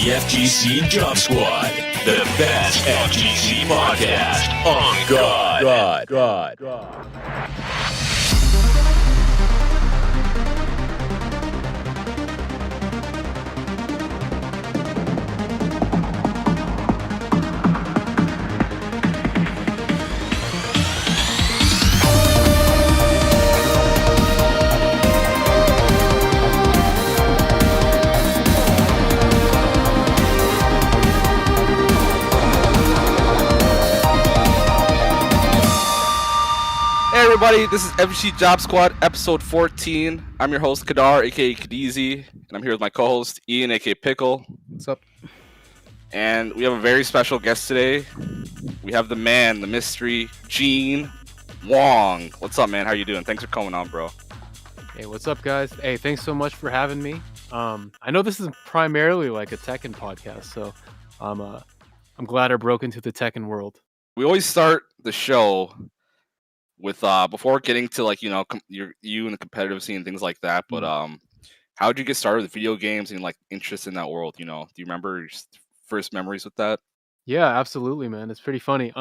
the FGC Job Squad, the best FGC podcast on God. Hey everybody, this is FGC Job Squad, episode 14. I'm your host, Kadar, aka Kadizi, and I'm here with my co-host, Ian, aka Pickle. What's up? And we have a very special guest today. We have the man, the mystery, Gene Wong. What's up, man? How you doing? Thanks for coming on, bro. Hey, what's up, guys? Hey, thanks so much for having me. I know this is primarily like a Tekken podcast, so I'm glad I broke into the Tekken world. We always start the show with before getting to like you and the competitive scene and things like that. But how did you get started with video games and like interest in that world? Do you remember your first memories with that? Yeah, absolutely, man. It's pretty funny.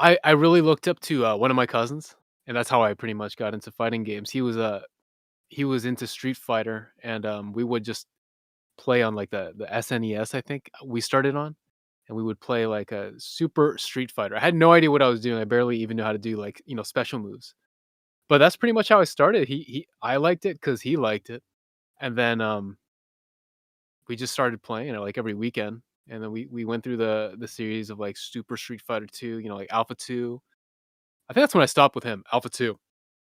I really looked up to one of my cousins, and that's how I pretty much got into fighting games. He was into Street Fighter, and we would just play on like the SNES. I think we started on. And we would play like a Super Street Fighter. I had no idea what I was doing. I barely even knew how to do like, special moves. But that's pretty much how I started. I liked it because he liked it. And then we just started playing like every weekend. And then we went through the series of like Super Street Fighter 2, like Alpha 2. I think that's when I stopped with him, Alpha 2.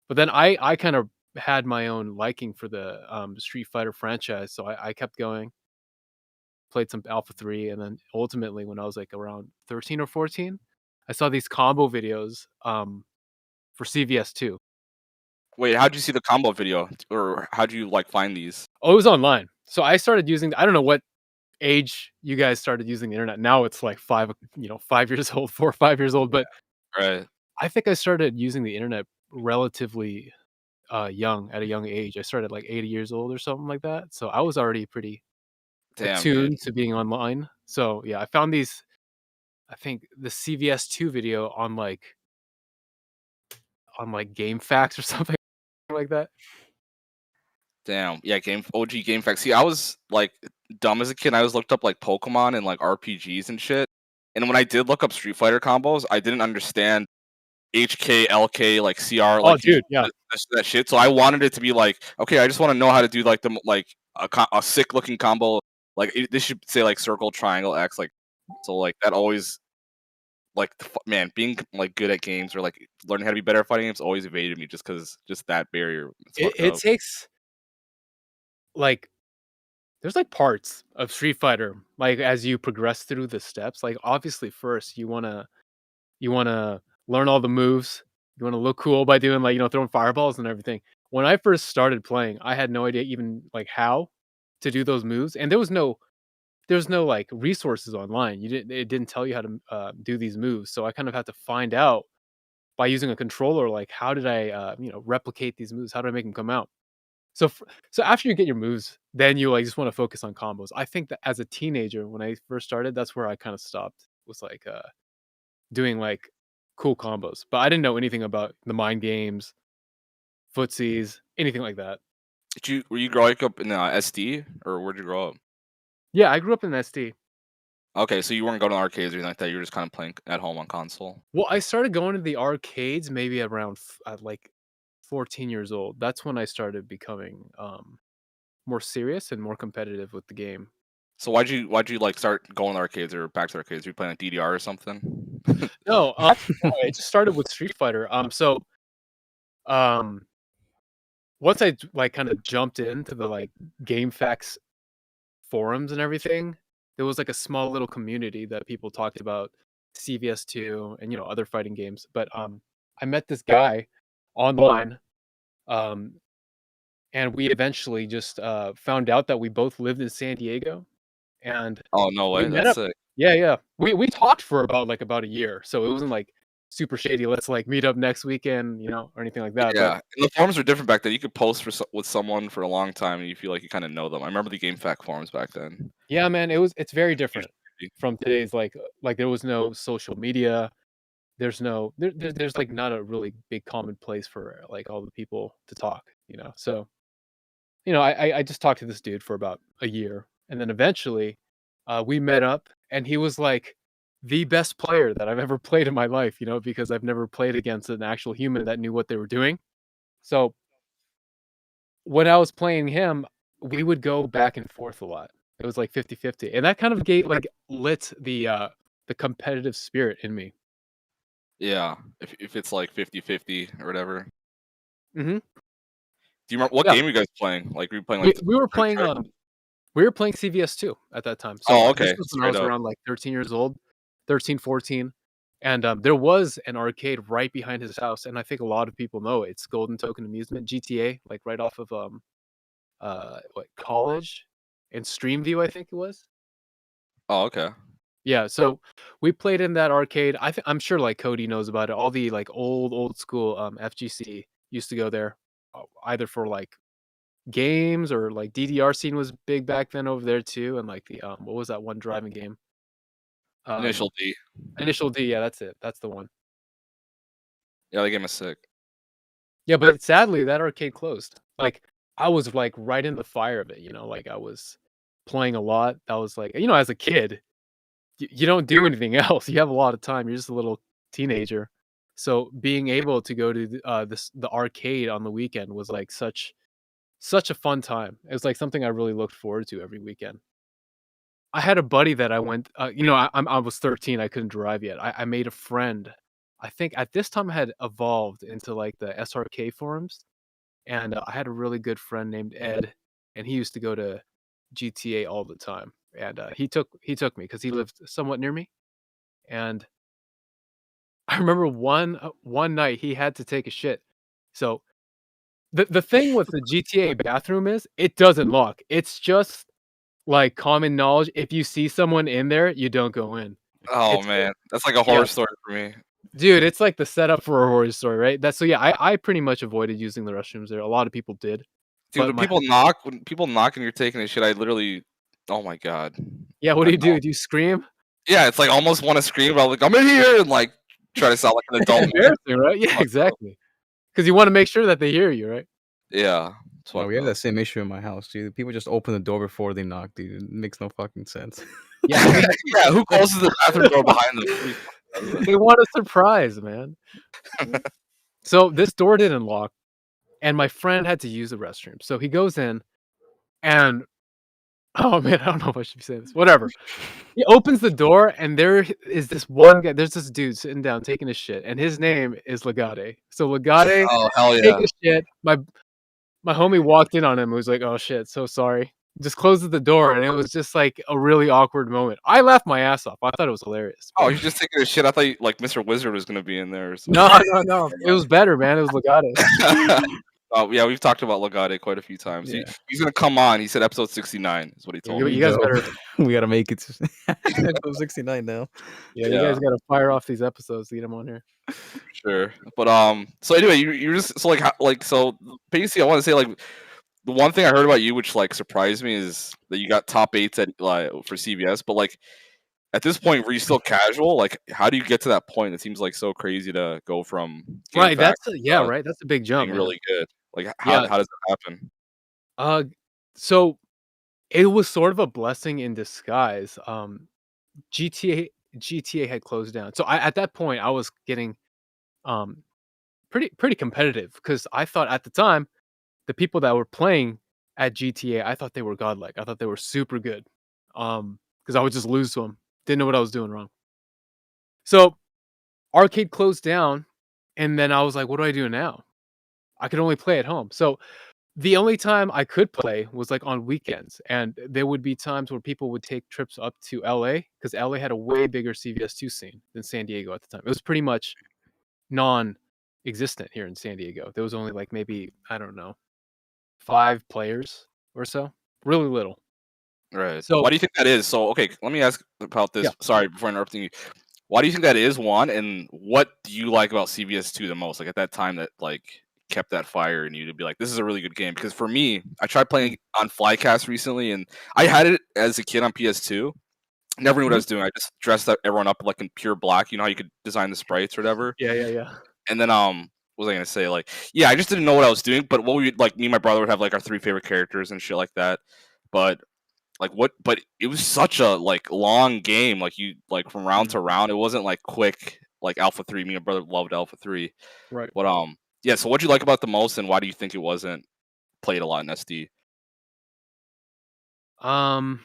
But then I kind of had my own liking for the Street Fighter franchise. So I kept going. Played some Alpha 3, and then ultimately when I was like around 13 or 14, I saw these combo videos for CVS 2. Wait, how'd you see the combo video, or how'd you like find these? Oh, it was online. So I started using, I don't know what age you guys started using the internet. Now it's like 5 years old, 4 or 5 years old, but Right. I think I started using the internet relatively young, at a young age. I started like 80 years old or something like that. So I was already pretty attuned to being online. So yeah, I found these, I think the CVS 2 video on like Game Facts or something like that. Damn, yeah, OG Game Facts. See, I was like dumb as a kid. I always looked up like Pokemon and like RPGs and shit. And when I did look up Street Fighter combos, I didn't understand HK, LK, like CR, like dude, yeah, that shit. So I wanted it to be like, okay, I just want to know how to do like a sick looking combo. Like this should say like circle, triangle, X. Like so, like that always like man being like good at games or like learning how to be better at fighting games always evaded me just because that barrier. It takes like there's like parts of Street Fighter like as you progress through the steps. Like obviously first you wanna learn all the moves. You wanna look cool by doing like throwing fireballs and everything. When I first started playing, I had no idea even like how to do those moves, and there's no like resources online. It didn't tell you how to do these moves, so I kind of had to find out by using a controller. Like, how did I replicate these moves? How do I make them come out? So after you get your moves, then you like just want to focus on combos. I think that as a teenager, when I first started, that's where I kind of stopped. Was like doing like cool combos, but I didn't know anything about the mind games, footsies, anything like that. Were you growing up in SD or where'd you grow up? Yeah, I grew up in SD. Okay, so you weren't going to arcades or anything like that. You were just kind of playing at home on console. Well, I started going to the arcades maybe around at like 14 years old. That's when I started becoming more serious and more competitive with the game. So why'd you like start going to arcades or back to arcades? Were you playing like DDR or something? No, it just started with Street Fighter. Um, once I like kind of jumped into the like Game Facts forums and everything, there was like a small little community that people talked about CVS2 and other fighting games. But I met this guy online, and we eventually just found out that we both lived in San Diego, and Oh no way, we met that's up. sick. Yeah. We talked for about a year, so it wasn't like super shady. Let's like meet up next weekend, or anything like that. Yeah, and the forums were different back then. You could post with someone for a long time, and you feel like you kind of know them. I remember the Game Fact forums back then. Yeah, man, it's very different from today's like there was no social media. There's like not a really big common place for like all the people to talk, you know. So, I just talked to this dude for about a year, and then eventually we met up, and he was like the best player that I've ever played in my life, because I've never played against an actual human that knew what they were doing. So when I was playing him, we would go back and forth a lot. It was like 50-50, and that kind of lit the competitive spirit in me. Yeah, if it's like 50-50 or whatever. Mhm. Do you remember what Yeah. game were you guys playing? Like, were you playing We like we were Street playing, Fighter? we were playing CVS2 at that time. So, Oh, this okay, was when I straight was up. around, like, 13 years old, 13, 14, and, there was an arcade right behind his house, and I think a lot of people know it. It's Golden Token Amusement, GTA, like, right off of, College and Streamview, I think it was? Oh, okay. Yeah, so we played in that arcade. I'm sure, like, Cody knows about it. All the, like, old school, FGC used to go there, either for, like, games or, like, DDR scene was big back then over there too, and, like, what was that one driving game? Um, Initial D. Initial D, yeah, that's it. That's the one. Yeah, the game is sick. Yeah, but sadly, that arcade closed. Like, I was, like, right in the fire of it, like, I was playing a lot. That was, like, as a kid, you don't do anything else. You have a lot of time. You're just a little teenager. So being able to go to the arcade on the weekend was like such a fun time. It was like something I really looked forward to every weekend. I had a buddy that I went. I was 13. I couldn't drive yet. I made a friend. I think at this time I had evolved into like the SRK forums, and I had a really good friend named Ed, and he used to go to GTA all the time. And he took me because he lived somewhat near me. And I remember one night he had to take a shit. So the thing with the GTA bathroom is it doesn't lock. It's just like common knowledge. If you see someone in there, you don't go in. Oh It's man, that's like a Yeah, horror story for me. dude, it's like the setup for a horror story, right? That's so yeah, I pretty much avoided using the restrooms there. A lot of people did, Dude, but when people knock and you're taking a shit, I literally, oh my god. yeah, what I do you know. do? Do you scream? Yeah, it's like almost want to scream, but I'm like, I'm in here, and like try to sound like an adult man. Embarrassing, right? Yeah, Fuck up. exactly. Because you want to make sure that they hear you, right? Yeah, it's No, we fucked have up. that same issue in my house, dude. People just open the door before they knock, dude. It makes no fucking sense. Yeah, I mean, Yeah, who closes the bathroom door behind them? Nobody fucking does they want a surprise, man. that. So this door didn't lock, and my friend had to use the restroom. So he goes in, and oh man, I don't know if I should be saying this. Whatever. He opens the door, and there is this one guy. There's this dude sitting down taking a shit, and his name is Legade. So Legade Oh hell taking yeah! a shit. My homie walked in on him. And was like, "Oh shit, so sorry." Just closes the door, and it was just like a really awkward moment. I laughed my ass off. I thought it was hilarious. Oh, But he's just taking a shit. I thought like Mr. Wizard was gonna be in there or something. no, no, no. It was better, man. It was Legade. Oh yeah, we've talked about Legade quite a few times. Yeah. He's gonna come on. He said episode 69 is what he told You, me. you guys Dope. better, We gotta make it. Episode 69 now. yeah, you Yeah. guys gotta fire off these episodes to get them on here. Sure, but so anyway, you just so like so basically, I want to say like the one thing I heard about you, which like surprised me, is that you got top 8s at like for CBS. But like at this point, were you still casual? Like, how do you get to that point? It seems like so crazy to go from game Right, facts yeah, right. That's a big jump, being man. really good. Like, Yeah. how does that happen? Uh, so it was sort of a blessing in disguise. GTA had closed down. So at that point I was getting um pretty competitive because I thought at the time the people that were playing at GTA, I thought they were godlike. I thought they were super good. Because I would just lose to them. Didn't know what I was doing wrong. So arcade closed down, and then I was like, what do I do now? I could only play at home. So the only time I could play was like on weekends, and there would be times where people would take trips up to LA because LA had a way bigger CVS2 scene than San Diego at the time. It was pretty much non-existent here in San Diego. There was only like maybe, I don't know, 5 players or so, really little. Right. So Why do you think that is? So, okay, let me ask about this. yeah, Sorry, before interrupting you. Why do you think that is, one? And what do you like about CBS 2 the most? Like at that time, that like kept that fire in you to be like, this is a really good game? Because for me, I tried playing on Flycast recently, and I had it as a kid on PS2. Never knew what I Mhm. was doing. I just dressed everyone up like in pure black. You know how you could design the sprites or whatever. Yeah. And then what was I gonna say? Like, yeah, I just didn't know what I was doing. But what we like, me and my brother would have like our 3 favorite characters and shit like that. But like what? But it was such a like long game. Like you like from round Mhm. to round. It wasn't like quick like Alpha 3. Me and my brother loved Alpha 3. Right. But yeah. So what do you like about the most, and why do you think it wasn't played a lot in SD? Um.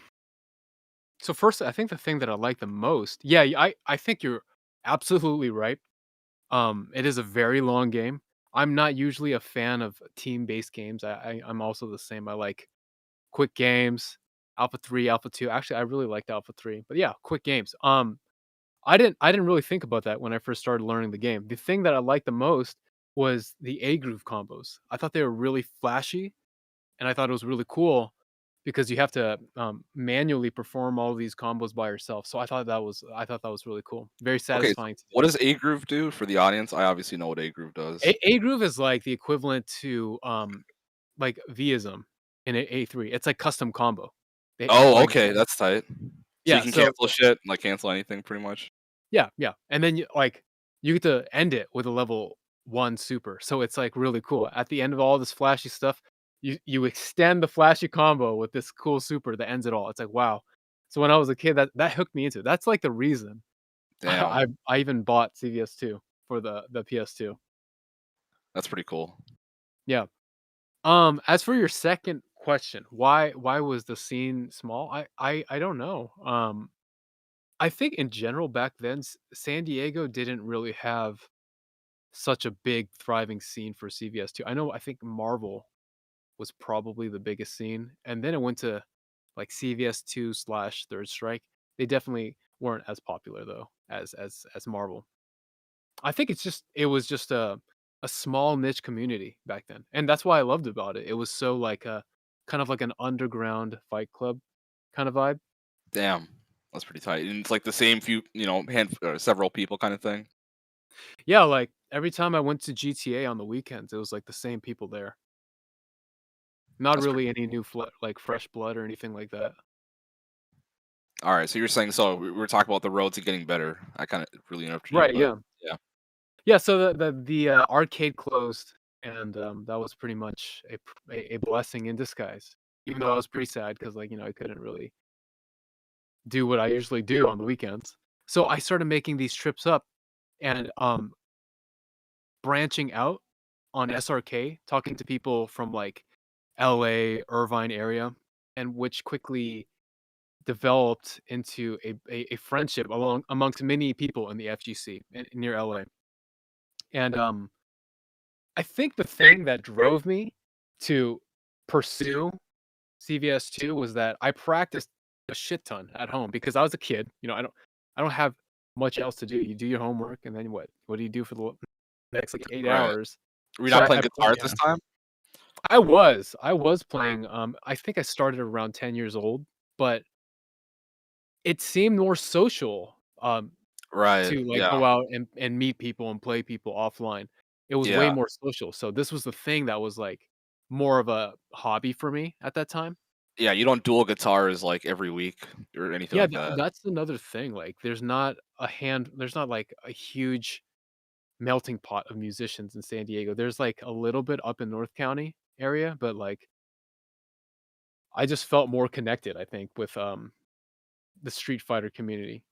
So first, I think the thing that I like the most, yeah, I think you're absolutely right. It is a very long game. I'm not usually a fan of team-based games. I'm also the same. I like quick games. Alpha 3, Alpha 2. Actually, I really liked Alpha 3. But yeah, quick games. I didn't really think about that when I first started learning the game. The thing that I liked the most was the A groove combos. I thought they were really flashy, and I thought it was really cool because you have to manually perform all these combos by yourself. So I thought that was really cool. Very Okay, so satisfying to what do. does A Groove do for the audience? I obviously know what A Groove does. A groove is like the equivalent to like Vism in A3. It's like custom combo. Oh, Like okay, that's tight. So you yeah, can so cancel shit, like cancel anything pretty much. yeah, and then you get to end it with a level 1 super, so it's, like, really cool. At the end of all this flashy stuff, you extend the flashy combo with this cool super that ends it all. It's like, wow. So when I was a kid, that hooked me into it. That's, like, the reason Damn, I even bought CVS2 for the PS2. that's pretty cool. Yeah. As for your second question, why was the scene small? I don't know. I think in general back then, San Diego didn't really have such a big thriving scene for CVS2. I think Marvel was probably the biggest scene, and then it went to like CVS2 slash Third Strike. They definitely weren't as popular though as Marvel. I think it was just a small niche community back then, and that's why I loved about it. It was so like a kind of like an underground fight club kind of vibe. Damn, that's pretty tight. And it's like the same few, several people kind of thing. Yeah, like every time I went to GTA on the weekends, it was like the same people there. Not That's pretty. really any new like fresh blood or anything like that. All right, so you're saying so we were talking about the road to getting better. I kind of really interrupted you, Right, but yeah. yeah, Yeah, so the arcade closed, and, that was pretty much a blessing in disguise. Even though I was pretty sad because, like, I couldn't really do what I usually do on the weekends. So I started making these trips up and, branching out on SRK, talking to people from, like, LA, Irvine area, and which quickly developed into a friendship amongst many people in the FGC near LA. And, I think the thing that drove me to pursue CVS2 was that I practiced a shit ton at home because I was a kid. I don't have much else to do. You do your homework and then what? What do you do for the next like 8 right. hours? Were you So not I playing I guitar at yeah. this time? I was playing, I think I started around 10 years old, but it seemed more social, Right. to, like, Yeah. go out and meet people and play people offline. It was way Yeah. more social, so this was the thing that was, like, more of a hobby for me at that time. Yeah. You don't dual guitars like every week or anything Yeah, like that. that's another thing, like, there's not, like, a huge melting pot of musicians in San Diego. There's, like, a little bit up in North County area, but, like, I just felt more connected, I think, with, the Street Fighter community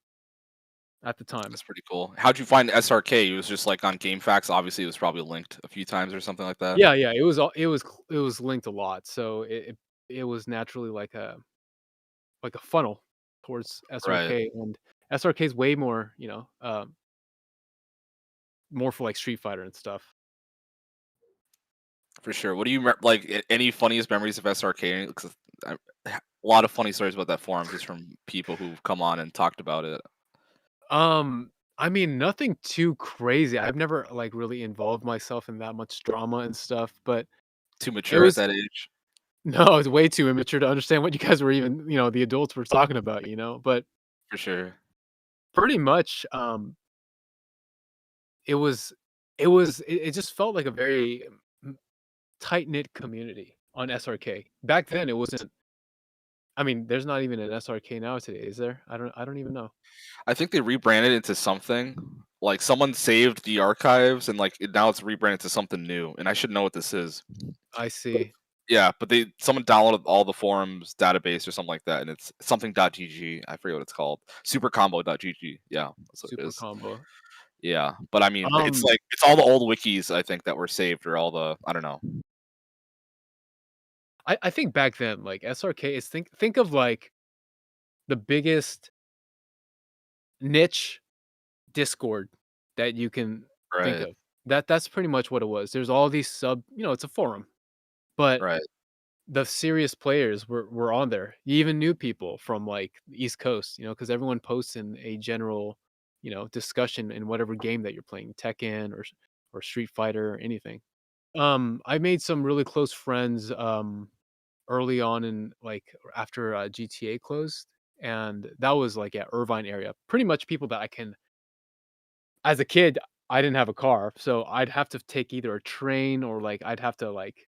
at the time. That's pretty cool. How'd you find SRK? It was just like on GameFAQs. Obviously, it was probably linked a few times or something like that. Yeah, it was linked a lot, so it was naturally like a funnel towards Right. SRK, and SRK is way more, more for like Street Fighter and stuff. For sure. What do you like? Any funniest memories of SRK? 'Cause a lot of funny stories about that forum, just from people who've come on and talked about it. I mean, nothing too crazy. I've never like really involved myself in that much drama and stuff, but Too it mature at was that age, no, it's way too immature to understand what you guys were even, the adults were talking about. But for sure. pretty much, it was it just felt like a very tight knit community on SRK. Back then, it wasn't. I mean, there's not even an SRK now today, is there? I don't even know. I think they rebranded into something. Like someone saved the archives and like now it's rebranded to something new. And I should know what this is. I see. Yeah, but someone downloaded all the forums database or something like that, and it's something.gg. I forget what it's called. Supercombo.gg. Yeah, that's what it Super is. combo. Yeah, but I mean, it's Um, like it's all the old wikis I think that were saved, or all the I don't know. I think back then, like SRK is think of like the biggest niche Discord that you can think Right, of. That's pretty much what it was. There's all these it's a forum, but right. the serious players were on there. You even knew people from like the East Coast, because everyone posts in a general, discussion in whatever game that you're playing, Tekken or Street Fighter or anything. I made some really close friends early on in like after GTA closed, and that was like at Irvine area. Pretty much people that I can. As a kid, I didn't have a car, so I'd have to take either a train or like I'd have to like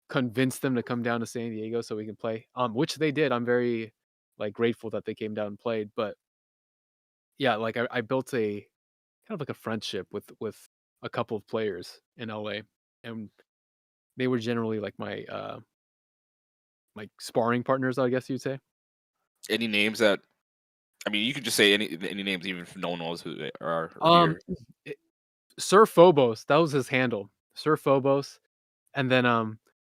convince them to come down to San Diego so we can play, which they did. I'm very, like, grateful that they came down and played, but, yeah, like, I built a kind of like a friendship with a couple of players in LA, and they were generally, like, my, like, sparring partners, I guess you'd say. Any names that I mean, you could just say any names, even if no one knows who they are or Um, here. eh Sir Phobos, that was his handle, Sir Phobos, and then,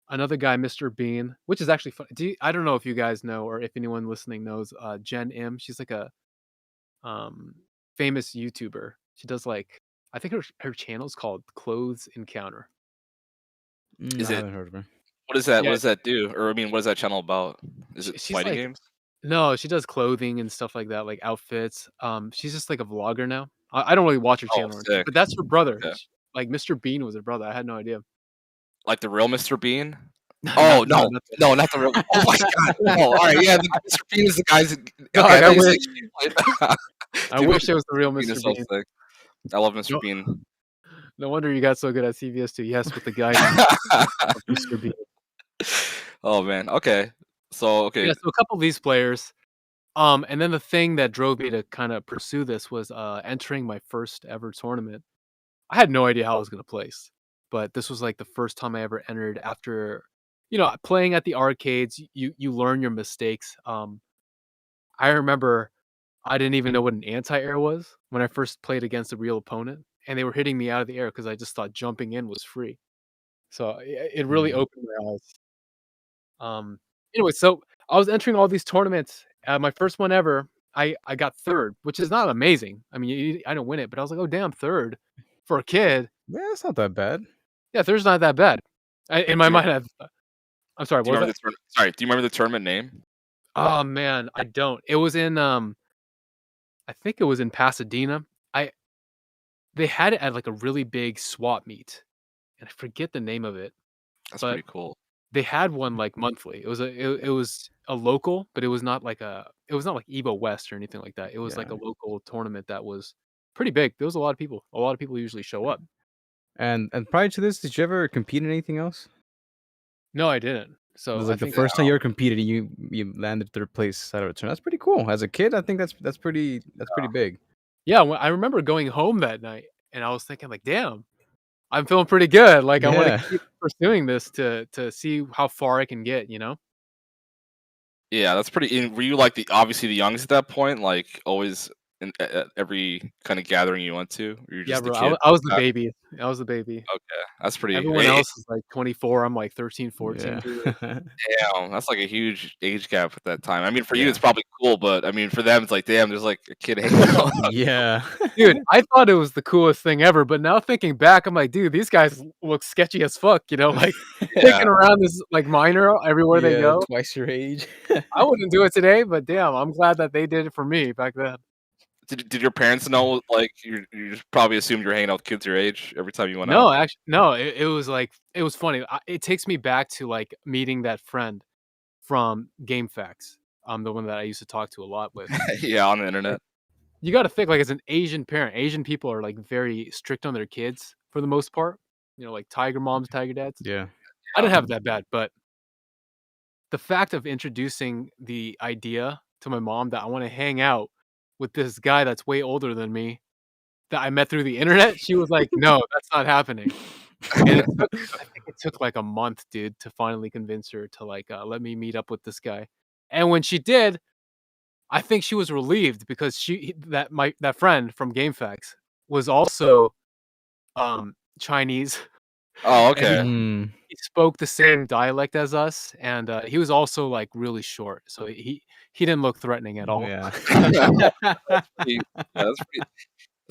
another guy, Mr. Bean, which is actually fun I don't know if you guys know or if anyone listening knows, Jen M. She's like a um, famous YouTuber. She does like I think her channel's called Clothes Encounter. Is I it haven't heard of her. what is that? What Yeah, does that do? Or I mean, what is that channel about? Is it she's fighting like games? no, she does clothing and stuff like that, like outfits. She's just like a vlogger now. I don't really watch her Oh, channel, sick. but that's her brother. Okay. Like Mr. Bean was her brother. I had no idea. Like the real Mr. Bean? Not Oh no, no, not no, not the real. Oh my god! Oh, all right, yeah, Mr. Bean is the guys. Okay, I Dog, thought you said I dude, wish Mr. it was the real Bean Mr. is so Bean. sick. I love Mr. No, Bean. no wonder you got so good at CVS2. Yes, with the guidance of Mr. Bean. Oh man. Okay. So okay. Yeah, so a couple of these players. And then the thing that drove me to kind of pursue this was entering my first ever tournament. I had no idea how I was going to place, but this was like the first time I ever entered after, playing at the arcades. You learn your mistakes. I remember I didn't even know what an anti-air was when I first played against a real opponent, and they were hitting me out of the air because I just thought jumping in was free. So it really Mm. opened my eyes. Um, anyway, so I was entering all these tournaments. My first one ever, I got third, which is not amazing. I mean, I didn't win it, but I was like, oh damn, third for a kid. Yeah, it's not that bad. Yeah, third's not that bad. In my Do you, mind, I'm sorry, do what you was remember that? the tournament? Sorry. Do you remember the tournament name? Oh man, I don't. It was in I think it was in Pasadena. I They had it at like a really big swap meet, and I forget the name of it, That's but pretty cool. they had one like monthly. It was a local, but it was not like Evo West or anything like that. It was like Yeah. a local tournament that was pretty big. There was a lot of people. A lot of people usually show up. And prior to this, did you ever compete in anything else? No, I didn't. It So was I like the think first time you ever competed and you landed third place out of a turn. That's pretty cool. As a kid, I think that's pretty big. yeah, I remember going home that night and I was thinking like, damn, I'm feeling pretty good. Like I want to Yeah. keep pursuing this to see how far I can get. Yeah, that's pretty. Were you like the obviously the youngest at that point? Like always at every kind of gathering you went to, or you're Yeah, just the bro. kid? I was the baby. I was the baby. Okay, that's pretty. Everyone else is like 24. I'm like 13, 14. Yeah. Dude. Damn, that's like a huge age gap at that time. I mean, for you, Yeah. it's probably cool, but I mean, for them, it's like, damn, there's like a kid hanging out. Yeah. Dude, I thought it was the coolest thing ever, but now thinking back, I'm like, dude, these guys look sketchy as fuck, like Yeah, taking around this like minor everywhere they Yeah, go. twice your age. I wouldn't do it today, but damn, I'm glad that they did it for me back then. did your parents know? Like, you just probably assumed you're hanging out with kids your age every time you went No, out. actually, no, it was like it was funny. It takes me back to like meeting that friend from Game Facts. The one that I used to talk to a lot with. Yeah, on the internet. You got to think like as an Asian parent, Asian people are like very strict on their kids for the most part. Like tiger moms, tiger dads. Yeah. I didn't have it that bad, but the fact of introducing the idea to my mom that I want to hang out with this guy that's way older than me that I met through the internet, she was like, "No, that's not happening." And I think it took like a month, dude, to finally convince her to like let me meet up with this guy. And when she did, I think she was relieved because that friend from GameFAQs was also Chinese, Oh, and okay. he spoke the same dialect as us, and he was also like really short, so he didn't look threatening at all. Yeah. Yeah, that's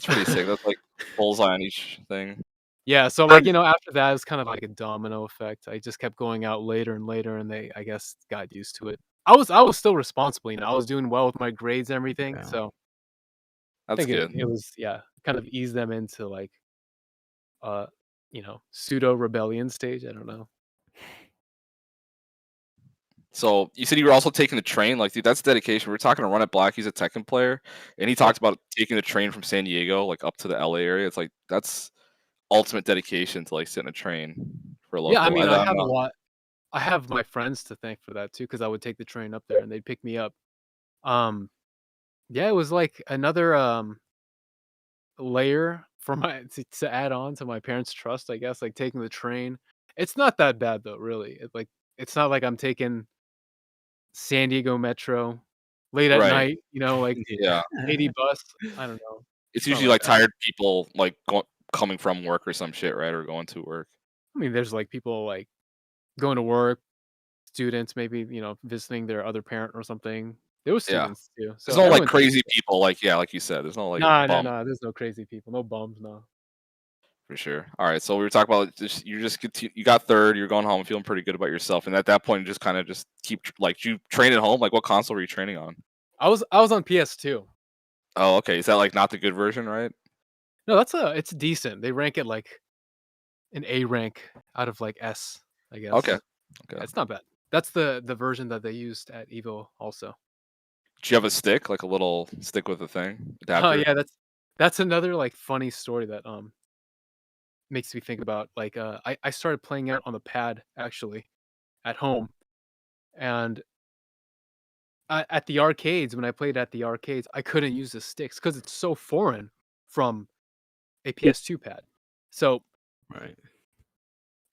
pretty sick. That's like bullseye on each thing. Yeah, so like after that, it's kind of like a domino effect. I just kept going out later and later, and they, I guess, got used to it. I was still responsible, I was doing well with my grades and everything, Yeah. so I That's think it good. was kind of eased them into like uh pseudo rebellion stage. I don't know. So you said you were also taking the train. Like, dude, that's dedication. We were talking to Run It Black. He's a Tekken player, and he Yeah. talked about taking the train from San Diego, like up to the LA area. It's like that's ultimate dedication to like sit in a train for a Yeah, I local. mean, I I don't have a know. lot. I have my friends to thank for that too, because I would take the train up there and they'd pick me up. Um, yeah, it was like another layer for my to add on to my parents' trust, I guess, like taking the train. It's not that bad though, really. It's not like I'm taking San Diego Metro late at Right. night, like Yeah. city bus. I don't know. It's It's not usually like like that. tired people like coming from work or some shit, right? Or going to work. I mean, there's like people like going to work, students maybe, visiting their other parent or something. There was Yeah. students too. There's So no like everyone takes crazy people. Like yeah, like you said, there's no like no, no, bum no. There's no crazy people, no bums, no. for sure. All right. So we were talking about just you got third. You're going home feeling pretty good about yourself, and at that point, you just kind of just keep like you train at home. Like what console were you training on? I was on PS2. Oh, okay. Is that like not the good version, right? No, it's decent. They rank it like an A rank out of like S, I Okay. guess. Yeah, Okay. it's not bad. That's the version that they used at Evo also. Do you have a stick, like a little stick with a thing Oh adapter? yeah, that's another like funny story that makes me think about like I started playing out on the pad actually at home, and at the arcades, when I played at the arcades, I couldn't use the sticks because it's so foreign from a PS2 pad. So Right.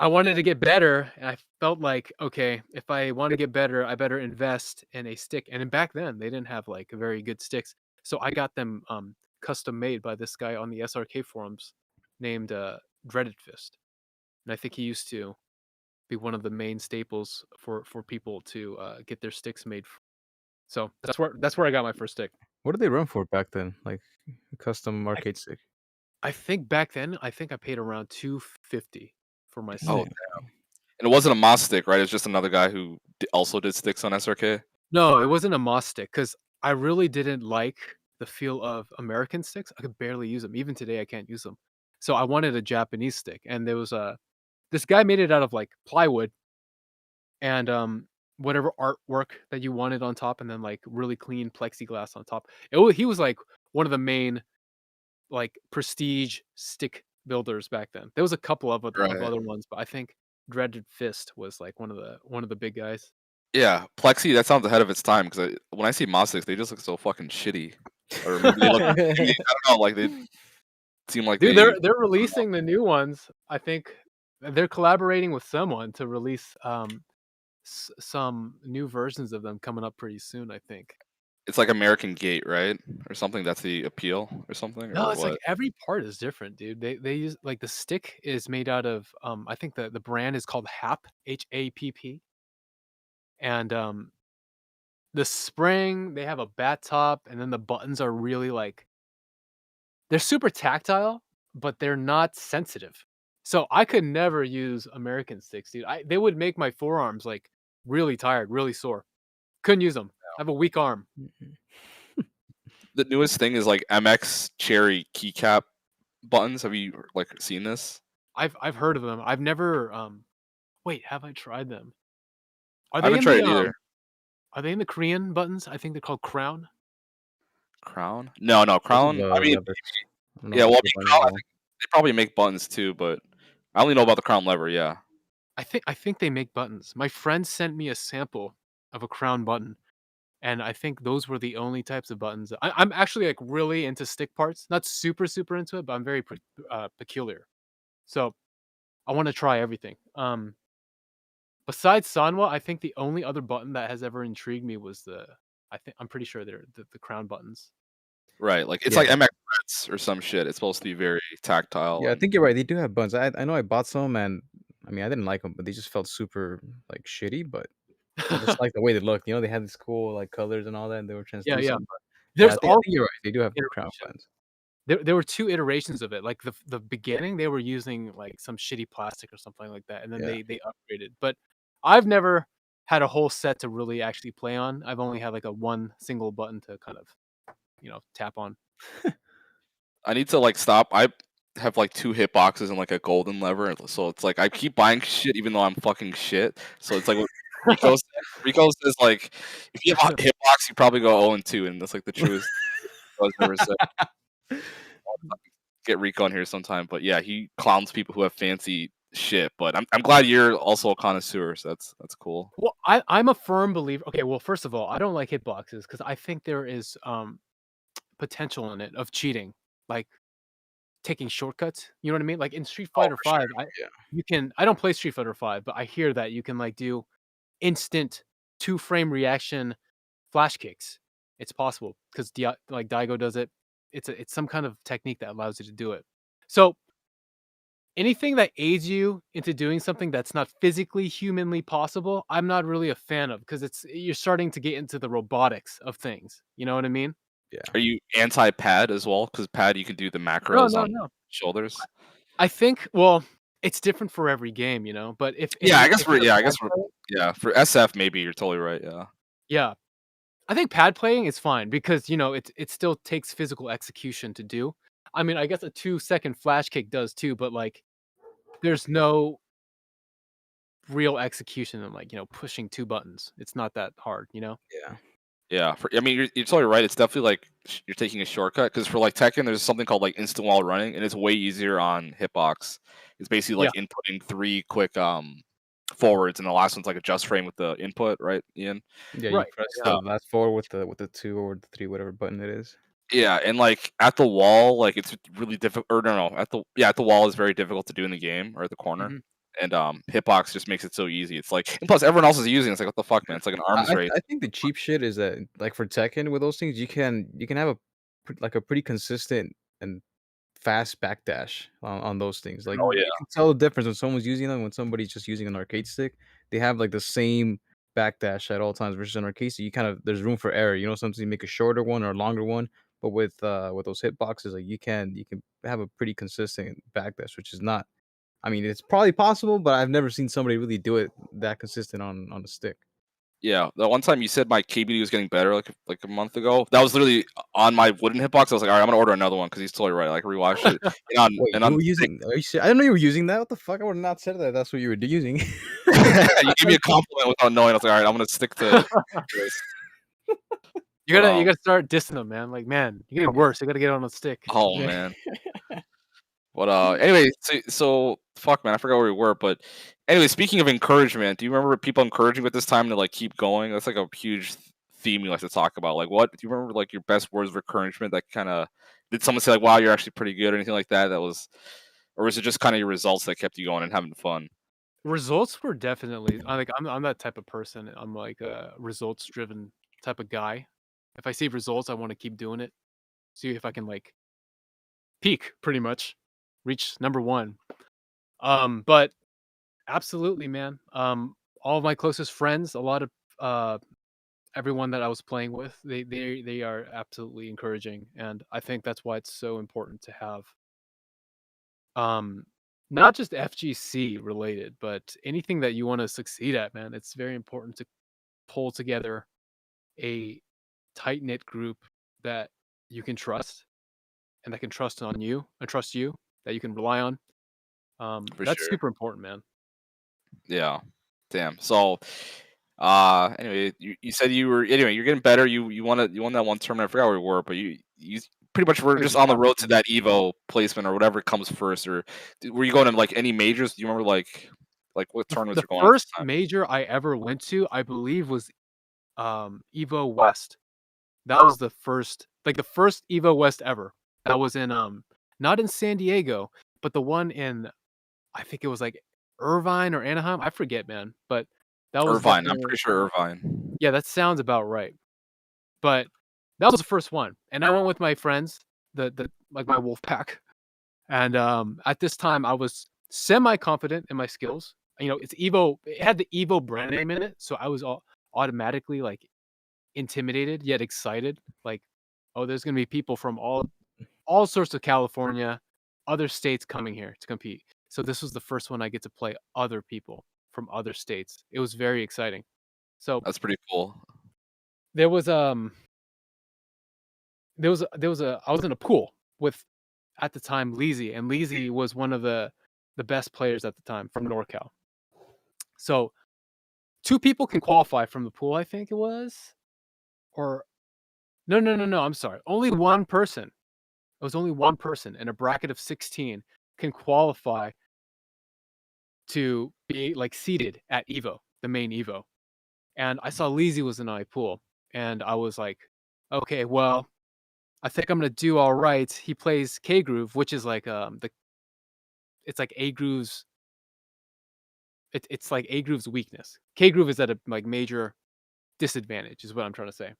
I wanted to get better, and I felt like, okay, if I want to get better, I better invest in a stick. And then back then, they didn't have like very good sticks, so I got them custom made by this guy on the SRK forums named Dreaded Fist, and I think he used to be one of the main staples for people to get their sticks made. So that's where I got my first stick. What did they run for back then? Like a custom I, arcade stick? I think back then, I think I paid around 250 for my Oh, stick. Dang. and it wasn't a Moss stick, right? It's just another guy who also did sticks on SRK. No, it wasn't a Moss stick because I really didn't like the feel of American sticks. I could barely use them. Even today, I can't use them. So I wanted a Japanese stick, and there was this guy made it out of like plywood and whatever artwork that you wanted on top, and then like really clean plexiglass on top. He was like one of the main like prestige stick builders back then. There was a couple of Right. other ones, but I think Dreaded Fist was like one of the big guys. Yeah, Plexi. That sounds ahead of its time because when I see Moss sticks, they just look so fucking shitty, or maybe they look. Maybe, I don't know. Like they seem like Dude, they. they're releasing the new ones. I think they're collaborating with someone to release some new versions of them coming up pretty soon, I think. It's like American Gate, right, or something. That's the appeal, or something, No, or it's like what? every part is different, dude. They use like the stick is made out of I think the brand is called HAPP, HAPP. And the spring, they have a bat top, and then the buttons are really like they're super tactile, but they're not sensitive. So I could never use American sticks, dude. They would make my forearms like really tired, really sore. Couldn't use them. I have a weak arm. The newest thing is like MX Cherry keycap buttons. Have you like seen this? I've heard of them. I've never wait, have I tried them? Are I they haven't in tried the it either. Korean buttons? I think they're called Crown. Crown? No, no Those are Crown. the I mean, levers. I don't know yeah. about Well, I the mean, button Crown. as I well. think they probably make buttons too, but I only know about the Crown lever. Yeah. I think they make buttons. My friend sent me a sample of a crown button, and I think those were the only types of buttons. I'm actually like really into stick parts. Not super super into it, but I'm very peculiar. So I want to try everything. Besides Sanwa, I think the only other button that has ever intrigued me was I'm pretty sure they're the crown buttons. Right, like it's Yeah. like MX Reds or some shit. It's supposed to be very tactile. Yeah, I And think you're right. They do have buns. I know I bought some, and I mean I didn't like them, but they just felt super like shitty. But I just like the way they looked. You know, they had these cool like colors and all that, and they were Yeah, yeah. translucent. But yeah, There's I all think you're right. They do have crown iteration. buns. There were two iterations of it. Like the beginning, they were using like some shitty plastic or something like that, and then Yeah. they upgraded. But I've never had a whole set to really actually play on. I've only had like a one single button to kind of tap on. I need to like stop. I have like 2 hitboxes and like a golden lever, so it's like I keep buying shit even though I'm fucking shit. So it's like what Rico says like if you have a hitbox, you probably go 0-2, and that's like the truest I was ever said. Get Rico in here sometime, but yeah, he clowns people who have fancy shit. But I'm glad you're also a connoisseur, so that's cool. Well, I'm a firm believer. Okay, well, first of all, I don't like hitboxes because I think there is potential in it of cheating, like taking shortcuts. You know what I mean? Like in Street Oh, Fighter for sure. Five, Yeah. you can. I don't play Street Fighter Five, but I hear that you can like do instant 2 frame reaction flash kicks. It's possible because like Daigo does it. It's some kind of technique that allows you to do it. So anything that aids you into doing something that's not physically humanly possible, I'm not really a fan of because you're starting to get into the robotics of things. You know what I mean? Yeah. Are you anti-pad as well? Because pad you can do the No, macros no, on no. shoulders. I think well, it's different for every game, you know. But Yeah, I guess if for you're yeah, I pad guess for player, yeah for SF maybe you're totally right. Yeah. yeah, I think pad playing is fine because it still takes physical execution to do. I mean, I guess a 2 second flash kick does too, but like there's no real execution in like pushing 2 buttons. It's not that hard, you know. Yeah. Yeah, I mean, you're totally right. It's definitely like you're taking a shortcut because for like Tekken, there's something called like instant wall running, and it's way easier on Hitbox. It's basically Yeah, like inputting 3 quick forwards, and the last one's like a just frame with the input, right, Ian? Yeah, you right. press Yeah, the Uh, last four with the 2 or the 3, whatever button it is. yeah, and like at the wall, like it's really difficult. Or no, at the wall is very difficult to do in the game or at the yeah. corner. Mhm. And Hitbox just makes it so easy. It's like, and plus everyone else is using it. It's like what the fuck, man? It's like an arms race. I think the cheap shit is that like for Tekken with those things, you can have like a pretty consistent and fast backdash on those things. Like Oh you yeah, can tell the difference when someone's using them when somebody's just using an arcade stick. They have like the same backdash at all times versus an arcade stick. You kind of there's room for error. You know, sometimes you make a shorter one or a longer one. But with those hitboxes, like you can have a pretty consistent backdash, which is not. I mean, it's probably possible, but I've never seen somebody really do it that consistent on the stick. yeah. The one time you said my KBD was getting better, like a month ago. That was literally on my wooden hitbox. I was like, all right, I'm gonna order another one because he's totally right. Like rewatched it, and on Wait, and you on were using are you I didn't know you were using that. What the fuck? I would have not said that. That's what you were using. you gave me a compliment without knowing. I was like, all right, I'm gonna stick to this. You But, gotta start dissing them, man. Like, man, you're getting worse. You gotta get on a stick. oh Yeah. man. But anyway, so fuck, man, I forgot where we were. But anyway, speaking of encouragement, do you remember people encouraging you at this time to like keep going? That's like a huge theme we like to talk about. Like, what do you remember? Like your best words of encouragement that kind of did someone say like, "Wow, you're actually pretty good" or anything like that? That was, or was it just kind of your results that kept you going and having fun? Results were definitely I'm that type of person. I'm like a results driven type of guy. If I see results, I want to keep doing it. See if I can like peak pretty much, reach number one. But absolutely, man. All of my closest friends, a lot of uh everyone that I was playing with, they are absolutely encouraging, and I think that's why it's so important to have um not just FGC related, but anything that you want to succeed at, man. It's very important to pull together a tight knit group that you can trust and that can trust you, that you can rely on. For That's sure. super important, man. Yeah. Damn. So, anyway, you said you're getting better. You won that one tournament. I forgot where we were, but you pretty much were Like just on the road to Japan. that Evo placement or whatever comes first. Or were you going to like any majors? Do you remember like Like what tournaments The were going on at first the time? major I ever went to, I believe, was Evo West. That was the first Evo West ever. That was in not in San Diego, but the one in, I think it was like Irvine or Anaheim. I forget, man. But that was Irvine. I'm definitely, pretty sure Irvine. yeah, that sounds about right. But that was the first one, and I went with my friends, the like my wolf pack. And at this time, I was semi confident in my skills. You know, it's Evo. It had the Evo brand name in it, so I was automatically like intimidated yet excited. Like, oh, there's gonna be people from all sorts of California, other states coming here to compete. So this was the first one I get to play other people from other states. It was very exciting. So That's pretty cool. there was there was a I was in a pool with, at the time, Leezy, and Leezy was one of the best players at the time from NorCal. So two people can qualify from the pool, I think it was, or no, I'm sorry, only one person. It was only one person in a bracket of 16 can qualify to be like seated at Evo, the main Evo. And I saw Leezy was in my pool, and I was like, okay, well, I think I'm gonna do all right. He plays K Groove, which is like it's like A Groove's it's like A Groove's weakness. K Groove is at a like major disadvantage, is what I'm trying to say.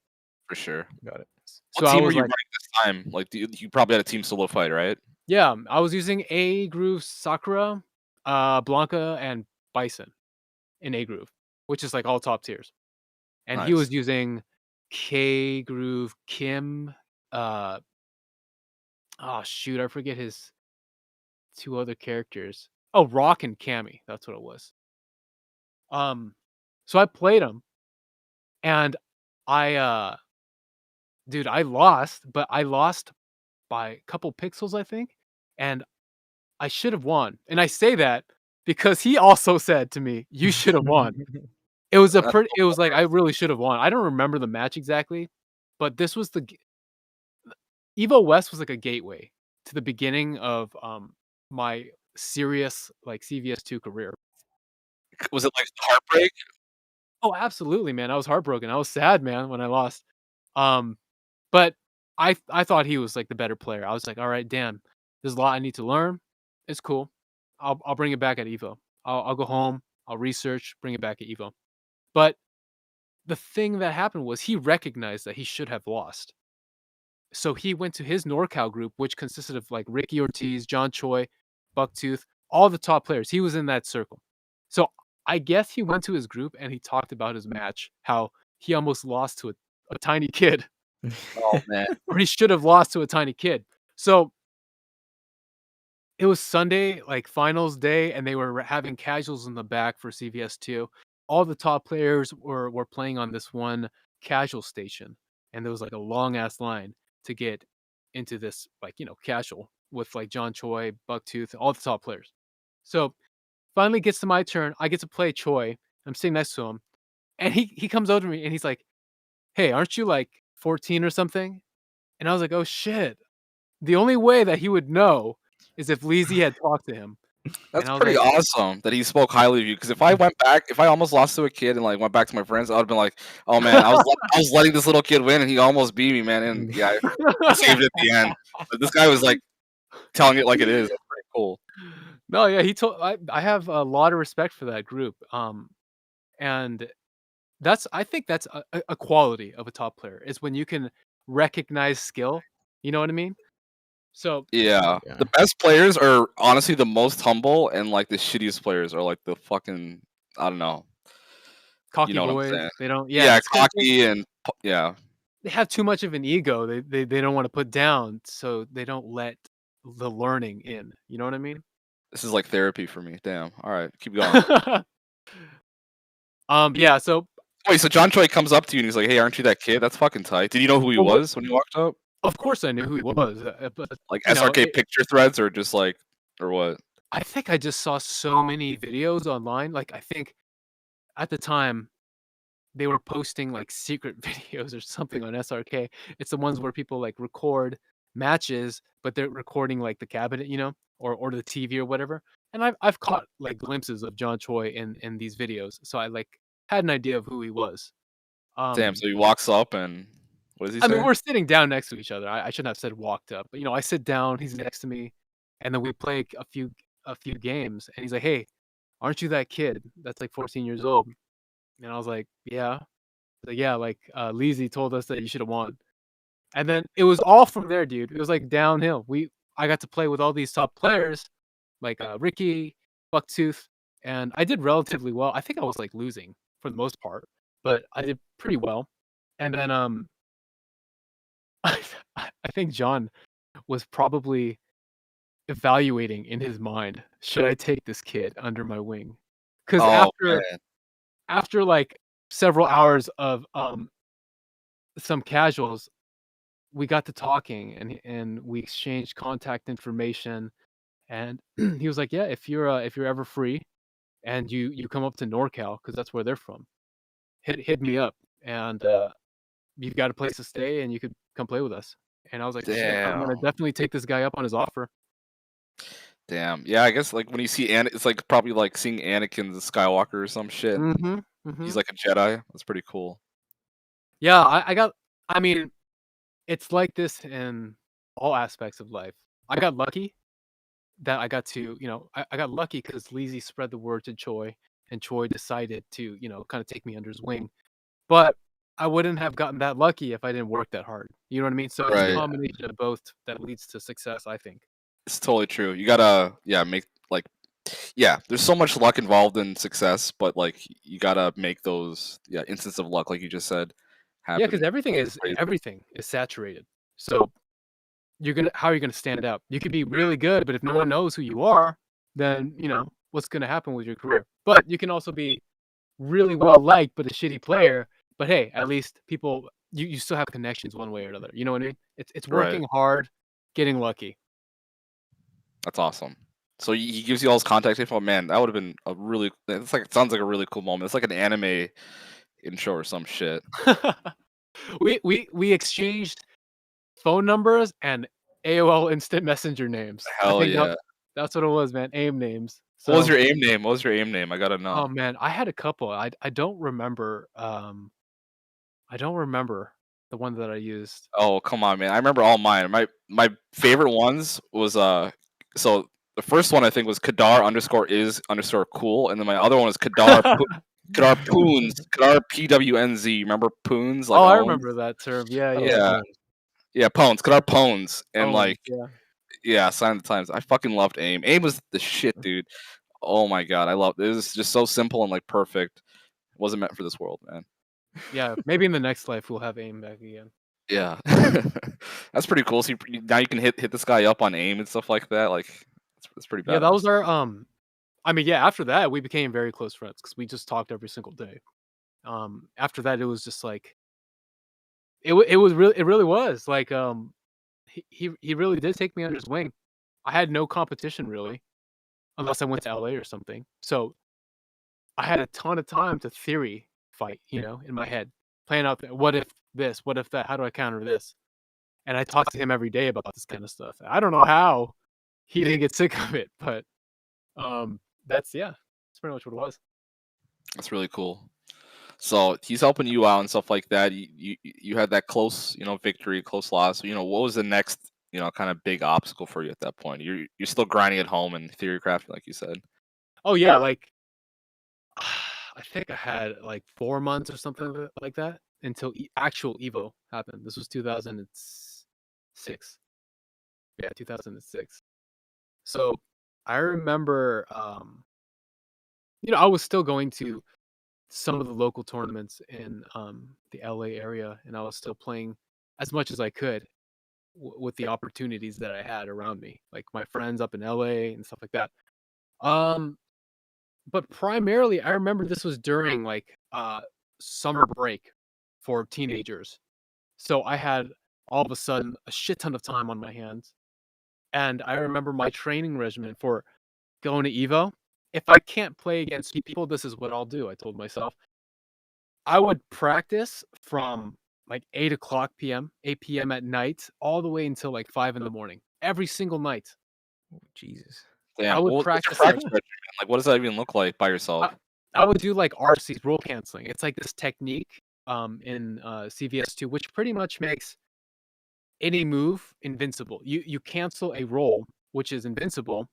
For sure. Got it. So What I team were was you like, running this time? Like, you probably had a team solo fight, right? yeah, I was using A Groove Sakura, Blanca, and Bison in A Groove, which is like all top tiers. And he Nice. was using K Groove Kim. Uh, oh shoot, I forget his two other characters. Oh, Rock and Cammy. That's what it was. So I played him, and I dude, I lost, but I lost by a couple pixels, I think, and I should have won. And I say that because he also said to me, "You should have won." That's It was like I really should have won. I don't remember the match exactly, but this was Evo West was like a gateway to the beginning of my serious like CVS2 career. Was it like heartbreak? Oh, absolutely, man. I was heartbroken. I was sad, man, when I lost. Um, but I thought he was like the better player. I was like, all right, damn, there's a lot I need to learn. It's cool. I'll bring it back at Evo. I'll go home. I'll research. Bring it back at Evo. But the thing that happened was he recognized that he should have lost. So he went to his NorCal group, which consisted of like Ricky Ortiz, John Choi, Bucktooth, all the top players. He was in that circle. So I guess he went to his group and he talked about his match, how he almost lost to a tiny kid, Oh man. or he should have lost to a tiny kid. So it was Sunday, like finals day, and they were having casuals in the back for CVS2. All the top players were playing on this one casual station, and there was like a long ass line to get into this, like, you know, casual with like John Choi, Bucktooth, all the top players. So finally gets to my turn. I get to play Choi. I'm sitting next to him, and he comes over to me and he's like, "Hey, aren't you like 14 or something?" And I was like, "Oh shit." The only way that he would know is if Leezy had talked to him. And That's I was pretty like, awesome that he spoke highly of you. Because if I almost lost to a kid and like went back to my friends, I would have been like, "Oh man, I was letting this little kid win, and he almost beat me, man." And yeah, I saved it at the end. But this guy was like telling it like it is. That's pretty cool. no, yeah, he told I have a lot of respect for that group. And I think that's a quality of a top player is when you can recognize skill. You know what I mean? So Yeah, Yeah. the best players are honestly the most humble, and like the shittiest players are like the fucking, I don't know. You cocky know what I'm boys, saying? they don't. Yeah, Yeah, it's because cocky and yeah. they have too much of an ego. They don't want to put down, so they don't let the learning in. You know what I mean? This is like therapy for me. Damn. All right, keep going. Yeah. So, Wait, so John Choi comes up to you and he's like, "Hey, aren't you that kid? That's fucking tight." Did you know who he well, was when you walked up? of course, I knew who he was, but Like you know, SRK picture threads or just like or what? I think I just saw so many videos online. Like, I think at the time they were posting like secret videos or something on SRK. It's the ones where people like record matches, but they're recording like the cabinet, you know, or the TV or whatever. and I've caught like glimpses of John Choi in these videos, so I like had an idea of who he was. Damn. Um, So he walks up and what does he I mean, say? we're sitting down next to each other. I shouldn't have said walked up, but I sit down, he's next to me, and then we play a few games, and he's like, "Hey, aren't you that kid that's like 14 years old?" And I was like, "Yeah." Like, "Yeah, like Leezy told us that you should have won." And then it was all from there, dude. It was like downhill. I got to play with all these top players, like Ricky, Bucktooth, and I did relatively well. I think I was like losing for the most part, but I did pretty well. And then I think John was probably evaluating in his mind, should I take this kid under my wing? Because Oh after man. after like several hours of some casuals, we got to talking and we exchanged contact information. And he was like, "Yeah, if you're ever free and you come up to NorCal because that's where they're from, hit me up and you've got a place to stay and you could come play with us." And I was like, "Shit, I'm gonna Damn. definitely take this guy up on his offer." Damn. Yeah, I guess like when you see it's like probably like seeing Anakin the Skywalker or some shit, and Mm-hmm. he's Mm-hmm. like a Jedi. That's pretty cool. Yeah, I got. I mean, it's like this in all aspects of life. I got lucky that I got to, I got lucky because Leezy spread the word to Choi, and Choi decided to, kind of take me under his wing. But I wouldn't have gotten that lucky if I didn't work that hard. You know what I mean? So it's a Right. combination of both that leads to success, I think. It's totally true. You gotta make like there's so much luck involved in success, but like you gotta make those instances of luck, like you just said, Yeah, because happen. Crazy. everything is saturated. So how are you gonna stand out? You could be really good, but if no one knows who you are, then what's gonna happen with your career? But you can also be really well liked, but a shitty player. But hey, at least people you still have connections one way or another. You know what I mean? It's Right. working hard, getting lucky. That's awesome. So he gives you all his contact info. Man, that would have been a really. It's like it sounds like a really cool moment. It's like an anime intro or some shit. We exchanged phone numbers and AOL Instant Messenger names. I Hell think yeah. that's what it was, man. AIM names. What was So, your aim name? What was your aim name? I gotta oh know. man, I had a couple. I don't remember. I don't remember the one that I used. Oh come on, man! I remember all mine. My favorite ones was So the first one I think was Kadar underscore is underscore cool, and then my other one was Kadar Poons, Kadar PWNZ. Remember Poons like Oh, I Owens? remember that term. Yeah, Thought it was yeah. Yeah, Pwn. yeah, Pones, Kadar Pones, and Owens, like yeah. yeah, Sign of the Times. I fucking loved AIM. AIM was the shit, dude. Oh my god, I loved it. It was just so simple and like perfect. It wasn't meant for this world, man. Yeah, maybe in the next life we'll have AIM back again. Yeah, that's pretty cool. So now you can hit this guy up on AIM and stuff like that. Like, it's pretty Yeah, that badass. was our I mean, yeah, after that we became very close friends because we just talked every single day. After that it was just like it really was like he really did take me under his wing. I had no competition really, unless I went to LA or something. So I had a ton of time to theory fight, in my head, playing out what if this, what if that, how do I counter this? And I talked to him every day about this kind of stuff. I don't know how he didn't get sick of it, but that's that's pretty much what it was. That's really cool. So he's helping you out and stuff like that. You had that close, victory, close loss. What was the next, kind of big obstacle for you at that point? You're still grinding at home and theory crafting, like you said. Oh yeah, like I think I had like 4 months or something like that until actual Evo happened. This was 2006. Yeah, 2006. So I remember, I was still going to some of the local tournaments in the LA area, and I was still playing as much as I could with the opportunities that I had around me, like my friends up in LA and stuff like that. Um, but primarily, I remember this was during like summer break for teenagers, so I had all of a sudden a shit ton of time on my hands, and I remember my training regimen for going to Evo. If I can't play against people, this is what I'll do. I told myself I would practice from like 8 o'clock p.m., 8 p.m. at night, all the way until like 5 in the morning, every single night. Oh, Jesus. Damn. would What's your practice practice regimen? Like, what does that even look like by yourself? I would do like RC's roll canceling. It's like this technique in CVS2, which pretty much makes any move invincible. You cancel a roll, which is invincible,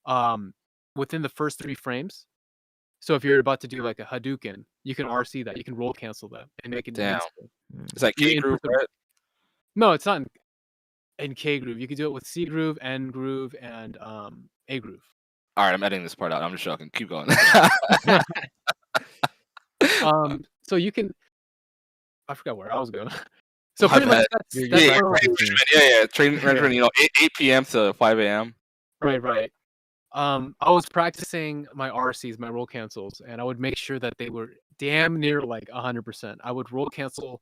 um, within the first 3 frames. So if you're about to do like a Hadouken, you can RC that. You can roll cancel that and make it Damn. invincible. Mm. Is that You K input groove, the right? No, it's not in K groove. You could do it with C groove, N groove, and A groove. All right, I'm editing this part out. I'm just joking. Keep going. So you can. I forgot where I was going. So My pretty much bad. that's You're that's Yeah, what I practicing. was training regimen. Yeah, training Yeah. regimen. You know, 8 p.m. to 5 a.m. Right. I was practicing my RCs, my roll cancels, and I would make sure that they were damn near like 100%. I would roll cancel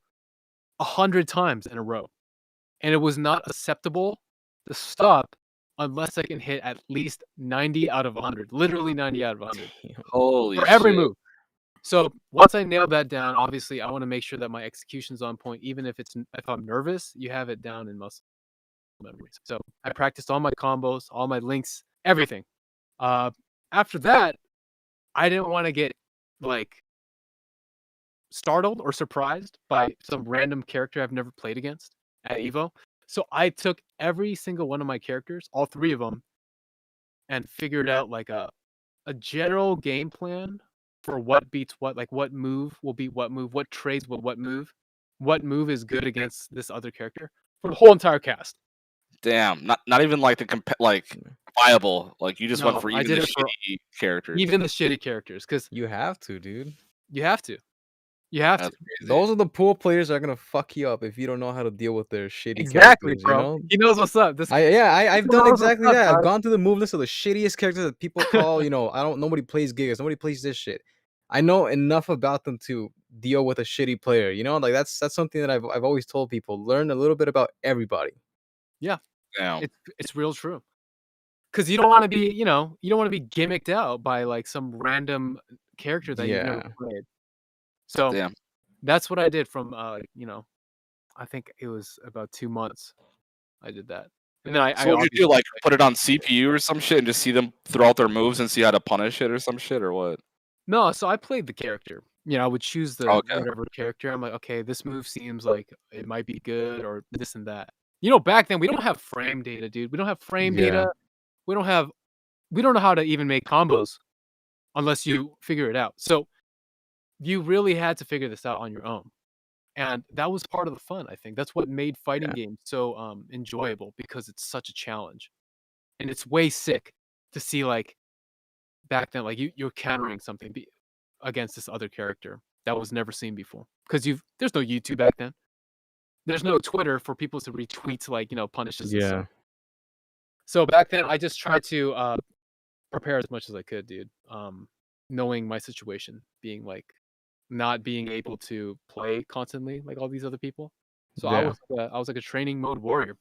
100 times in a row, and it was not acceptable to stop unless I can hit at least 90 out of 100. Literally 90 out of 100 Holy for every shit. move. So once I nailed that down, obviously I want to make sure that my execution's on point. Even if I'm nervous, you have it down in muscle memory. So I practiced all my combos, all my links, everything. After that, I didn't want to get like startled or surprised by some random character I've never played against at Evo. So I took every single one of my characters, all 3 of them, and figured out like a general game plan for what beats what, like what move will beat what trades with what move is good against this other character for the whole entire cast. Damn. Not even like like viable. Like you just went No, for I even did the it for shitty characters. even the shitty characters because You have to, dude. you have to. You have That's to. crazy. Those are the pool players that are gonna fuck you up if you don't know how to deal with their shitty Exactly, characters. bro. You know. He knows what's up. This I've done knows what's exactly up, that. I've guys. gone through the move list of the shittiest characters that people call, nobody plays Gigas, nobody plays this shit. I know enough about them to deal with a shitty player. Like that's something that I've always told people. Learn a little bit about everybody. Yeah, Damn. it's real true. Because you don't want to be, you don't want to be gimmicked out by like some random character that you've never Yeah. played. So Damn. that's what I did from, I think it was about 2 months. I did that, and then I So what would you do? obviously Like put it on CPU or some shit and just see them throw out their moves and see how to punish it or some shit or what? no. So I played the character. I would choose the Okay. whatever character. I'm like, okay, this move seems like it might be good or this and that. Back then we don't have frame data, dude. We don't have frame Yeah. data. We don't know how to even make combos unless you figure it out. So you really had to figure this out on your own. And that was part of the fun, I think. That's what made fighting Yeah. games so enjoyable because it's such a challenge. And it's way sick to see like back then, like you're countering something against this other character that was never seen before. Because there's no YouTube back then. There's no Twitter for people to retweet like, punishes and Yeah. stuff. So back then I just tried to prepare as much as I could, dude. Knowing my situation, being like not being able to play constantly like all these other people. So Yeah. I was like a training mode warrior.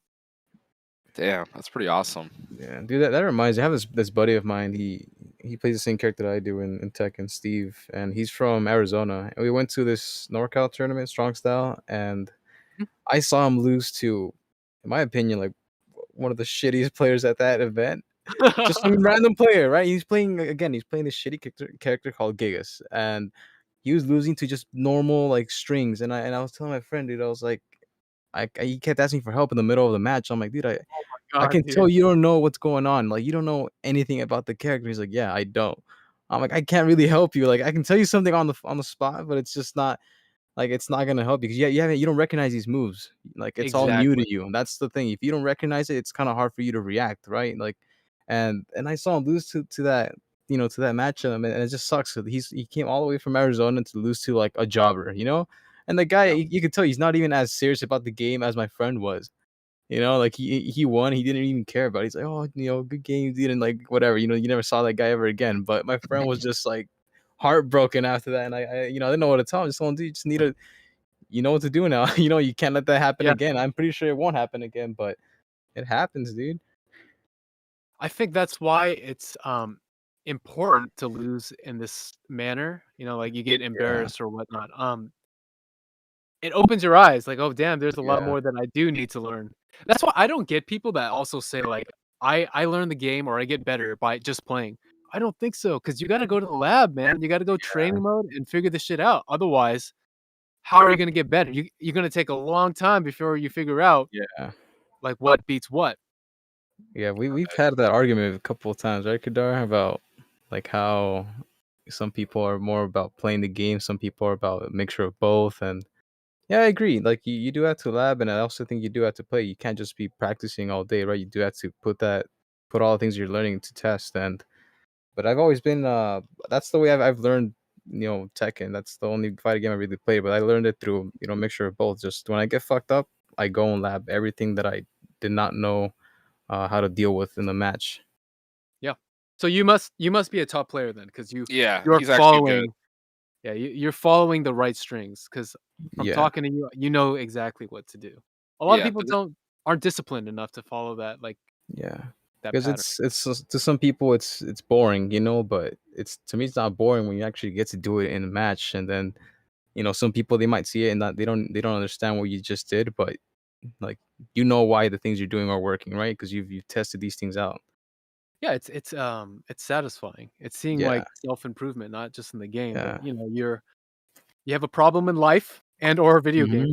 Damn, that's pretty awesome. Yeah, dude, that reminds me. I have this buddy of mine. He plays the same character that I do in Tekken, Steve, and he's from Arizona. And we went to this NorCal tournament, Strong Style, and Mhm. I saw him lose to, in my opinion, like one of the shittiest players at that event. Just some random player, right? He's playing this shitty character called Gigas, and he was losing to just normal like strings. And I was telling my friend, dude, I was like, he kept asking for help in the middle of the match. I'm like, dude, I God, can dude. tell you don't know what's going on. Like, you don't know anything about the character. He's like, yeah, I don't. I'm like, I can't really help you. Like, I can tell you something on the spot, but it's just not like it's not gonna help you because you don't recognize these moves. Like, it's all new Exactly. to you. And that's the thing. If you don't recognize it, it's kind of hard for you to react, right? Like, and I saw him lose to that, to that matchup, and it just sucks. He came all the way from Arizona to lose to like a jobber. And the guy, Yeah. you could tell he's not even as serious about the game as my friend was. Like he won, he didn't even care about it. He's like, oh, good game, dude, and like whatever. You never saw that guy ever again. But my friend was just like heartbroken after that, and I didn't know what to tell him. Just told him, dude, you just need to, you know what to do now. You can't let that happen Yeah. again. I'm pretty sure it won't happen again, but it happens, dude. I think that's why it's important to lose in this manner. Like you get embarrassed or whatnot. It opens your eyes, like, oh damn, there's a lot Yeah. more that I do need to learn. That's why I don't get people that also say like I learn the game or I get better by just playing. I don't think so, because you got to go to the lab, man. You got to go training mode and figure this shit out. Otherwise, how are you going to get better? You're going to take a long time before you figure out Yeah. like what beats what. Yeah, we've had that argument a couple of times, right, Kadar, about like how some people are more about playing the game, some people are about a mixture of both. And yeah, I agree. Like you do have to lab, and I also think you do have to play. You can't just be practicing all day, right? You do have to put all the things you're learning to test. And but I've always been that's the way I've learned, Tekken. That's the only fighting game I really played, but I learned it through, a mixture of both. Just when I get fucked up, I go and lab everything that I did not know how to deal with in the match. Yeah. So you must be a top player then, because Yeah, you're he's actually good. following. Yeah, you're following the right strings. Because from Yeah, talking to you, you know exactly what to do. A lot of Yeah, people but aren't disciplined enough to follow that yeah. that Because pattern. to some people it's boring, but it's to me it's not boring when you actually get to do it in a match. And then some people, they might see it and they don't understand what you just did, but like why the things you're doing are working, right? Because you've tested these things out. Yeah, it's satisfying. It's seeing Yeah, like self improvement, not just in the game, but yeah. you have a problem in life and or a video game. Hmm.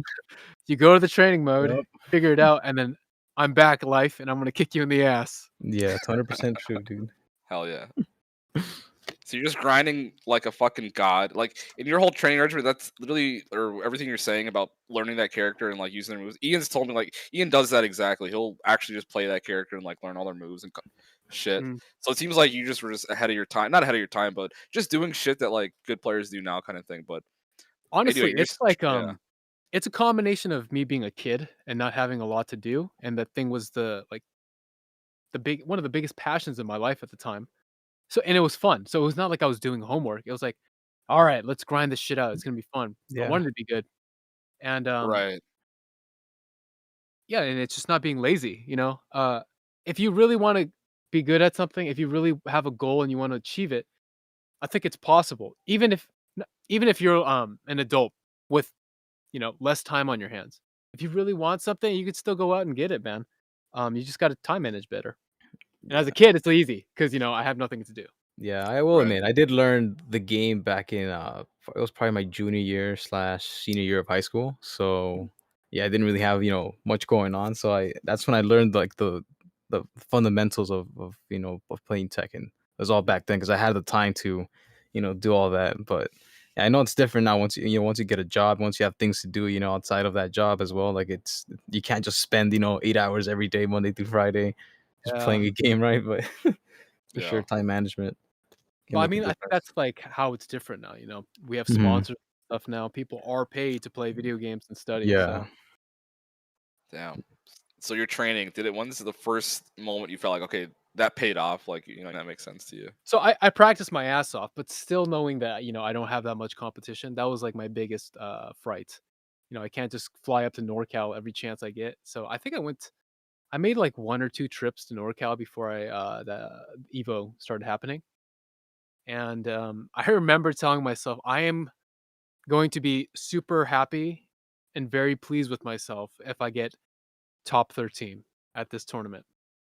You go to the training mode, Yep. figure it out, and then I'm back life, and I'm gonna kick you in the ass. Yeah, it's 100% true, dude. hell yeah. So you're just grinding like a fucking god. Like in your whole training regimen, that's literally or everything you're saying about learning that character and like using their moves. Ian's told me like Ian does that exactly. He'll actually just play that character and like learn all their moves and shit. Mm. So it seems like you just were just ahead of your time. Not ahead of your time, but just doing shit that like good players do now kind of thing. But anyway, Honestly, you're it's just like yeah. it's a combination of me being a kid and not having a lot to do, and that thing was the big one of the biggest passions in my life at the time. So and it was fun. So it was not like I was doing homework. It was like, all right, let's grind this shit out. It's gonna be fun. I Yeah, wanted to be good. And Right. yeah, and it's just not being lazy. If you really want to be good at something, if you really have a goal and you want to achieve it, I think it's possible. Even if you're an adult with, less time on your hands. If you really want something, you could still go out and get it, man. You just got to time manage better. And as a yeah. kid, it's easy because, I have nothing to do. Yeah, I will Right. admit, I did learn the game back in it was probably my junior year slash senior year of high school. So yeah, I didn't really have, much going on. So that's when I learned like the fundamentals of playing Tekken. It was all back then because I had the time to, do all that. But yeah, I know it's different now once once you get a job, once you have things to do, outside of that job as well. Like you can't just spend, 8 hours every day, Monday through Friday, just Yeah. playing a game, right? But for sure, Yeah. time management can But I make a mean, I think difference. that's like how it's different now. We have Mhm. sponsors and stuff now. People are paid to play video games and study. Yeah. So, Damn. So your training, did it when's the first moment you felt like, okay, that paid off? Like, that makes sense to you. so I practiced my ass off, but still knowing that I don't have that much competition. That was like my biggest fright. I can't just fly up to NorCal every chance I get. So I think I made like one or two trips to NorCal before the Evo started happening. And I remember telling myself, I am going to be super happy and very pleased with myself if I get top 13 at this tournament.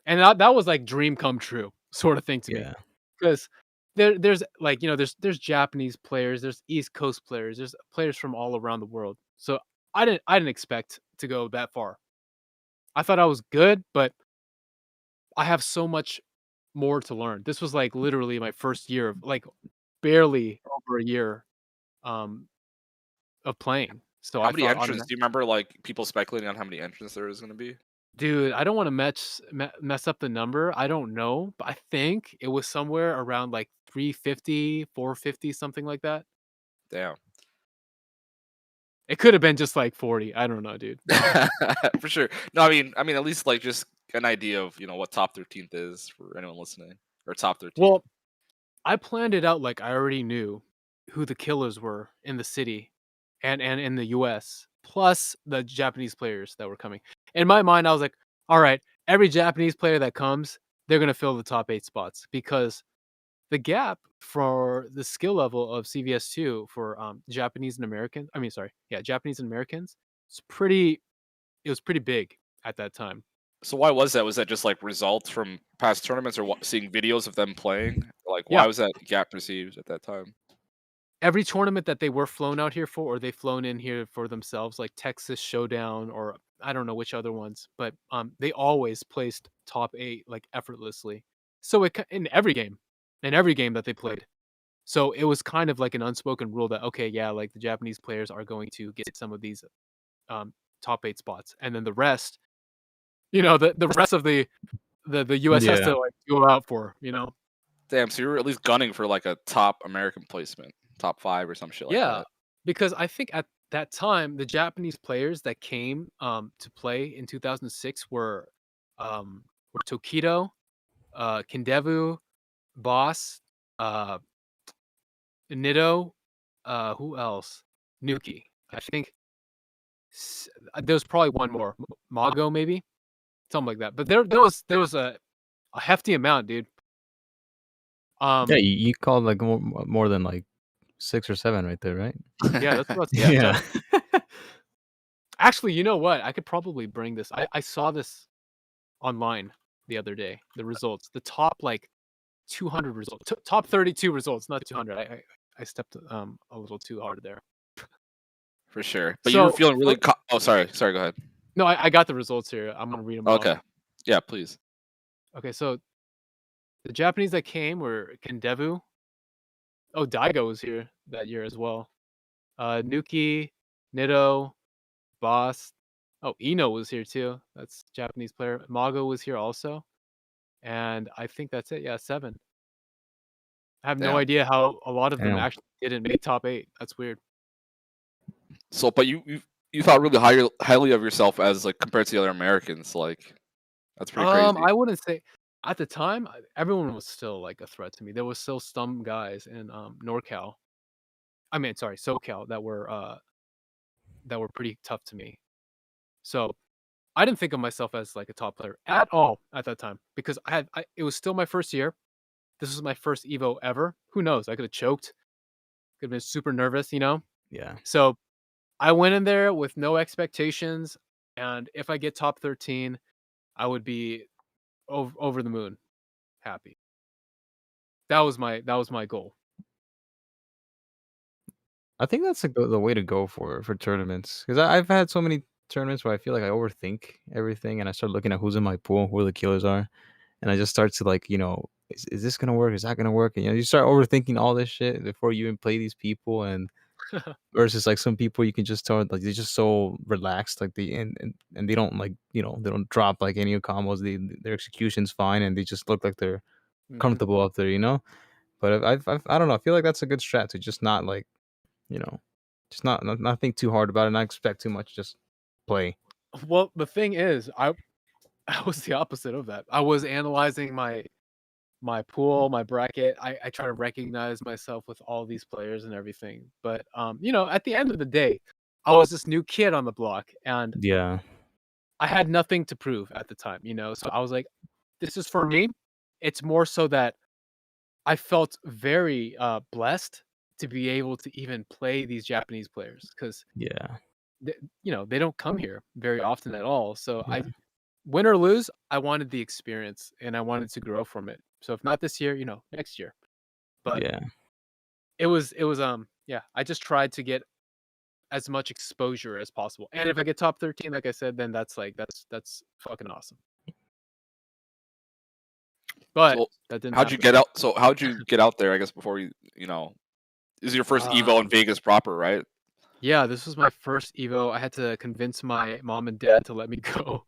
And that was like dream come true sort of thing to me. Yeah. Because there's like, there's Japanese players, there's East Coast players, there's players from all around the world. So I didn't expect to go that far. I thought I was good, but I have so much more to learn. This was like literally my first year of like barely over a year um of playing. So How I many thought entrants? automatic. Do you remember like people speculating on how many entrants there is going to be? Dude, I don't want to mess up the number. I don't know, but I think it was somewhere around like 350, 450, something like that. Damn. It could have been just like 40. I don't know, dude. For sure. No, I mean, at least like just an idea of what top 13th is for anyone listening, or top 13. Well, I planned it out like I already knew who the killers were in the city and in the US, plus the Japanese players that were coming. In my mind, I was like, all right, every Japanese player that comes, they're gonna fill the top 8 spots because the gap for the skill level of CVS2 for Japanese and Americans, Japanese and Americans, it was pretty big at that time. So why was that? Was that just like results from past tournaments, or seeing videos of them playing? Like, why Yeah, was that gap perceived at that time? every tournament that they were flown out here for, or they flown in here for themselves, like Texas Showdown, or I don't know which other ones, but they always placed top 8 like effortlessly. So in every game that they played. So it was kind of like an unspoken rule that okay, yeah, like the Japanese players are going to get some of these um, top 8 spots, and then the rest, the rest of the US has Yeah. to like go out for, Damn, so you were at least gunning for like a top American placement, top 5 or some shit like Yeah, that. because I think at that time the Japanese players that came to play in 2006 were Tokido, Kindevu, Boss, uh, Nido, who else? Nuki. I think there's probably one more, Mago maybe, something like that. But there was a hefty amount, dude. Yeah, Um, you called like more than like 6 or 7 right there, right? yeah, that's about Yeah. 6 or Yeah. 7. Actually, you know what? I could probably bring this. I saw this online the other day. The results, the top like 200 results, top 32 results, not 200. I stepped a little too hard there. For sure. But you were So feeling really. Oh, sorry. Go ahead. no, I got the results here. I'm gonna read them off. Okay. Yeah, please. Okay, so the Japanese that came were Kendevu. Oh, Daigo was here that year as well. Nuki, Nido, Boss. Oh, Ino was here too. That's Japanese player. Mago was here also. And I think that's it. Yeah, 7. I have no Damn. idea how a lot of them Damn. actually didn't make top 8. That's weird. So, but you thought really highly of yourself as like compared to the other Americans. Like, that's pretty crazy. I wouldn't say at the time everyone was still like a threat to me. There was still some guys in NorCal. I mean, sorry, SoCal that were pretty tough to me. So I didn't think of myself as like a top player at all at that time because it was still my first year. This was my first Evo ever. Who knows? I could have choked. Could have been super nervous. Yeah. So I went in there with no expectations, and if I get top 13, I would be over the moon, happy. That was my goal. I think that's like the way to go for tournaments because I've had so many tournaments where I feel like I overthink everything and I start looking at who's in my pool, who the killers are, and I just start to like, is this gonna work? Is that gonna work? And you start overthinking all this shit before you even play these people. And versus like some people you can just tell like they're just so relaxed, like and they don't like they don't drop like any combos. Their execution's fine and they just look like they're Mhm. comfortable up there. But I don't know. I feel like that's a good strat to just not like you know, just not think too hard about it, not expect too much, just play. Well, the thing is, I was the opposite of that. I was analyzing my pool, my bracket. I try to recognize myself with all these players and everything. But at the end of the day, I was this new kid on the block, and Yeah. I had nothing to prove at the time. So I was like, this is for me. It's more so that I felt very blessed to be able to even play these Japanese players because Yeah. they don't come here very often at all. So I Yeah. win or lose, I wanted the experience and I wanted to grow from it. So if not this year, next year. But Yeah. it was yeah, I just tried to get as much exposure as possible. And if I get top 13, like I said, then that's fucking awesome. But So, that didn't how'd you happen. get out? So, how'd you get out there? I guess before this is your first Evo in Um, Vegas proper, right? yeah, this was my first Evo. I had to convince my mom and dad to let me go.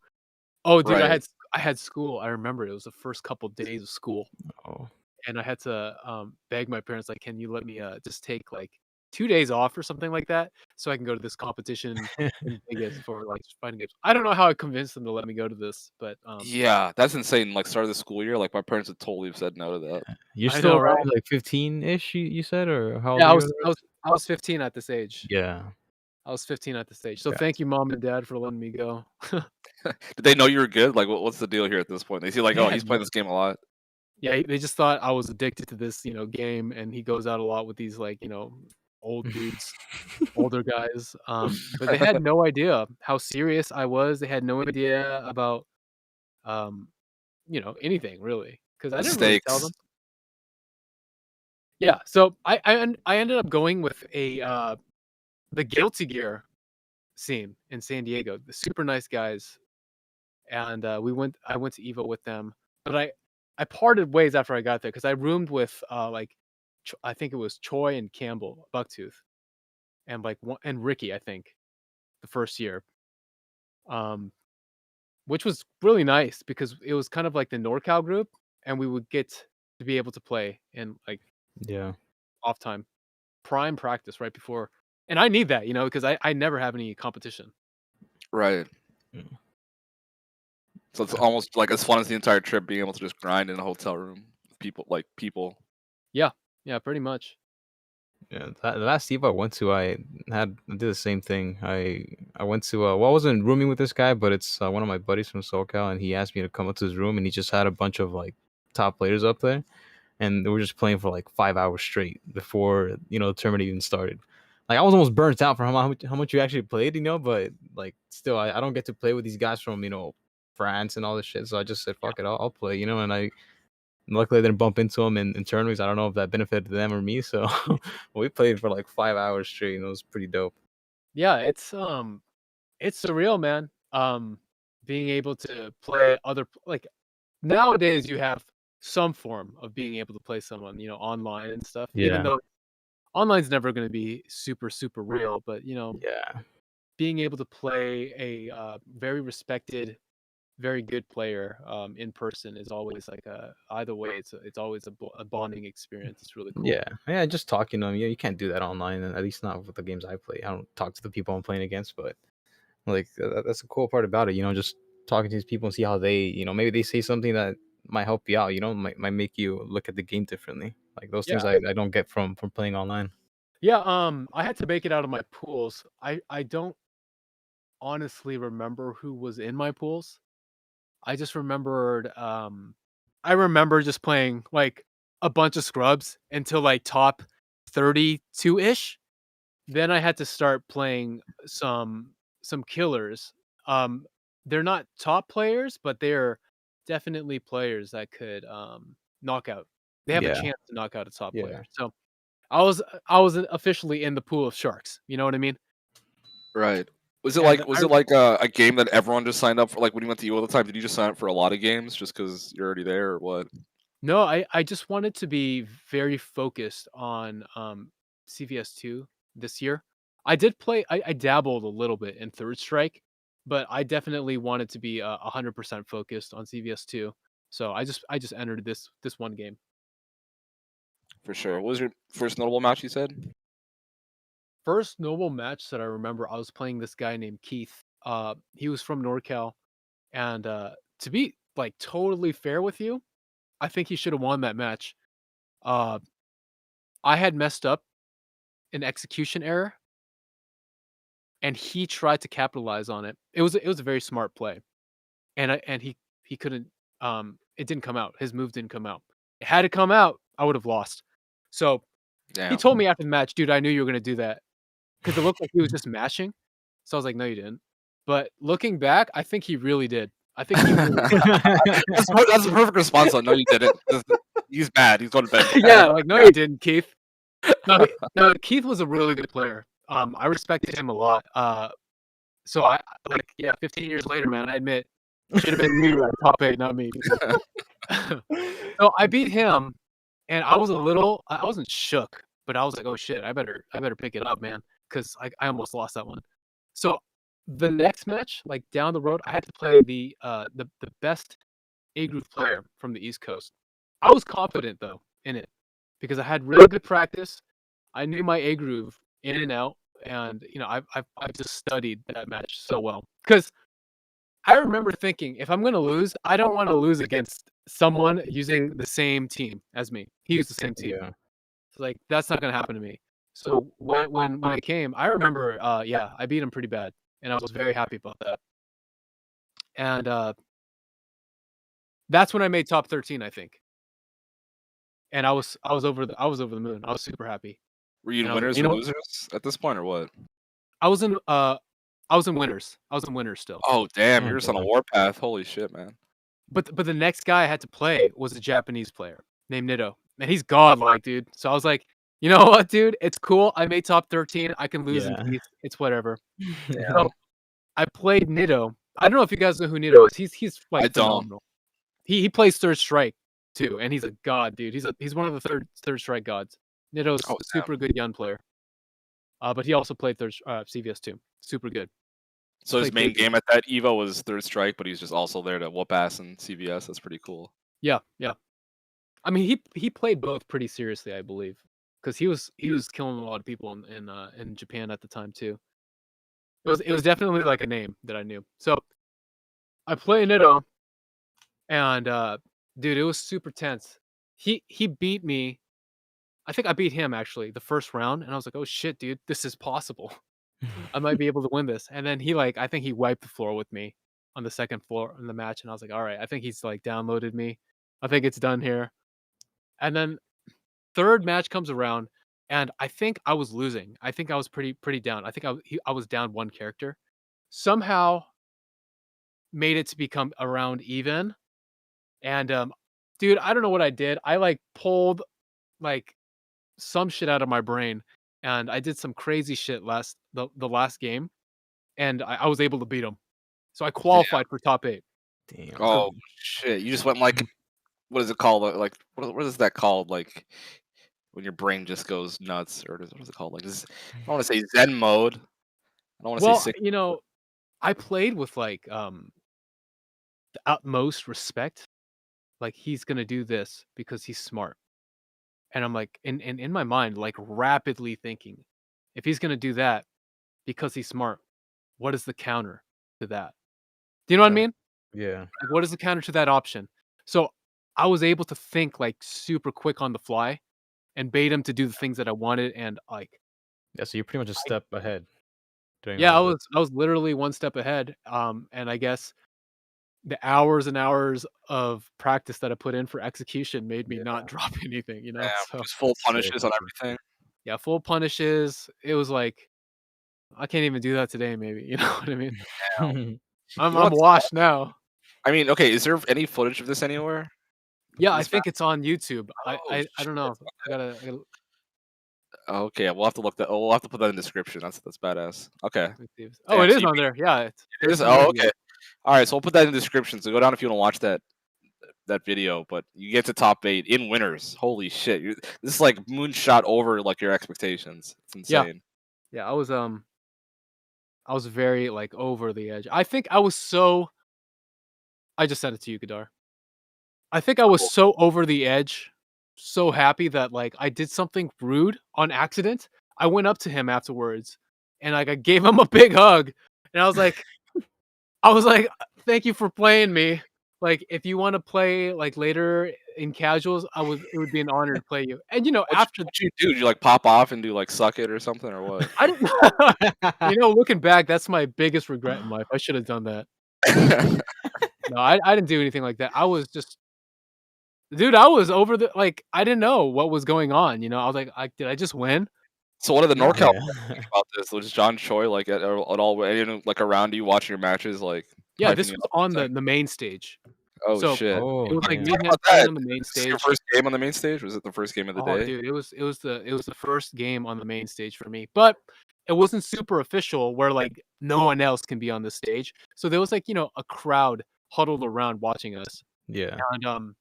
Oh, dude, I Right. had school. I remember it was the first couple days of school. Oh. And I had to beg my parents, like, can you let me just take like 2 days off or something like that so I can go to this competition in Vegas for like fighting games. I don't know how I convinced them to let me go to this, but Yeah, that's insane. Like, start of the school year, like my parents would totally have said no to that. You're I still know, around right? like 15-ish, you said, or how old Yeah, are I you was I was otherwise? I was 15 at this age. Yeah. I was 15 at this age. So thank Gotcha. you, mom and dad, for letting me go. Did they know you were good? Like, what's the deal here at this point? They see like, They oh, had he's no playing this game a lot. Yeah, they just thought I was addicted to this, game, and he goes out a lot with these like, old dudes, older guys. But they had no idea how serious I was. They had no idea about anything really, because I didn't really tell Mistakes. them. Yeah, so I ended up going with the Guilty Gear scene in San Diego. The super nice guys, and I went to Evo with them, but I parted ways after I got there because I roomed with I think it was Choi and Campbell, Bucktooth, and and Ricky, I think, the first year. Um, which was really nice because it was kind of like the NorCal group, and we would get to be able to play in like Yeah. off time, prime practice right before. And I need that, because I never have any competition. Right. Yeah. So it's almost like as fun as the entire trip, being able to just grind in a hotel room. People. Yeah, yeah, pretty much. Yeah, the last Eve I went to, I did the same thing. I went to well, I wasn't rooming with this guy, but it's one of my buddies from SoCal, and he asked me to come up to his room, and he just had a bunch of like top players up there, and they were just playing for like 5 hours straight before the tournament even started. Like I was almost burnt out from how much you actually played, but like still, I don't get to play with these guys from France and all this shit. So I just said, fuck it, I'll play, and luckily I didn't bump into them in tournaments. I don't know if that benefited them or me. So we played for like 5 hours straight, and it was pretty dope. Yeah, it's surreal, man. Being able to play like nowadays you have some form of being able to play someone, online and stuff. Even Yeah, though online's never going to be super super real, but yeah, being able to play a very respected, very good player in person is always like either way. It's always a bonding experience. It's really cool. yeah. Just talking to them, you can't do that online, and at least not with the games I play. I don't talk to the people I'm playing against, but like that's the cool part about it. Just talking to these people and see how they, maybe they say something that might help you out. Might make you look at the game differently. Like those Yeah, things I don't get from playing online. yeah. I had to make it out of my pools. I don't honestly remember who was in my pools. I just remembered I remember just playing like a bunch of scrubs until like top 32-ish. Then I had to start playing some killers. Um they're not top players, but they're definitely players that could knock out. They have a Yeah, chance to knock out a top yeah. player. So I was officially in the pool of sharks. You know what I mean? Right. Was it And like was I it like a game that everyone just signed up for? Like when you went to U all the time, did you just sign up for a lot of games just because you're already there, or what? No, I just wanted to be very focused on CVS2 this year. I dabbled a little bit in Third Strike, but I definitely wanted to be 100% focused on CVS2. So I just entered this one game. For sure. What was your first notable match? You said. First noble match that I remember, I was playing this guy named Keith. He was from NorCal, and to be like totally fair with you, I think he should have won that match. Uh, I had messed up an execution error, and he tried to capitalize on it. It was a very smart play, and he couldn't. It didn't come out. His move didn't come out. It had to come out. I would have lost. So he told Damn. me after the match, dude, I knew you were gonna do that because it looked like he was just mashing. So I was like, no, you didn't. But looking back, I think he really did. I think he really did. That's a perfect response. Though. No, you didn't. He's bad. He's going to bed. Yeah, like no, you didn't, Keith. No, Keith was a really good player. I respected him a lot. So I like, yeah, 15 years later, man, I admit should have been me at top 8, not me. So I beat him, and I wasn't shook, but I was like, oh shit, I better pick it up, man, because I almost lost that one. So the next match, like down the road, I had to play the best A groove player from the East Coast. I was confident though in it because I had really good practice. I knew my A groove in and out, and I've just studied that match so well. Because I remember thinking, if I'm going to lose, I don't want to lose against someone using the same team as me. He used the same team. Yeah. So, like that's not going to happen to me. So when it came, I remember, yeah, I beat him pretty bad, and I was very happy about that. And that's when I made top 13, I think. And I was over the moon. I was super happy. Were you And in I was like, winners you or know, losers at this point, or what? I was in I was in winners. I was in winners still. Oh, damn! Oh, You're just on a damn. warpath. Holy shit, man. But the next guy I had to play was a Japanese player named Nido, and he's godlike, dude. So I was like, you know what, dude? It's cool. I made top 13. I can lose in Yeah. peace. It's whatever. Damn. So I played Nido. I don't know if you guys know who Nido is. He's I like don't. phenomenal. He plays third strike too, and he's a god, dude. He's one of the third strike gods. Nido's Oh, a super good young player. But he also played CVS too. Super good. So his Played main Tekken. game at that Evo was Third Strike, but he's just also there to whoop ass in CVS. That's pretty cool. Yeah. I mean, he played both pretty seriously, I believe, because he was killing a lot of people in Japan at the time too. It was definitely like a name that I knew. So I played Nido, and dude, it was super tense. He beat me. I think I beat him actually the first round, and I was like, oh shit, dude, this is possible. I might be able to win this. And then I think he wiped the floor with me on the second floor in the match, and I was like, all right, I think he's like downloaded me. I think it's done here. And then third match comes around, and I think I was losing. I think I was pretty down. I think I was down one character. Somehow made it to become around even. And dude, I don't know what I did. I like pulled like some shit out of my brain, and I did some crazy shit the last game, and I was able to beat him. So I qualified for top 8. Damn. Oh shit! You just went like, what is it called? Like, what is that called? Like, when your brain just goes nuts, or what is it called? Like, this, I don't want to say Zen mode. I don't want to say Well, sick. you know, I played with like the utmost respect. Like he's gonna do this because he's smart. And I'm like in my mind, like rapidly thinking, if he's gonna do that because he's smart, what is the counter to that? Do you know what I mean? Yeah. Like, what is the counter to that option? So I was able to think like super quick on the fly and bait him to do the things that I wanted. And like, Yeah. So you're pretty much a step ahead doing yeah, all of this. I was literally one step ahead. And I guess the hours and hours of practice that I put in for execution made me not drop anything, you know? Yeah, So just full That's sick, punishes on man. everything. yeah, full punishes. It was like I can't even do that today, maybe. You know what I mean? You know I'm what's? washed now. I mean, okay, is there any footage of this anywhere? Yeah, I This match? think it's on YouTube. Oh I don't shit! know. I gotta Okay, we'll have to look that. Oh, we'll have to put that in the description. That's badass. Okay. let me see Damn, it so is on there. Yeah, it's it is. 13 Oh, years ago. okay. All right, so we'll put that in the description. So go down if you want to watch that video. But you get to top 8 in winners. Holy shit! This is like moonshot over like your expectations. It's Yeah, insane. yeah. I was very like over the edge. I think I was so. I just sent it to you, Kadar. I think I was Cool. so over the edge, so happy that like I did something rude on accident. I went up to him afterwards and like I gave him a big hug, and I was like, thank you for playing me. Like, if you want to play like later in casuals, it would be an honor to play you. And you know, after What you do? Did you like pop off and do like suck it or something or what? I didn't, you know, looking back, that's my biggest regret in life. I should have done that. No, I didn't do anything like that. I was just, dude, I was over the like, I didn't know what was going on. You know, I was like, did I just win? So what did the No. NorCal Yeah. think about this? Was John Choi like at all like around you watching your matches like Yeah, hyping this you was up on for a the main stage. Oh So shit! Oh, it was like damn. me and Talk him about playing that. on the main Is this your stage. first game on the main stage? Was it the first game of the Oh, day? dude, it was the first game on the main stage for me, but it wasn't super official where like no one else can be on the stage. So there was like you know a crowd huddled around watching us, Yeah. and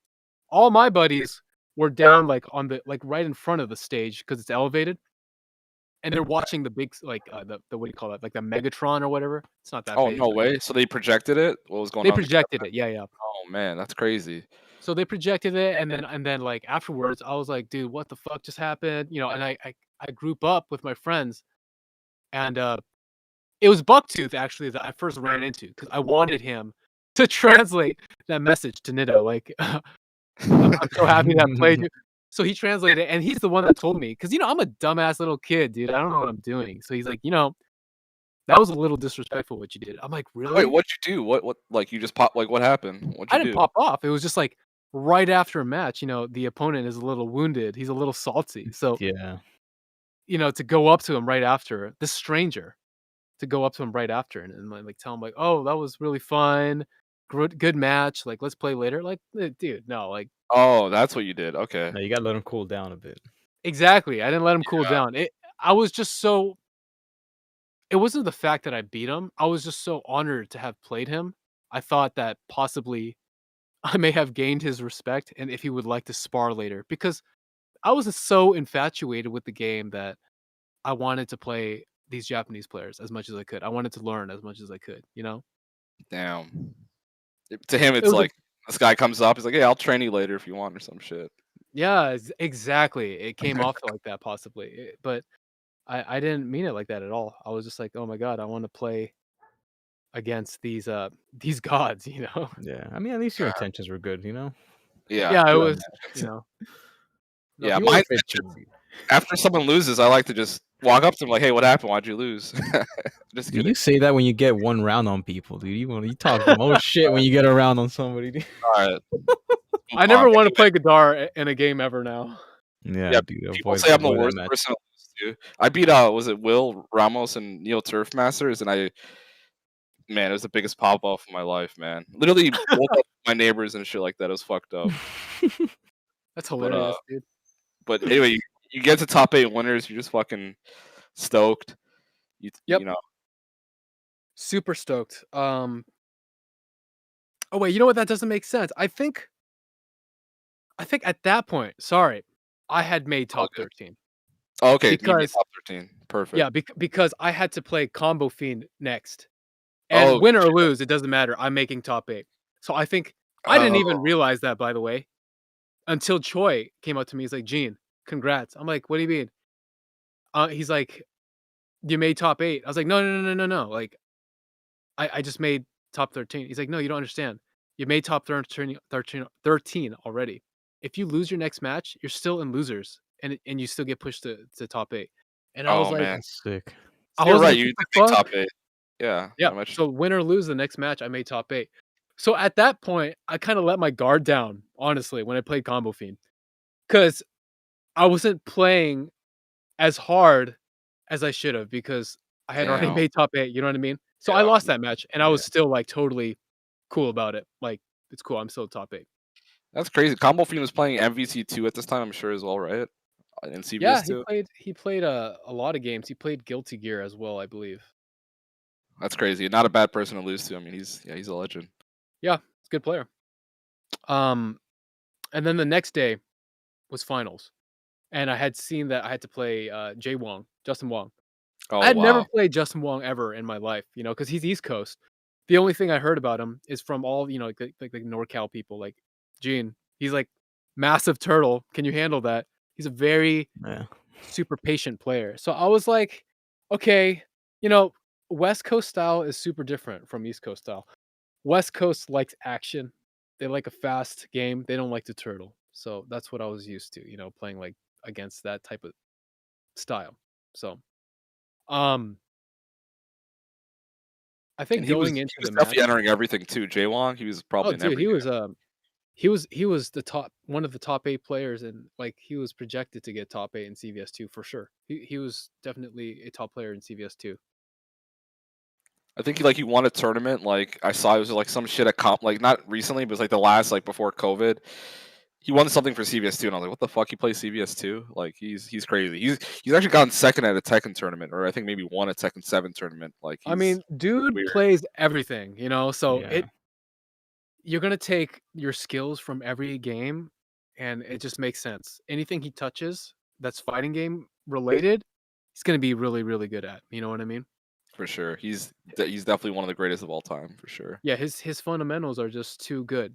all my buddies were down like on the like right in front of the stage because it's elevated, and they're watching the big like the what do you call that like the Megatron or whatever. It's not that Oh, big. no way! So they projected it? What was going They on? projected it, yeah. Oh man, that's crazy. So they projected it, and then like afterwards, I was like, dude, what the fuck just happened? You know, and I group up with my friends, and it was Bucktooth actually that I first ran into because I wanted him to translate that message to Nido. Like, I'm so happy that I played you. So he translated it, and he's the one that told me because you know I'm a dumbass little kid, dude. I don't know what I'm doing. So he's like, you know, that was a little disrespectful what you did. I'm like, Wait, really? what'd you do? What like you just pop like what happened? What'd I you didn't do? pop off. It was just like right after a match. You know, the opponent is a little wounded. He's a little salty. So Yeah. you know, to go up to him right after this stranger, to go up to him right after and like tell him like, oh, that was really fun. good match. Like, let's play later. Like, dude, no, like Oh, that's what you did. Okay. No, you gotta let him cool down a bit. exactly. I didn't let him cool down. I was just so. It wasn't the fact that I beat him. I was just so honored to have played him. I thought that possibly I may have gained his respect, and if he would like to spar later, because I was so infatuated with the game that I wanted to play these Japanese players as much as I could. I wanted to learn as much as I could, you know? Damn. To him, It it's was a like this guy comes up. He's like, "Hey, I'll train you later if you want," or some shit. yeah, exactly. It came off like that possibly, but I didn't mean it like that at all. I was just like, "Oh my god, I want to play against these gods," you know? Yeah, I mean, at least your intentions were good, you know. Yeah. Yeah, it Good was, intentions. you know. No, Yeah. he My was Afraid to intention beat. after someone loses, I like to just walk up to them like, "Hey, what happened? Why'd you lose?" Just Dude, kidding. you say that when you get one round on people, dude. You talk the most shit when you get a round on somebody, dude. All right. Move I on. never want to Anyway, play Gadar in a game ever now. Yeah, yeah. dude. People Avoid say I'm the avoid that worst match. person to lose to. I beat was it Will Ramos and Neo Turf Masters, and man, it was the biggest pop off of my life, man. Literally woke up my neighbors and shit like that. It was fucked up. That's But hilarious, dude. but anyway, you get to top 8 winners, you're just fucking stoked. Yep, You know. super stoked. Oh wait, you know what? That doesn't make sense. I think at that point, sorry, I had made All top good. 13 Okay, you made because top 13. yeah, Perfect. because I had to play Combo Fiend next, and Oh, win or lose, it doesn't matter. I'm making top 8. So I think I didn't even oh, realize that, by the way, until Choi came up to me. He's like, "Gene, congrats." I'm like, "What do you mean?" He's like, "You made top 8." I was like, "No, no, no, no, no, no. Like, I just made top 13." He's like, "No, you don't understand. You made top 13 already. If you lose your next match, you're still in losers, and you still get pushed to top 8." And I was oh like man. That's sick. So you're right. like, You "What did the make top fuck?" 8. Yeah, Yeah. I mentioned. So win or lose the next match, I made top 8. So at that point, I kind of let my guard down, honestly, when I played Combo Fiend, because I wasn't playing as hard as I should have because I had already Damn. made top 8. You know what I mean? So I Yeah. lost that match, and I Yeah. was still like totally cool about it. Like, it's cool. I'm still top 8. That's crazy. Combo Fiend was playing MVC 2 at this time, I'm sure as well, right? In Yeah, CVS he 2. played. He played a lot of games. He played Guilty Gear as well, I believe. That's crazy. Not a bad person to lose to. I mean, he's a legend. Yeah, he's a good player. Um, and then the next day was finals, and I had seen that I had to play Justin Wong. I Oh had never wow. played Justin Wong ever in my life, because he's East Coast. The only thing I heard about him is from all, like the NorCal people, like, "Gene, he's like massive turtle. Can you handle that?" He's a very Yeah. super patient player. So I was like, okay, you know, West Coast style is super different from East Coast style. West Coast likes action. They like a fast game. They don't like to turtle. So that's what I was used to, playing like against that type of style. So, um, I And think he was going he into was the definitely match, entering everything too. Jaywong, he was oh probably in dude, every game. he was the top one of the top 8 players, and like he was projected to get top 8 in CVS2 for sure. He was definitely a top player in CVS2. I think he won a tournament. Like I saw it was like some shit at comp like not recently, but it was like the last like before COVID. He won something for CVS two, and I was like, "What the fuck? He plays CVS two? Like he's crazy. He's actually gotten second at a Tekken tournament, or I think maybe won a Tekken 7 tournament. Like I he's mean, dude weird plays everything, so Yeah. you're gonna take your skills from every game, and it just makes sense. Anything he touches that's fighting game related, he's gonna be really, really good at. You know what I mean? for sure. He's definitely one of the greatest of all time for sure. Yeah, his fundamentals are just too good.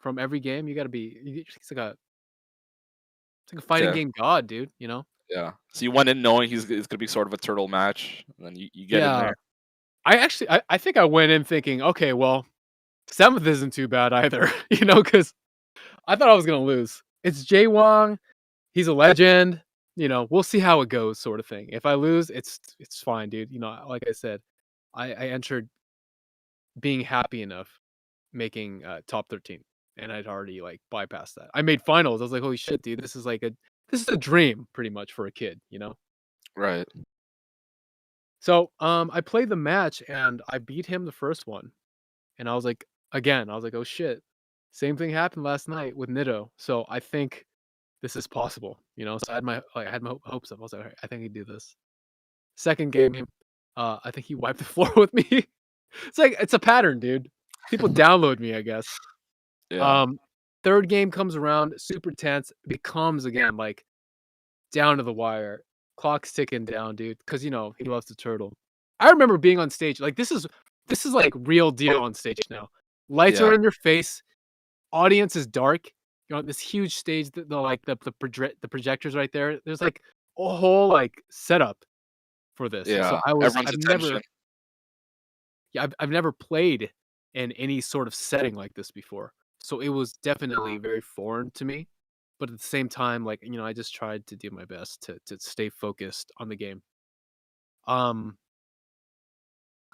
From every game, you gotta be. It's like a fighting Okay, game god, dude. yeah. So you went in knowing it's gonna be sort of a turtle match, and then you get in Yeah, there. I think I went in thinking, okay, well, seventh isn't too bad either. Because I thought I was gonna lose. It's Jay Wong. He's a legend. We'll see how it goes, sort of thing. If I lose, it's fine, dude. Like I said, I entered being happy enough making top 13, and I'd already like bypassed that. I made finals. I was like, holy shit, dude, this is a dream, pretty much for a kid. Right. So I played the match and I beat him the first one, and I was like, again, I was like, oh shit, same thing happened last night with Nitto. So I think this is possible, So I had my hopes up. I was like, all right, I think I can do this. Second game, I think he wiped the floor with me. It's a pattern, dude. People download me, I guess. Yeah. Third game comes around, super tense, becomes again like down to the wire. Clock's ticking down, dude, because he loves the turtle. I remember being on stage. Like this is like real deal on stage now. Lights Yeah. are in your face. Audience is dark. This huge stage. The projectors right there. There's like a whole like setup for this. So Yeah. Everyone's I've attention. I've never played in any sort of setting like this before. So it was definitely very foreign to me. But at the same time, like, I just tried to do my best to stay focused on the game.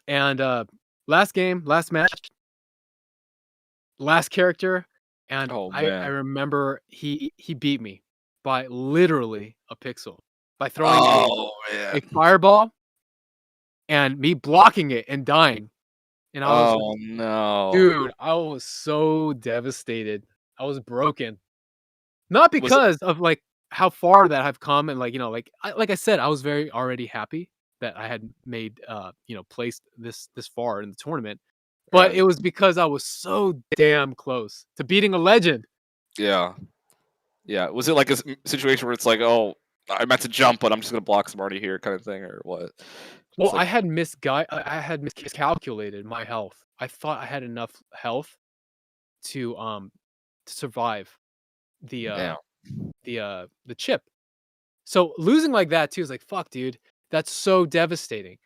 And last game, last match, last character, and Oh I man. remember he beat me by literally a pixel by throwing Oh a man. fireball and me blocking it and dying. And I was Oh no. dude, I was so devastated. I was broken. Not Was it? because of like how far that I've come and like I said, I was very already happy that I had made placed this far in the tournament. But Right. it was because I was so damn close to beating a legend. Yeah. Yeah. Was it like a situation where it's like, oh, I meant to jump, but I'm just gonna block some already here, kind of thing, or what? Well, It's like, I had miscalculated my health. I thought I had enough health to survive the damn. the chip. So losing like that too is like fuck, dude. That's so devastating.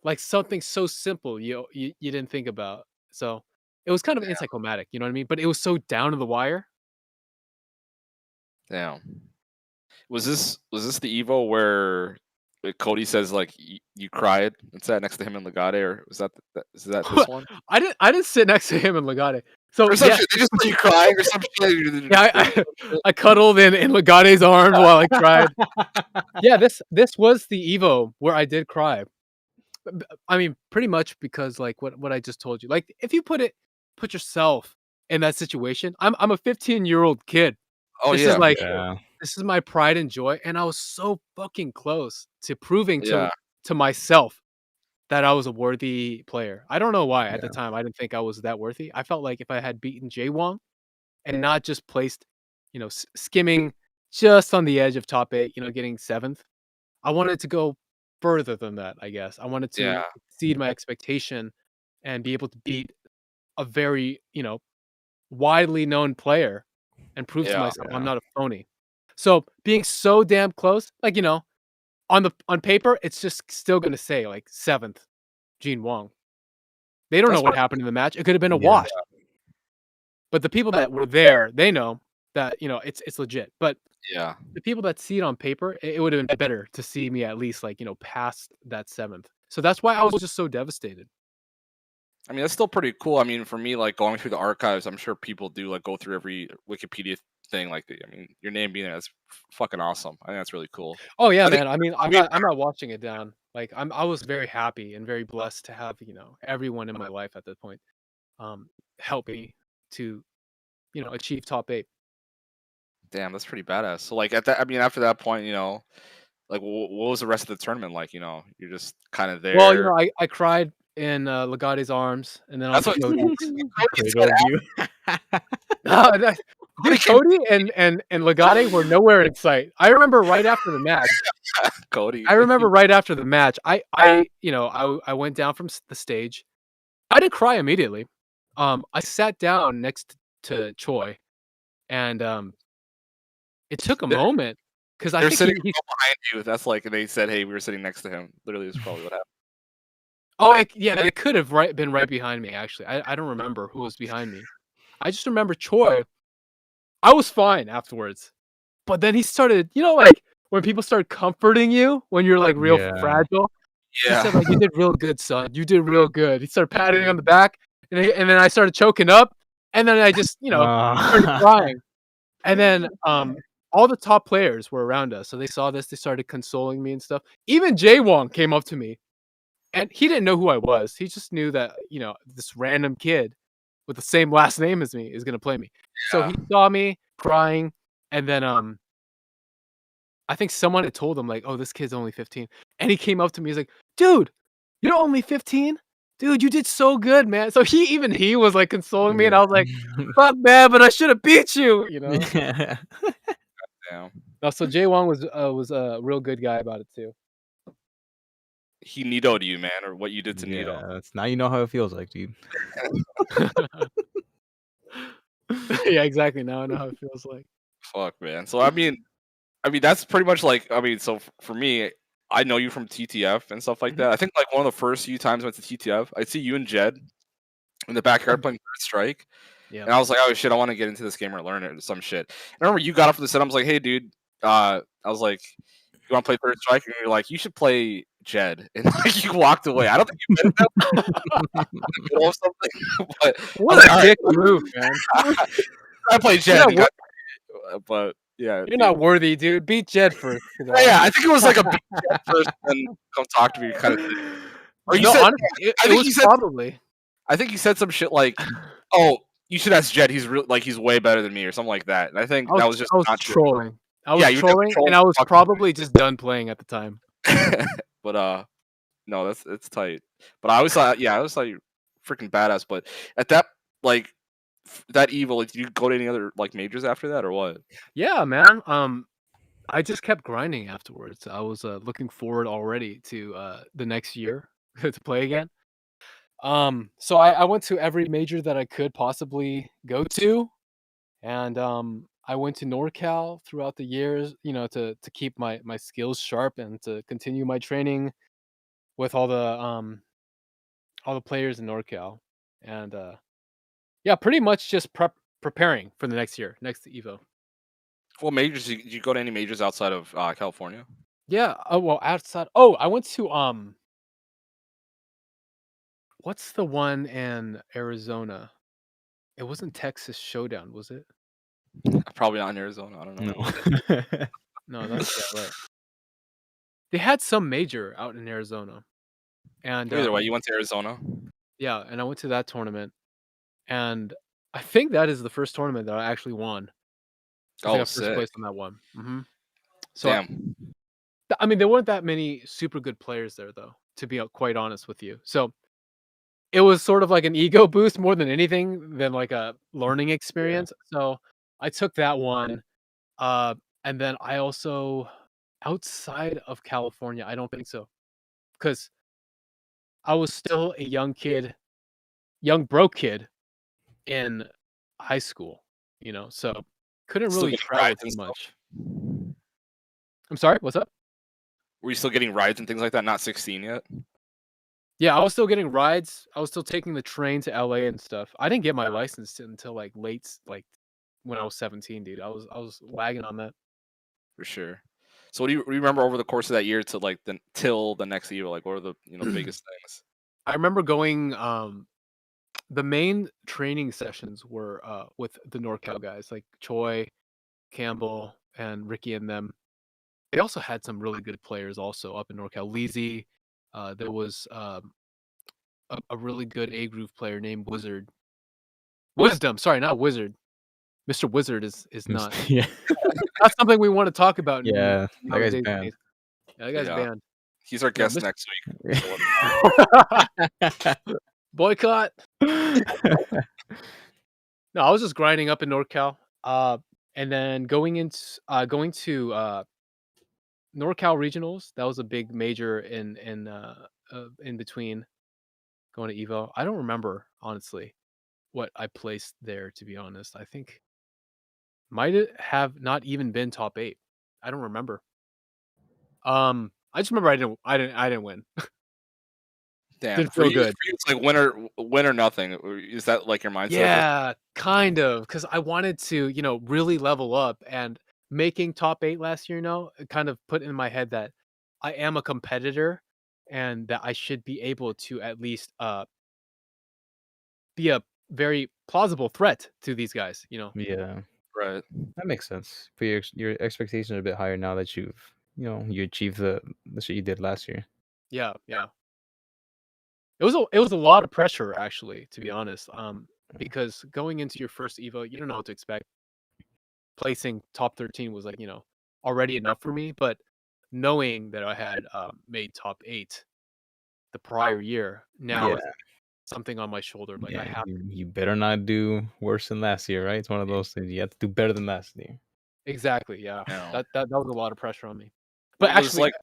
Like something so simple you didn't think about. So it was kind of anticlimactic, you know what I mean? But it was so down to the wire. Damn. Was this the Evo where Cody says like you cried and sat next to him in Legate, or was is that this one? I didn't sit next to him in Legate. So Or some yeah, shit. They just saw you crying or some shit. yeah, I cuddled in Legate's arms while I cried. Yeah, this was the Evo where I did cry. I mean, pretty much because like what I just told you. Like if you put yourself in that situation, I'm a 15-year-old kid. Oh This is yeah. like Yeah. this is my pride and joy, and I was so fucking close to proving Yeah. to myself that I was a worthy player. I don't know why at the Yeah. time I didn't think I was that worthy. I felt like if I had beaten Jay Wong and not just placed, skimming just on the edge of top 8, getting 7th, I wanted to go further than that, I guess. I wanted to Yeah. exceed my expectation and be able to beat a very, widely known player and prove to Yeah. myself I'm Yeah. not a phony. So being so damn close, like, on paper, it's just still gonna say like 7th, Gene Wong. They don't That's know what fine. happened in the match. It could have been a Yeah. wash. But the people that were there, they know that, it's legit. But Yeah. the people that see it on paper, it would have been better to see me at least like, past that 7th. So that's why I was just so devastated. I mean, that's still pretty cool. I mean, for me, like going through the archives, I'm sure people do like go through every Wikipedia thing. Like, I mean, your name being there, that's fucking awesome. I think that's really cool. Oh yeah, I think man. I mean, I mean, I'm not watching it down. Like I was very happy and very blessed to have, everyone in my life at that point help me to, achieve top 8. damn, that's pretty badass. So, like at that, I mean, after that point, like what was the rest of the tournament like? You're just kind of Well, there. I cried in Legate's arms and then That's onto what Cody's. Cody said. Cradled you. No, Cody dude, came, Cody and Legate were nowhere in sight. I remember right after the match. Cody. I remember right after the match. I went down from the stage. I didn't cry immediately. I sat down next to Choi, and it took a They're, moment because I they're think sitting he. behind you. That's like they said, hey, we were sitting next to him. Literally, that's probably what happened. Oh, yeah, it could have been right behind me. Actually, I don't remember who was behind me. I just remember Choi. I was fine afterwards, but then he started. Like when people start comforting you when you're like real Yeah. fragile. He Yeah. said like, "You did real good, son. You did real good." He started patting me on the back, and then I started choking up, and then I just started crying. And then all the top players were around us, so they saw this. They started consoling me and stuff. Even Jay Wong came up to me, and he didn't know who I was. He just knew that this random kid with the same last name as me is gonna play me. So he Yeah. saw me crying, and then I think someone had told him like, "Oh, this kid's only 15," and he came up to me. He's like, "Dude, you're only 15? Dude, you did so good, man." So he was like consoling me, and I was like, "Fuck, man, but I should have beat you," you know. Yeah. Damn. No, so Jay Wong was a real good guy about it too. He Nito'd you, man, or what you did to Nito. Yeah, that's now you know how it feels like, dude. Yeah, exactly. Now I know how it feels like. Fuck, man. So I mean that's pretty much like so for me, I know you from TTF and stuff like Mhm. that. I think like one of the first few times I went to TTF, I'd see you and Jed in the backyard playing Third Strike, Yeah. and I was like, oh shit, I want to get into this game or learn it or some shit. I remember you got up from the set. I was like, hey, dude, I was like, you want to play Third Strike? And you're like, you should play Jed, and like you walked away. I don't think you meant that or something, but What I was like, a all right, dick move, man. I played Jed, You're and not, but yeah, you're dude. not worthy, dude. Beat Jed first. Yeah, I think it was like a beat Jed first, and then come talk to me kind of thing. Or you No, said, honestly, I it think was you said, probably. I think you said some shit like, "Oh, you should ask Jed. He's real, like he's way better than me," or something like that. And I think that was just I was not true. trolling. I was Yeah, you were definitely trolling, trolling. and I was Fuck. probably just done playing at the time. But no, it's tight. But I always thought, yeah, I always thought you were freaking badass. But at that like that evil, like, did you go to any other like majors after that or what? Yeah, man. I just kept grinding afterwards. I was looking forward already to the next year to play again. So I went to every major that I could possibly go to, and I went to NorCal throughout the years, you know, to keep my skills sharp and to continue my training with all the players in NorCal, and yeah, pretty much just preparing for the next year, next Evo. What majors did you go to any majors outside of California? Yeah. Oh well, outside. Oh, I went to what's the one in Arizona? It wasn't Texas Showdown, was it? Probably not in Arizona. I don't know. No. No, that's right. They had some major out in Arizona, and Either way, you went to Arizona. yeah, and I went to that tournament, and I think that is the first tournament that I actually won. I think Oh, I first sick. placed on that one. So Damn. I mean, there weren't that many super good players there, though, to be quite honest with you. So it was sort of like an ego boost more than anything than like a learning Yeah. experience. So I took that one. Uh, and then I also outside of California, I don't think so. Because I was still a young kid, young broke kid in high school, you know, so couldn't Still really getting travel rides and too stuff. much. I'm sorry, what's up? Were you still getting rides and things like that? Not 16 yet. Yeah, I was still getting rides. I was still taking the train to LA and stuff. I didn't get my license until like like when I was 17, dude. I was lagging on that. For sure. So what do you remember over the course of that year to like till the next year? Like what are the biggest things? I remember going the main training sessions were with the NorCal guys like Choi, Campbell, and Ricky and them. They also had some really good players also up in NorCal. Leezy, there was a really good A groove player named Wizard. Wisdom, sorry, not Wizard. Mr. Wizard is not. Yeah. Not something we want to talk about in Yeah. That guy's nowadays. banned. Yeah, that guy's Yeah. banned. He's our Yeah, guest next week. So Boycott. No, I was just grinding up in NorCal. And then going to NorCal regionals. That was a big major in between going to Evo. I don't remember honestly what I placed there. To be honest, I think might have not even been top 8. I don't remember. I just remember I didn't win. damn. Didn't feel good. For you, it's like win or nothing. Is that like your mindset? Yeah, kind of, because I wanted to, you know, really level up, and making top 8 last year, you know, it kind of put in my head that I am a competitor and that I should be able to at least be a very plausible threat to these guys, you know. Yeah. Right. That makes sense. But your expectations are a bit higher now that you achieved the shit you did last year. Yeah, yeah. It was a lot of pressure actually, to be honest. because going into your first Evo, you don't know what to expect. Placing top 13 was like, already enough for me, but knowing that I had made top 8 the prior year, now Yeah, it's something on my shoulder. Like I yeah. have You better not do worse than last year, right? It's one of to, those things. You have to do better than last year. exactly, yeah. Yeah. That was a lot of pressure on me. But Was actually, like,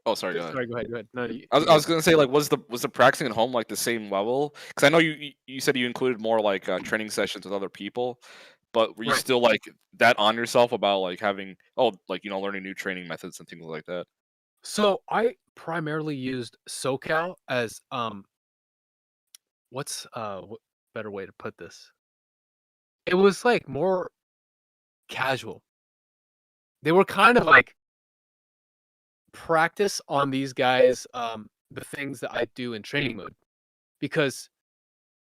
oh, sorry, go ahead. sorry, go ahead, go ahead. No, you, I you was go. gonna say, like, was the practicing at home like the same level? Because I know you said you included more like training sessions with other people, but were you Right. still like that on yourself about like having like learning new training methods and things like that? So I primarily used SoCal as what better way to put this? It was like more casual. They were kind of like practice on these guys the things that I do in training mode because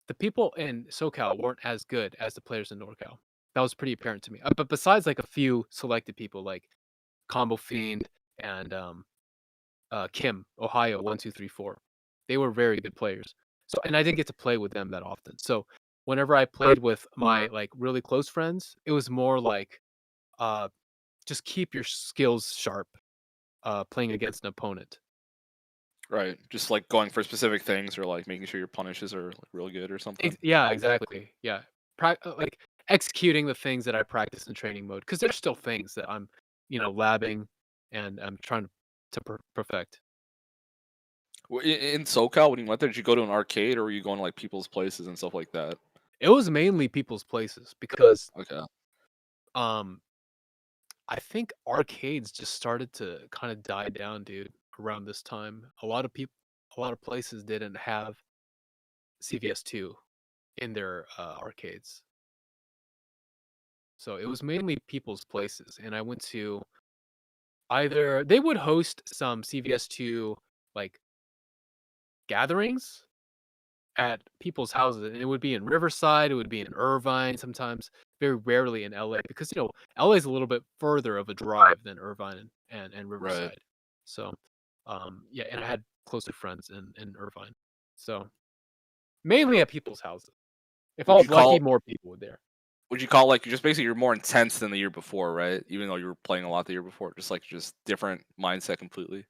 the people in SoCal weren't as good as the players in NorCal. That was pretty apparent to me. But besides like a few selected people like Combo Fiend and Kim, Ohio 1 2 3 4, they were very good players. So and I didn't get to play with them that often. So whenever I played with my like really close friends, it was more like uh just keep your skills sharp playing against an opponent. Right, just like going for specific things or like making sure your punishes are like real good or something. Yeah, exactly. Yeah. Like executing the things that I practice in training mode because there's still things that I'm, labbing and I'm trying to perfect. In SoCal, when you went there, did you go to an arcade or were you going to like people's places and stuff like that? It was mainly people's places because Okay, um I think arcades just started to kind of die down, dude, around this time. A lot of places didn't have CVS2 in their arcades. So it was mainly people's places and I went to either they would host some CVS2 like gatherings at people's houses, and it would be in Riverside, it would be in Irvine sometimes, very rarely in LA because LA is a little bit further of a drive than Irvine and right. Riverside. So yeah, and I had closer friends in Irvine. So mainly at people's houses. If I Would you was lucky, call more people were there. would you call like you're just basically you're more intense than the year before, right? Even though you were playing a lot the year before, just different mindset completely.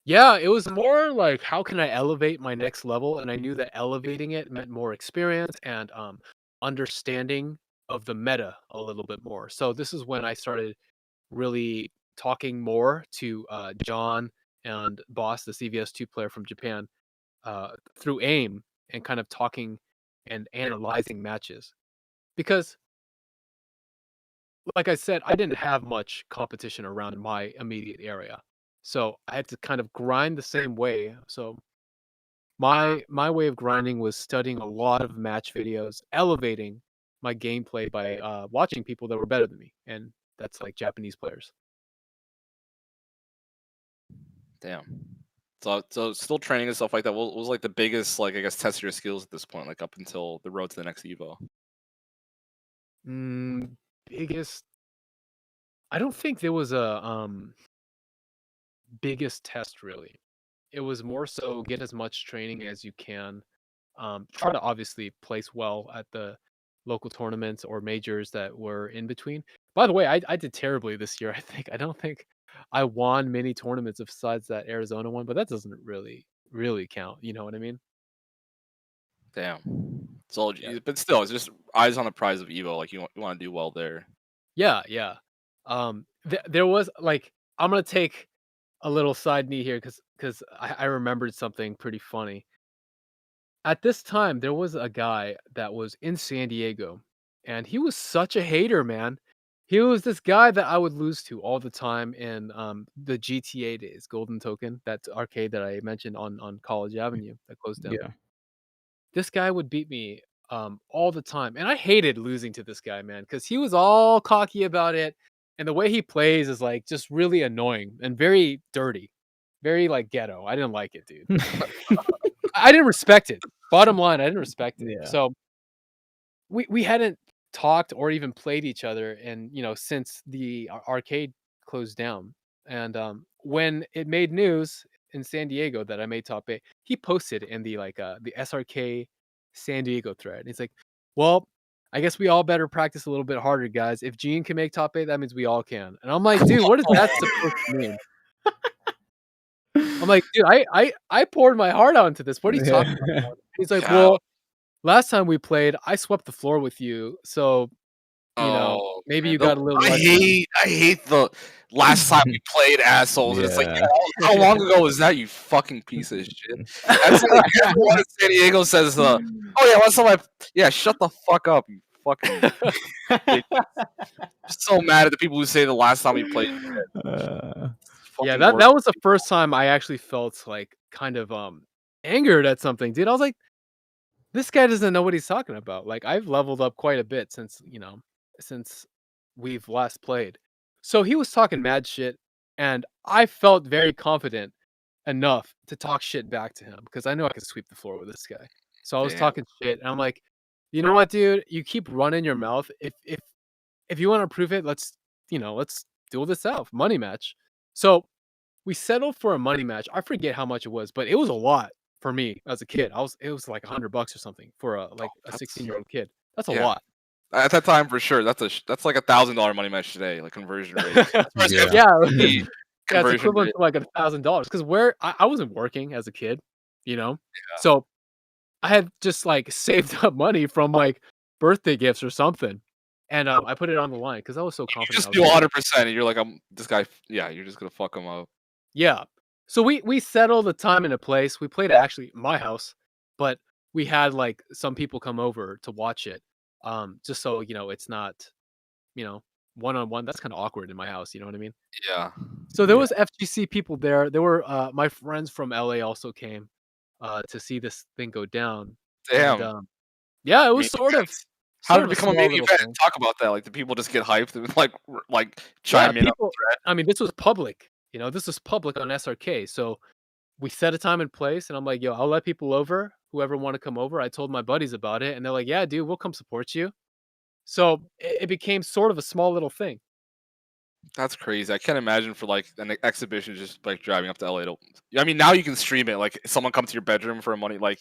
Yeah, it was more like how can I elevate my next level? And I knew that elevating it meant more experience and understanding of the meta a little bit more. So this is when I started really talking more to John and Boss, the CVS2 player from Japan, through AIM and kind of talking and analyzing matches. Because, like I said, I didn't have much competition around my immediate area. So I had to kind of grind the same way. So my way of grinding was studying a lot of match videos, elevating my gameplay by watching people that were better than me, and that's like Japanese players. Damn. So still training and stuff like that. What was like the biggest like I guess test of your skills at this point, like up until the road to the next Evo? Mm, biggest. I don't think there was a biggest test really. It was more so get as much training as you can. Try to obviously place well at the local tournaments or majors that were in between. By the way, I did terribly this year. I don't think I won many tournaments besides that Arizona one, but that doesn't really count. You know what I mean? Damn. So, Yeah, but still, it's just eyes on the prize of Evo. Like you want to do well there. yeah, yeah. There was like I'm gonna take a little side knee here because I remembered something pretty funny. At this time, there was a guy that was in San Diego, and he was such a hater, man. He was this guy that I would lose to all the time in the GTA days, Golden Token, that arcade that I mentioned on College Avenue that closed down. Yeah. This guy would beat me all the time, and I hated losing to this guy, man, because he was all cocky about it, and the way he plays is like just really annoying and very dirty, very like ghetto. I didn't like it, dude. I didn't respect it. Bottom line, I didn't respect it. Yeah. So we hadn't talked or even played each other and since the arcade closed down. And when it made news in San Diego that I made top 8, he posted in the like the SRK San Diego thread. He's like, well, I guess we all better practice a little bit harder, guys. If Gene can make top 8, that means we all can. And I'm like, dude, what is that supposed to mean? I'm like, dude, I poured my heart out into this. What are you talking about? Yeah. He's like, Yeah. well, last time we played, I swept the floor with you, so Oh, maybe man, you got a little I lucky. hate the last time we played assholes. And it's like, Yeah. how long ago was that? You fucking piece of shit. That's like everyone in San Diego says, "Oh yeah, last time yeah, shut the fuck up, you fucking." So mad at the people who say the last time we played. Uh, Yeah, Fucking that was the first time I actually felt like kind of angered at something, dude. I was like, this guy doesn't know what he's talking about. Like I've leveled up quite a bit since we've last played. So he was talking mad shit, and I felt very confident enough to talk shit back to him because I know I could sweep the floor with this guy. So I was Damn. talking shit, and I'm like, you know what, dude? You keep running your mouth. If you want to prove it, let's duel this out. Money match. So we settled for a money match. I forget how much it was, but it was a lot for me as a kid. It was like $100 or something for a That's 16-year-old kid. That's a yeah. lot. At that time, for sure, that's like $1,000 money match today, like conversion rate. As far as Yeah. Yeah, FGC yeah, it's conversion equivalent rate. to like $1,000 because where I wasn't working as a kid, Yeah. so I had just like saved up money from like birthday gifts or something, and I put it on the line because I was so You confident. just I do was like, 100%, and you're like, I'm this guy. Yeah, you're just gonna fuck him up. yeah. So we settled the time and a place. We played at actually my house, but we had like some people come over to watch it. Just so it's not, you know, one on one. That's kind of awkward in my house, you know what I mean? Yeah. So there Yeah. was FGC people there. There were my friends from LA also came to see this thing go down. And Damn. yeah, it was Main sort of event. How did it a become a small main little event? thing. Talk about that. Like, the people just get hyped and like Yeah, chime in on the people thread? I mean, this was public. This was public on SRK. So we set a time and place, and I'm like, yo, I'll let people over, whoever want to come over. I told my buddies about it, and they're like, yeah, dude, we'll come support you. So it became sort of a small little thing. That's crazy. I can't imagine for like an exhibition just like driving up to LA to. I mean, now you can stream it. Like, someone come to your bedroom for money. Like,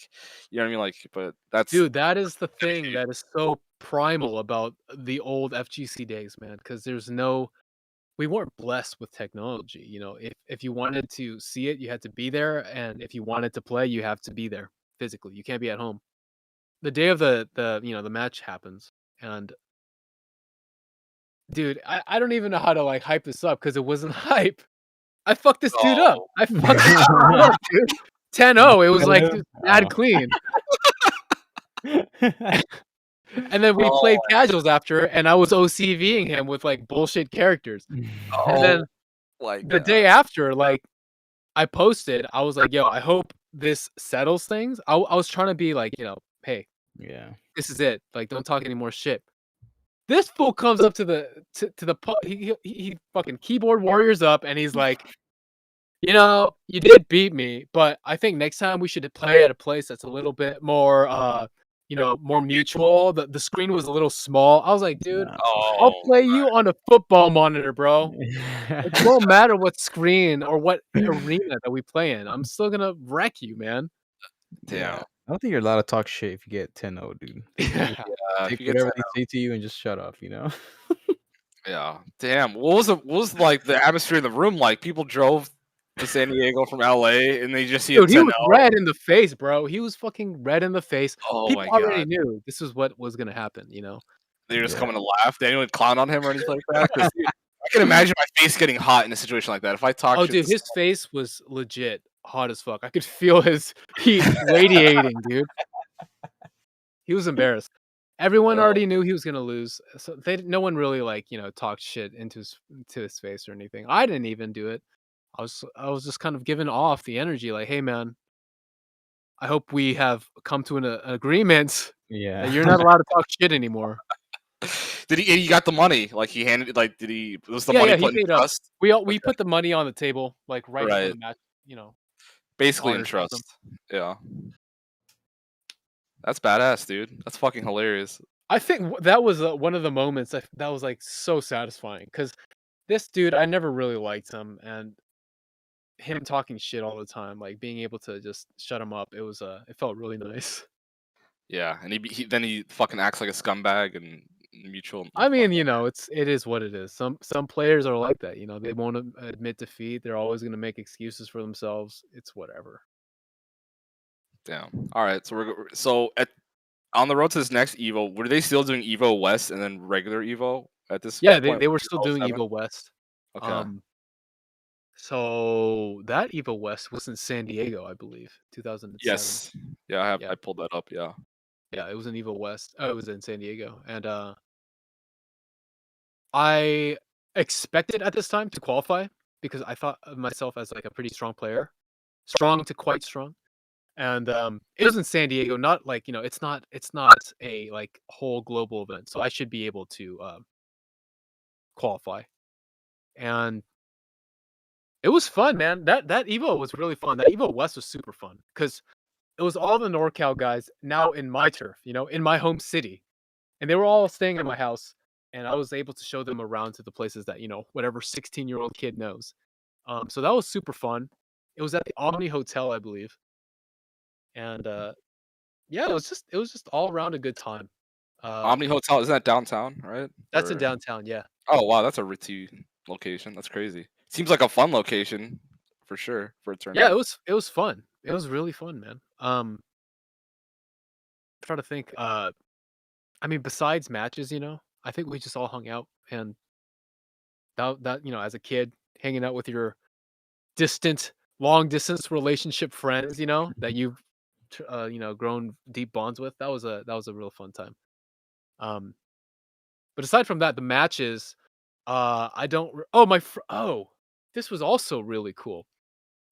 you know what I mean? Like, but that's Dude, that is the thing dedication. that is so primal about the old FGC days, man, because we weren't blessed with technology. If you wanted to see it, you had to be there, and if you wanted to play, you have to be there physically. You can't be at home. The day of the match happens, and dude, I don't even know how to like hype this up because it wasn't hype. I fucked this dude up. Oh, I fucked this dude up, dude. 10-0. It was like just mad Oh. clean. And then we played casuals after, and I was OCVing him with like bullshit characters. And then oh my the god. day after, like I posted, I was like, yo, I hope this settles things. I was trying to be like, hey, Yeah. this is it. Like, don't talk any more shit. This fool comes up to he fucking keyboard warriors up, and he's like, you did beat me, but I think next time we should play at a place that's a little bit more, more mutual. The screen was a little small. I was like, dude, Nah. I'll Oh, play you on a football monitor, bro. It won't matter what screen or what arena that we play in. I'm still gonna wreck you, man. Yeah. damn. I don't think you're allowed to talk shit if you get 10-0, dude. Yeah. If Take you get whatever they say to you and just shut up, you know? yeah, damn. What was like the atmosphere in the room like? People drove to San Diego from LA and they just see a Dude, he 10-0. was red in the face, bro. He was fucking red in the face. Oh People my already god. knew this is what was gonna happen. They were just Yeah. coming to laugh. Did anyone clown on him or anything like that? 'Cause, dude, I can imagine my face getting hot in a situation like that. If I talk Oh, shit dude, to his face was legit hot as fuck. I could feel his heat radiating, dude. He was embarrassed. Everyone someone, already knew he was gonna lose, so no one really like talked shit into his face or anything. I didn't even do it. I was just kind of giving off the energy, like, hey man, I hope we have come to an agreement that you're Yeah. not allowed to talk shit anymore. did he got the money? Like, he handed it, like, did he was the Yeah, money yeah, he put in paid up. trust? We Okay. put the money on the table like right before Right. the match, Basically in honor system. trust. Yeah. That's badass, dude. That's fucking hilarious. I think that was one of the moments that was like so satisfying because this dude, I never really liked him, and him talking shit all the time, like being able to just shut him up, it felt really nice. Yeah, and then he fucking acts like a scumbag and mutual. I mean, Fuck that. it is what it is. Some players are like that. They won't admit defeat. They're always gonna make excuses for themselves. It's whatever. Damn. All right, so on the road to this next Evo, were they still doing Evo West and then regular Evo at this Yeah, point? they were still doing 2007? Evo West. Okay. Um, so that Evo West was in San Diego, I believe, 2007. Yes. Yeah, Yeah, I pulled that up. Yeah. yeah, it was in Evo West. Oh, it was in San Diego, and I expected at this time to qualify because I thought of myself as like a pretty strong player, strong to quite strong. And it was in San Diego, not like it's not a like whole global event, so I should be able to qualify. And it was fun, man. That Evo was really fun. That Evo West was super fun because it was all the NorCal guys now in my turf, in my home city, and they were all staying at my house, and I was able to show them around to the places that whatever 16-year-old kid knows. So that was super fun. It was at the Omni Hotel, I believe, and yeah, it was just all around a good time. Uh, Omni Hotel, isn't that downtown, right? that's in Or downtown, yeah. oh wow, that's a ritzy location. That's crazy. Seems like a fun location for sure for a Yeah, it tournament. was fun. It was really fun, man. Trying to think. I mean, besides matches, I think we just all hung out and that as a kid, hanging out with your long distance relationship friends, that you've grown deep bonds with. That was a real fun time. Um, but aside from that, the matches, I don't. Oh, this was also really cool.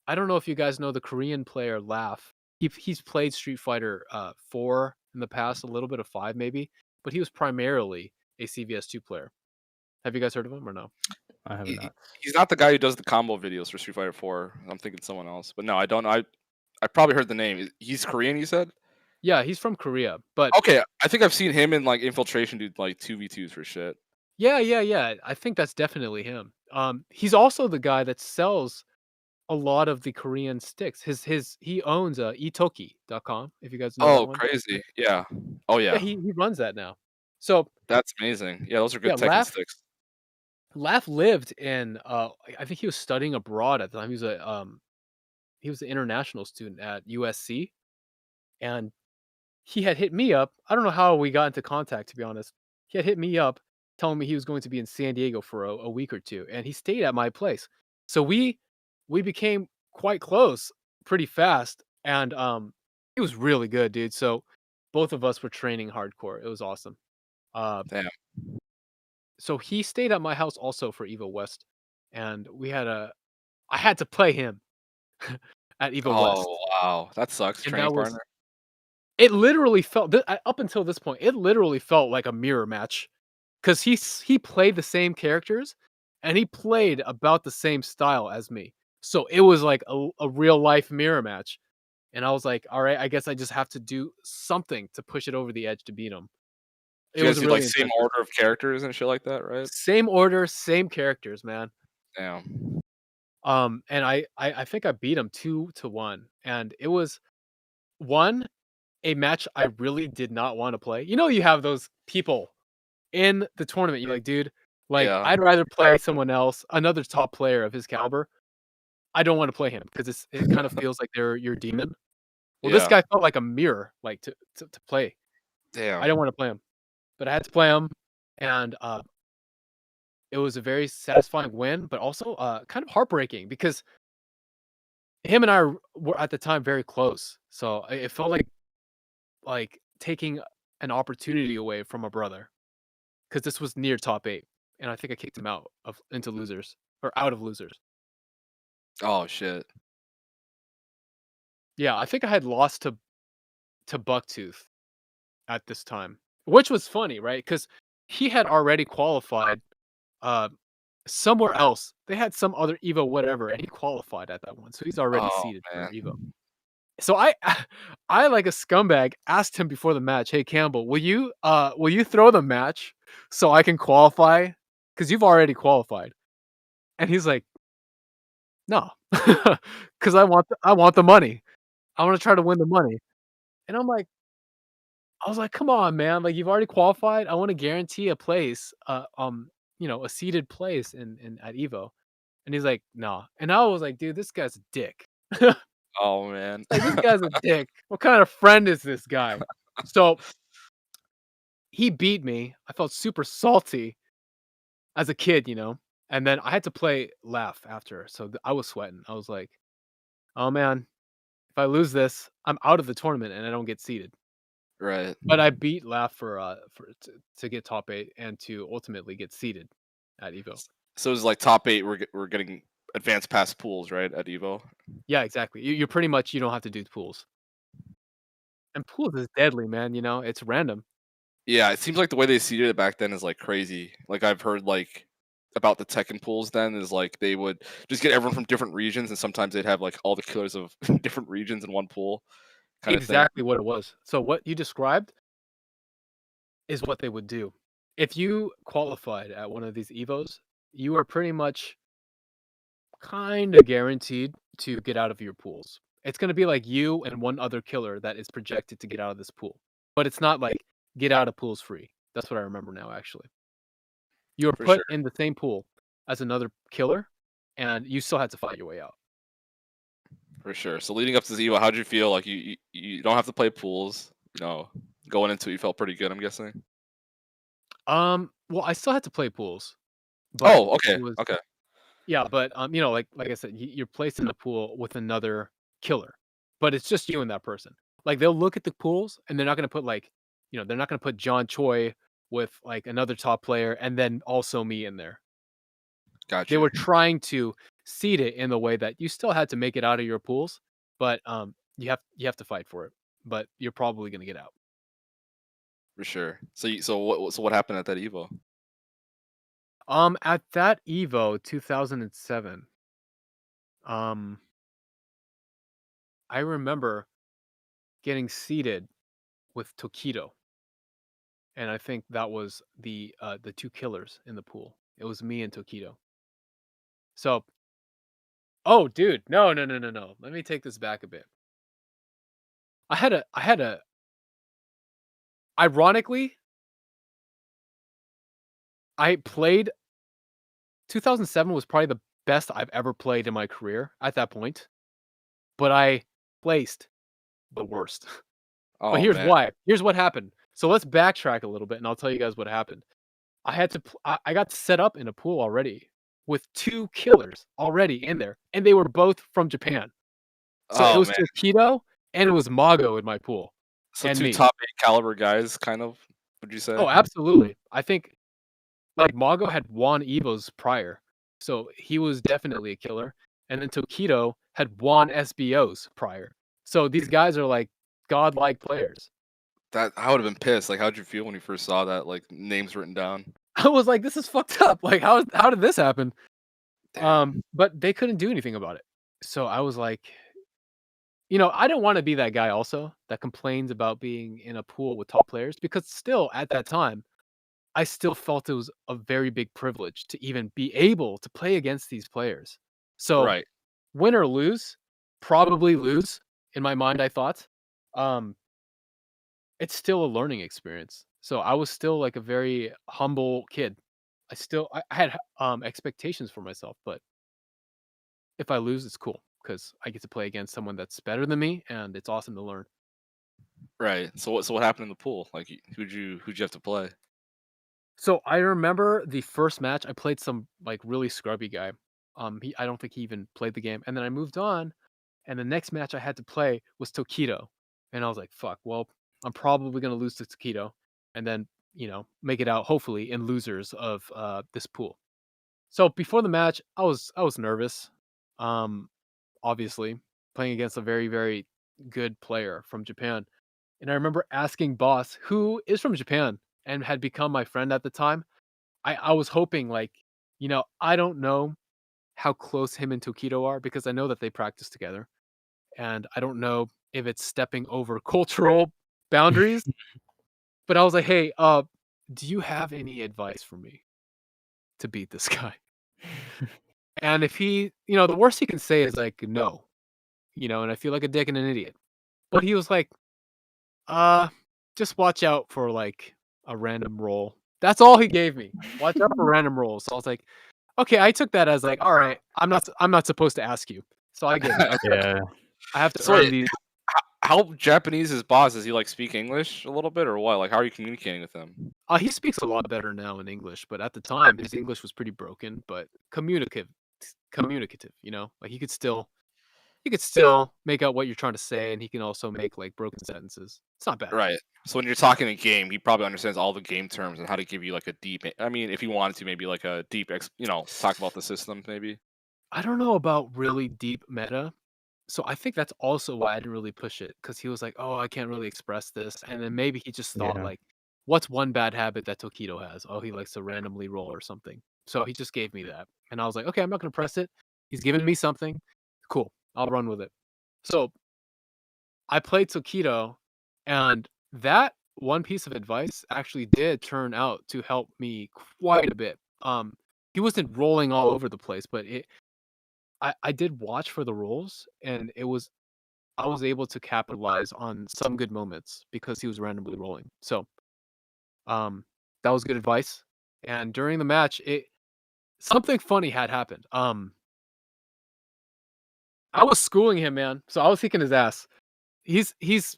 I don't know if you guys know the Korean player Laugh. He's played Street Fighter 4 in the past, a little bit of 5 maybe, but he was primarily a CVS2 player. Have you guys heard of him or no? I have He, not. he's not the guy who does the combo videos for Street Fighter 4. I'm thinking someone else. But no, I don't know. I probably heard the name. He's Korean, you said? Yeah, he's from Korea, but Okay, I think I've seen him in like Infiltration do like 2v2s for shit. yeah, yeah, yeah. I think that's definitely him. He's also the guy that sells a lot of the Korean sticks. He owns itoki.com, if you guys know that Oh, one. crazy. Yeah. Oh Yeah, yeah. he runs that now. So That's amazing. Yeah, those are yeah, good Tekken sticks. Laugh lived in I think he was studying abroad at the time. He was an international student at USC, and he had hit me up. I don't know how we got into contact, to be honest. He had hit me up telling me he was going to be in San Diego for a week or two, and he stayed at my place. So we became quite close pretty fast, and he was really good, dude. So both of us were training hardcore. It was awesome. Uh, Damn. so he stayed at my house also for Evo West, and I had to play him at Evo Oh West, wow. That sucks. and Training partner. it literally felt up until this point, it literally felt like a mirror match because he played the same characters and he played about the same style as me. So it was like a real life mirror match. And I was like, all right, I guess I just have to do something to push it over the edge to beat him. It You guys was do like really same intense. order of characters and shit like that, right? Same order, same characters, man. Damn. And I think I beat him 2-1. And it was one, a match I really did not want to play. You have those people in the tournament. You're like, dude, like Yeah. I'd rather play someone else, another top player of his caliber. I don't want to play him because it kind of feels like they're your demon. Well, this Yeah. guy felt like a mirror, like to play. I don't Damn. want to play him, but I had to play him, and it was a very satisfying win, but also kind of heartbreaking because him and I were at the time very close. So it felt like taking an opportunity away from a brother because this was near top 8, and I think I kicked him into losers or out of losers. Oh shit. Yeah, I think I had lost to Bucktooth at this time, which was funny, right? Because he had already qualified uh, somewhere else. They had some other Evo whatever, and he qualified at that one, so he's already Oh seated for Evo. man. So I like a scumbag asked him before the match, "Hey Campbell, will you throw the match so I can qualify? Because you've already qualified." And he's like, "No, because I want the money. I want to try to win the money." And I'm like, I was like, "Come on, man! Like, you've already qualified. I want to guarantee a place, a seated place in at Evo." And he's like, "No." And I was like, "Dude, this guy's a dick." Oh man. Like, this guy's a dick. What kind of friend is this guy? So he beat me. I felt super salty as a kid, and then I had to play Laugh after, so I was sweating. I was like, "Oh man, if I lose this, I'm out of the tournament and I don't get seeded." Right. But I beat Laugh to get top 8 and to ultimately get seeded at Evo. So it's like top 8. We're getting advanced past pools, right? At Evo. Yeah, exactly. You're pretty much you don't have to do pools. And pools is deadly, man. It's random. Yeah, it seems like the way they seeded it back then is like crazy. Like I've heard like about the Tekken pools then is like they would just get everyone from different regions, and sometimes they'd have like all the killers of different regions in one pool, kind of thing. Exactly what it was. So what you described is what they would do. If you qualified at one of these Evos, you are pretty much kind of guaranteed to get out of your pools. It's going to be like you and one other killer that is projected to get out of this pool. But it's not like get out of pools free. That's what I remember now, actually. You were For put sure. in the same pool as another killer, and you still had to fight your way out. For sure. So leading up to Evo, how'd you feel? Like you don't have to play pools. Going into it, you felt pretty good. I'm guessing. Well, I still had to play pools, but Oh, okay, it was okay. yeah, but like I said, you're placed in the pool with another killer, but it's just you and that person. Like they'll look at the pools and they're not gonna put they're not gonna put John Choi with like another top player and then also me in there. They Gotcha. were trying to seed it in the way that you still had to make it out of your pools, but you have to fight for it. But you're probably gonna get out. For sure. So what happened at that Evo? At that Evo 2007, um, I remember getting seated with Tokido, and I think that was the two killers in the pool. It was me and Tokido. So, oh, dude, no, no, no, no, no. Let me take this back a bit. Ironically, I played 2007 was probably the best I've ever played in my career at that point, but I placed the worst. But Oh here's man. why. Here's what happened. So let's backtrack a little bit, and I'll tell you guys what happened. I had to. I got set up in a pool already with two killers already in there, and they were both from Japan. So it Oh was man. Tokido and it was Mago in my pool, So and two me. top 8 caliber guys, kind of. Would you say? Oh, absolutely. I think like Mago had won Evos prior, so he was definitely a killer. And then Tokido had won SBOs prior, so these guys are like godlike players. That I would have been pissed. Like, how'd you feel when you first saw that? Like names written down. I was like, "This is fucked up. Like, how did this happen?" Damn. But they couldn't do anything about it. So I was like, I didn't want to be that guy also that complains about being in a pool with top players because still at that time, I still felt it was a very big privilege to even be able to play against these players. So Right. win or lose, probably lose in my mind, I thought. Um, it's still a learning experience. So I was still like a very humble kid. I had expectations for myself, but if I lose, it's cool because I get to play against someone that's better than me, and it's awesome to learn. Right. So what happened in the pool? Like, who'd you have to play? So I remember the first match I played some like really scrubby guy. I don't think he even played the game, and then I moved on. And the next match I had to play was Tokido, and I was like, "Fuck, well, I'm probably gonna lose to Tokido, and then make it out hopefully in losers of this pool." So before the match, I was nervous. Um, obviously playing against a very very good player from Japan, and I remember asking Boss, who is from Japan and had become my friend at the time. I was hoping like, I don't know how close him and Tokido are because I know that they practice together, and I don't know if it's stepping over cultural boundaries. But I was like, hey, do you have any advice for me to beat this guy? And if he, the worst he can say is like, no, and I feel like a dick and an idiot. But he was like, uh, just watch out for like a random roll. That's all he gave me. Watch out for random rolls. So I was like, okay, I took that as like, all right, I'm not supposed to ask you. So I get it. Okay, Yeah. I have to So earn wait, these. how Japanese is boss? Does he like speak English a little bit or what? Like, how are you communicating with him? He speaks a lot better now in English, but at the time his English was pretty broken, but communicative, like he could still make out what you're trying to say, and he can also make like broken sentences. It's not bad. Right. So when you're talking a game, he probably understands all the game terms and how to give you like a deep. I mean, if he wanted to, maybe like a deep, talk about the system, maybe. I don't know about really deep meta. So I think that's also why I didn't really push it, because he was like, "Oh, I can't really express this," and then maybe he just thought Yeah. like, "What's one bad habit that Tokido has? Oh, he likes to randomly roll or something." So he just gave me that, and I was like, "Okay, I'm not gonna press it. He's giving me something. Cool, I'll run with it." So I played Tokido, and that one piece of advice actually did turn out to help me quite a bit. He wasn't rolling all over the place, but I did watch for the rolls, and I was able to capitalize on some good moments because he was randomly rolling. So, um, that was good advice. And during the match, it something funny had happened. I was schooling him, man. So I was kicking his ass. He's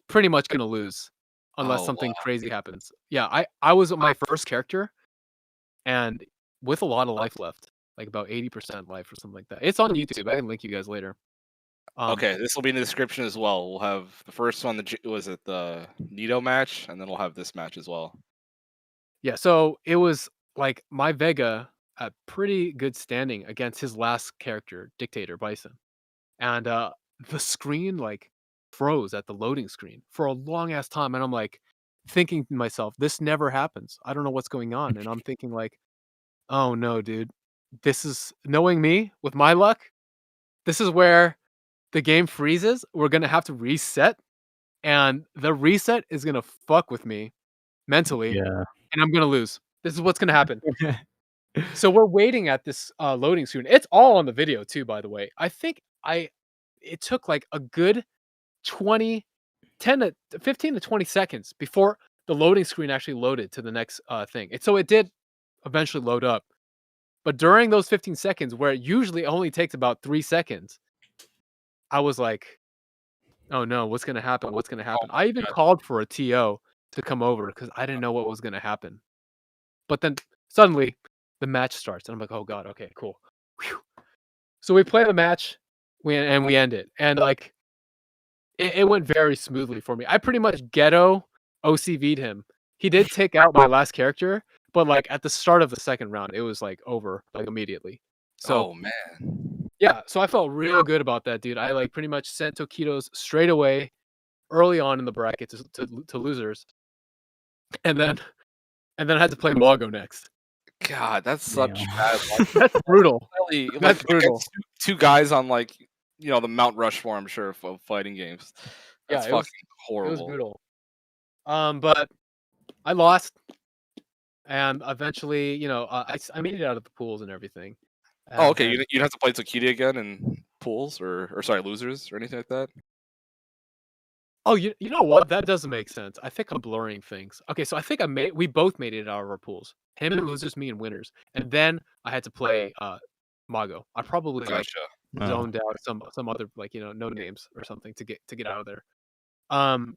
pretty much gonna lose unless Oh something wow. crazy happens. Yeah, I was my first character and with a lot of life left, like about 80% life or something like that. It's on YouTube. I can link you guys later. Um, Okay, this will be in the description as well. We'll have the first one. Was it the Nito match, and then we'll have this match as well. Yeah, so it was like my Vega at pretty good standing against his last character, Dictator Bison. And the screen like froze at the loading screen for a long ass time. And I'm like thinking to myself, this never happens. I don't know what's going on. And I'm thinking like, oh no, dude. This is knowing me with my luck, this is where the game freezes. We're gonna have to reset. And the reset is gonna fuck with me mentally, Yeah. and I'm gonna lose. This is what's gonna happen. So we're waiting at this loading screen. It's all on the video too, by the way. I think it took like a good 20, 10 to 15 to 20 seconds before the loading screen actually loaded to the next thing. So it did eventually load up. But during those 15 seconds, where it usually only takes about 3 seconds, I was like, oh no, what's gonna happen? What's gonna Oh happen? I my even god. called for a TO to come over because I didn't know what was gonna happen. But then suddenly the match starts, and I'm like, "Oh god, okay, cool." Whew. So we play the match, we end it, and like it went very smoothly for me. I pretty much ghetto OCV'd him. He did take out my last character, but like at the start of the second round, it was like over like immediately. So Oh man. yeah, so I felt real good about that, dude. I like pretty much sent Tokitos straight away early on in the bracket to losers, and then I had to play Mago next. God, that's such Damn. bad luck. That's brutal. Really, like That's brutal. against two guys on like the Mount Rushmore, I'm sure, of fighting games. Yeah, That's fucking it was horrible. brutal. But I lost, and eventually, I made it out of the pools and everything. Oh, And okay. then, You'd have to play Tsukidi again in pools or sorry, losers or anything like that. oh, you know what? That doesn't make sense. I think I'm blurring things. Okay, so I think we both made it out of our pools. Him and losers, me and winners. And then I had to play Mago. I probably like Gotcha. Oh. zoned out some other like no names or something to get out of there. Um,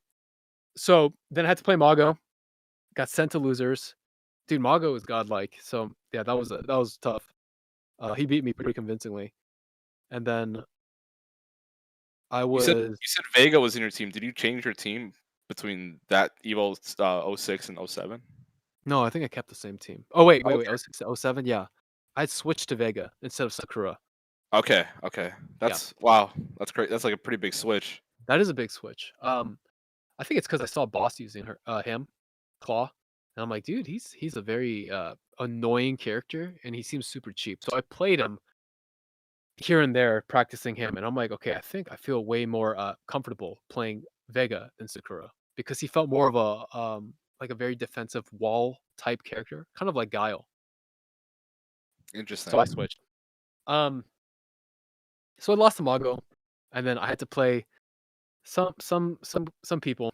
so then I had to play Mago. Got sent to losers. Dude, Mago is godlike. So yeah, that was tough. He beat me pretty convincingly. And then I You said was Vega was in your team. Did you change your team between that Evo '06 and '07? no, I think I kept the same team. Oh wait, Okay. 06, 07, yeah. I switched to Vega instead of Sakura. Okay. Okay. Yeah, That's wow. That's great. That's like a pretty big switch. that is a big switch. I think it's because I saw Boss using him, Claw, and I'm like, dude, he's a very annoying character, and he seems super cheap. So I played him here and there, practicing him, and I'm like, okay, I think I feel way more comfortable playing Vega than Sakura because he felt more of a like a very defensive wall type character, kind of like Guile. So I Interesting. switched. Um, so I lost to Mago, and then I had to play some people,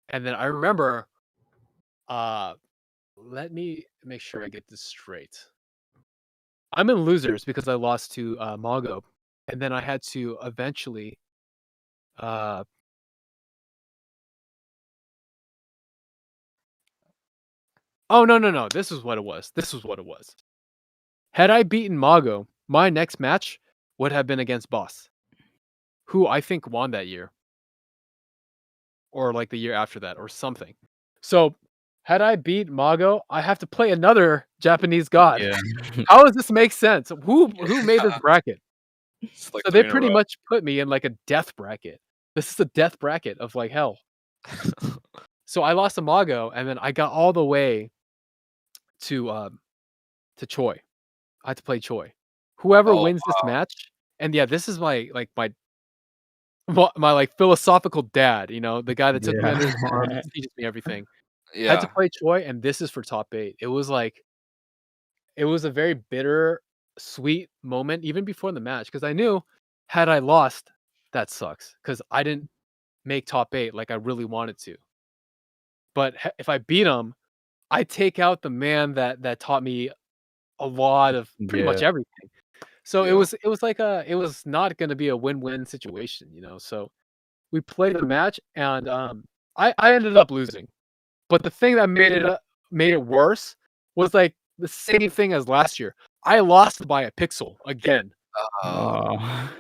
and then I remember Let me make sure I get this straight. I'm in losers because I lost to Mago, and then I had to eventually. Uh, oh no! This is what it was. This was what it was. Had I beaten Mago, my next match would have been against Boss, who I think won that year, or like the year after that, or something. So, had I beat Mago, I have to play another Japanese god. Yeah. How does this make sense? Who made this bracket? It's like So they 3 in a pretty row. much put me in like a death bracket. This is a death bracket of like hell. So I lost to Mago, and then I got all the way to Choi. I had to play Choi. Whoever Oh, wins this match, and yeah, this is my like my like philosophical dad, the guy that took me under his arm, Yeah. teaches me everything. Had to yeah. play Choi, and this is for top 8. It was a very bitter, sweet moment even before the match because I knew had I lost, that sucks because I didn't make top 8 like I really wanted to. But if I beat him, I take out the man that taught me a lot of pretty much Yeah. everything. So Yeah. it was not going to be a win-win situation. So we played the match, and I ended up losing. But the thing that made it worse was like the same thing as last year. I lost by a pixel again. Oh.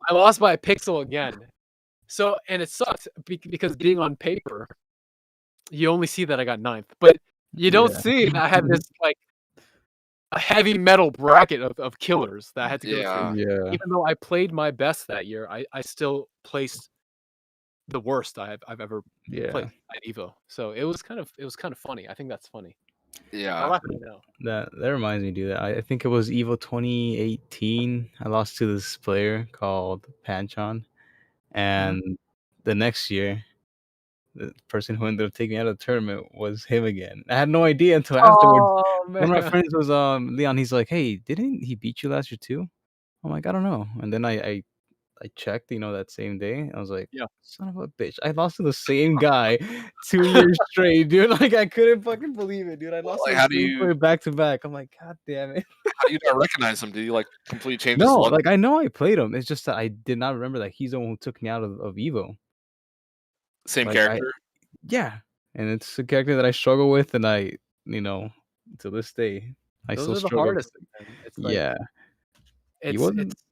I lost by a pixel again. So and it sucks because being on paper, you only see that I got 9th, but you don't Yeah. see that I had this like a heavy metal bracket of killers that I had to go through. Yeah. Yeah. Even though I played my best that year, I still placed the worst I've ever Yeah. played at Evo. So it was kind of funny. I think that's funny. I Yeah. laugh at it now. That reminds me, dude. I think it was Evo 2018. I lost to this player called Panchon, Mhm. and the next year, the person who ended up taking me out of the tournament was him again. I had no idea until afterwards. Oh One of my man. friends was Leon. He's like, "Hey, didn't he beat you last year too?" I'm like, "I don't know." And then I checked, that same day. I was like, Yeah. "Son of a bitch! I lost to the same guy 2 years straight, dude." Like I couldn't fucking believe it, dude. I Well, lost to like, the same player back to back. I'm like, "God damn it!" how do you not recognize him? Did you like completely change his No, look? like I know I played him. It's just that I did not remember that he's the one who took me out of Evo. Same Like character? yeah, and it's a character that I struggle with, and you know, to this day, I Those still are the struggle. hardest, man. It's like Yeah, he it's wasn't. it's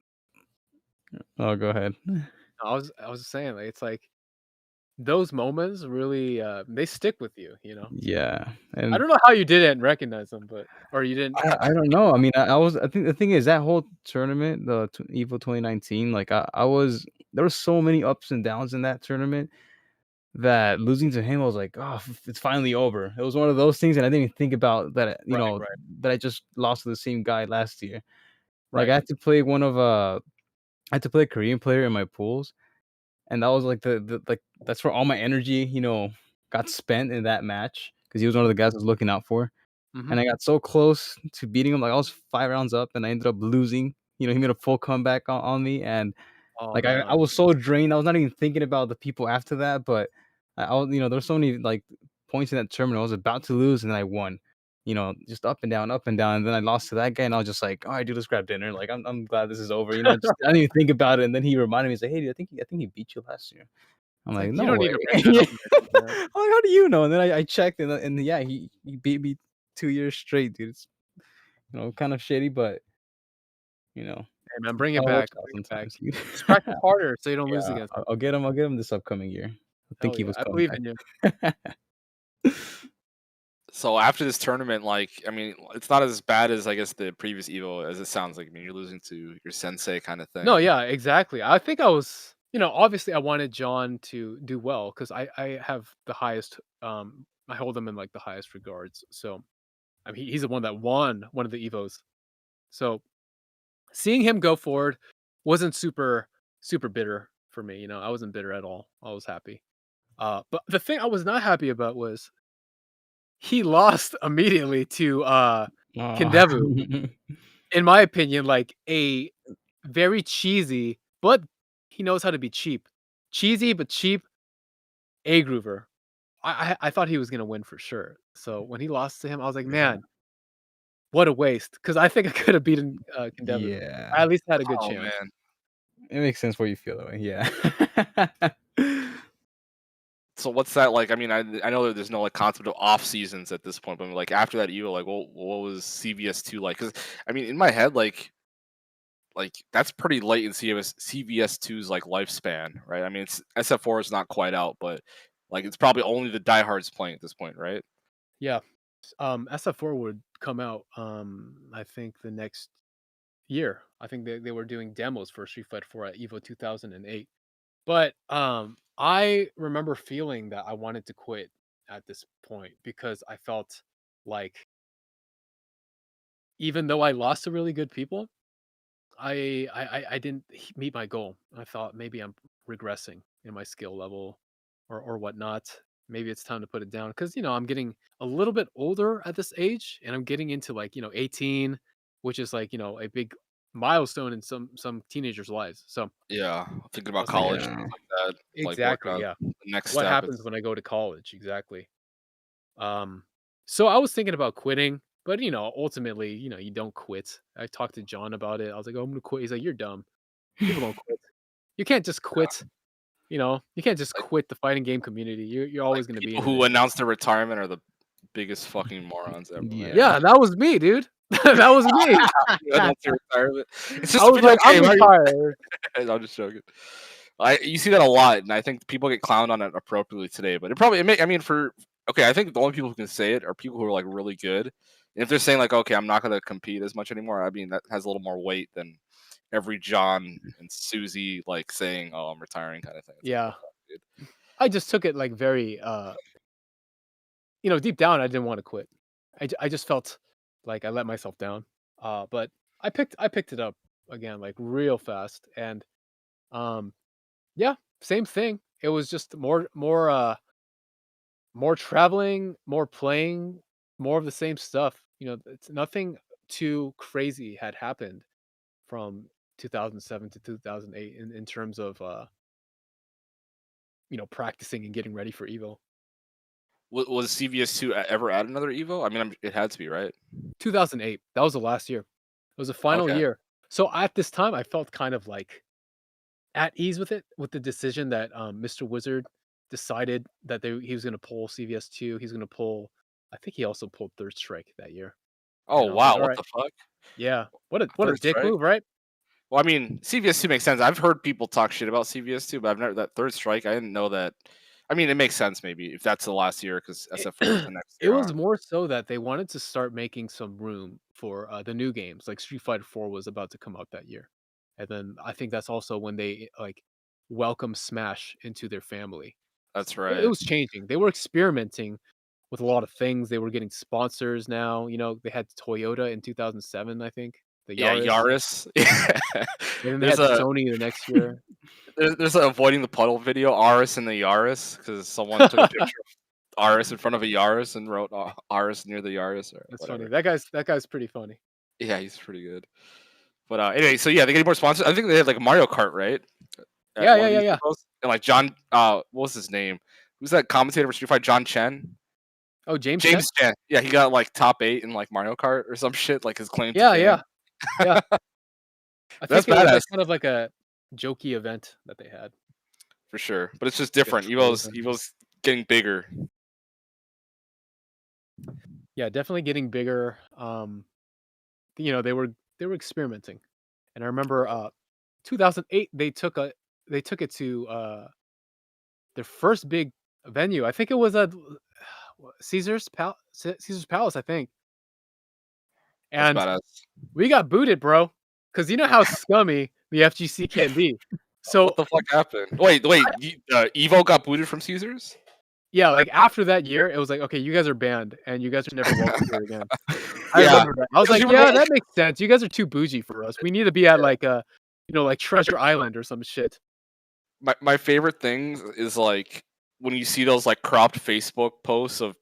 Oh, go ahead. I was saying like it's like those moments really they stick with you. Yeah, I and don't know how you didn't recognize them, but or you didn't. I don't know. I mean, I was. I think the thing is that whole tournament, the Evo 2019. Like I was. There were so many ups and downs in that tournament that losing to him, I was like, oh, it's finally over. It was one of those things, and I didn't even think about that. Right, right, That I just lost to the same guy last year. Like right. I had to play a Korean player in my pools, and that was like like that's where all my energy, got spent in that match because he was one of the guys I was looking out for. Hmm. And I got so close to beating him. Like I was 5 rounds up, and I ended up losing. He made a full comeback on me, and Oh like I man. was so drained. I was not even thinking about the people after that, but I was, there were so many like points in that tournament. I was about to lose, and then I won. Just up and down, and then I lost to that guy, and I was just like, "All right, dude, let's grab dinner." Like, I'm glad this is over. Just I didn't even think about it, and then he reminded me, he's like, "Hey, dude, I think he beat you last year." I'm It's like, like you "No don't way." need to bring that Yeah. up and mention that. I'm like, "How do you know?" And then I checked, and yeah, he beat me 2 years straight, dude. It's kind of shitty, but you know, Hey man, bring it how it back. works out Bring it back. sometimes, dude. Just practice harder so you don't lose Yeah, against I'll him. I'll get him. I'll get him this upcoming year. I think Hell he yeah. was I coming believe in you. back. So after this tournament, like, I mean, it's not as bad as I guess the previous Evo as it sounds like. I mean, you're losing to your sensei kind of No, thing. yeah, exactly. I think I was, obviously I wanted John to do well because I have the highest, I hold him in like the highest regards. So, I mean, he's the one that won one of the Evos. So, seeing him go forward wasn't super bitter for me. I wasn't bitter at all. I was happy. But the thing I was not happy about was he lost immediately to Aw. Kindevu. In my opinion, like a very cheesy, but he knows how to be cheap. Cheesy but cheap A Groover. I thought he was gonna win for sure. So when he lost to him, I was like, man, what a waste. Because I think I could have beaten Devin. Yeah. I at least had a good Oh chance. man. It makes sense why you feel that way. Yeah. So what's that like? I mean, I know that there's no like concept of off seasons at this point, but like after that Evo, like what was CVS2 like? Because I mean, in my head, like that's pretty late in CVS2's like lifespan, right? I mean, it's SF4 is not quite out, but like it's probably only the diehards playing at this point, right? Yeah. SF4 would come out I think the next year. I think they were doing demos for Street Fighter 4 at Evo 2008. But I remember feeling that I wanted to quit at this point because I felt like even though I lost to really good people, I didn't meet my goal. I thought maybe I'm regressing in my skill level or whatnot. Maybe it's time to put it down because I'm getting a little bit older at this age, and I'm getting into like 18, which is like a big milestone in some teenagers' lives. So Yeah, thinking I about was thinking, college, Yeah. stuff like that, like working exactly, on yeah. the next What step. happens when I go to college? Exactly. So I was thinking about quitting, but ultimately, you don't quit. I talked to John about it. I was like, "Oh, I'm gonna quit." He's like, "You're dumb. People don't quit. You can't just quit. You can't just Like quit the fighting game community. You're like always gonna be people in who it." announce their retirement are the biggest fucking morons ever, man. Yeah. Yeah, that was me, dude. That was me. You announce your retirement. It's I just a was video like, "I'm game. How are you? retired." I'm just joking. You see that a lot, and I think people get clowned on it appropriately today. But I mean, okay, I think the only people who can say it are people who are like really good. And if they're saying like, okay, I'm not going to compete as much anymore, I mean that has a little more weight than every John and Susie like saying, "Oh, I'm retiring," kind of thing. It's like, Yeah, fuck off, dude. I just took it like very, deep down, I didn't want to quit. I just felt like I let myself down. But I picked it up again like real fast, and um, yeah, same thing. It was just more traveling, more playing, more of the same stuff. It's nothing too crazy had happened from 2007 to 2008 in terms of practicing and getting ready for Evo. Was CVS2 ever at another Evo? I mean, it had to be, right? 2008, that was the last year. It was the final Okay. year. So at this time, I felt kind of like at ease with it, with the decision that Mr. Wizard decided that he was going to pull CVS2. He's going to pull. I think he also pulled Third Strike that year, Oh and I was like, wow, all what right, the fuck? yeah, what a Third dick strike? move, right? Well, I mean, CVS2 makes sense. I've heard people talk shit about CVS2, but I've never that third strike. I didn't know that. I mean, it makes sense maybe if that's the last year because It, SF4 is the next it year was on. more so that they wanted to start making some room for the new games. Like Street Fighter 4 was about to come out that year, and then I think that's also when they like welcome Smash into their family. That's It right. was changing. They were experimenting with a lot of things. They were getting sponsors now. They had Toyota in 2007, I think, the Yeah, Yaris, Yaris. Yeah. and then they There's had a Sony the next year. there's a avoiding the puddle video, Aris and the Yaris, because someone took a picture of Aris in front of a Yaris and wrote Aris near the Yaris or That's funny. whatever. That guy's pretty funny. Yeah, he's pretty good. But anyway, so yeah, they get more sponsors. I think they had like Mario Kart, right? At Yeah, one yeah, of yeah, these yeah. Evos. And like John, what was his name? Who's that commentator for Street Fighter? John Chen. Oh, James Chen. James Chen. Yeah, he got like top 8 in like Mario Kart or some shit. Like his claim to Yeah, fame. yeah, yeah. I That's think it was badass like kind of like a jokey event that they had. for sure. But it's just Like a different. troll Evo's event. Evo's getting bigger. Yeah, definitely getting bigger. They were experimenting, and I remember 2008 they took it to their first big venue. I think it was at Caesar's Palace, I think. That's And badass. we got booted, bro, because you know how scummy the FGC can be. What So the fuck happened? Wait. Evo got booted from Caesars? yeah, like after that year, it was like, okay, you guys are banned and you guys are never welcome here again. I Yeah. remember that. I was Because like, you were yeah, going. that makes sense. You guys are too bougie for us. We need to be at like like Treasure Island or some shit. My favorite things is like when you see those like cropped Facebook posts of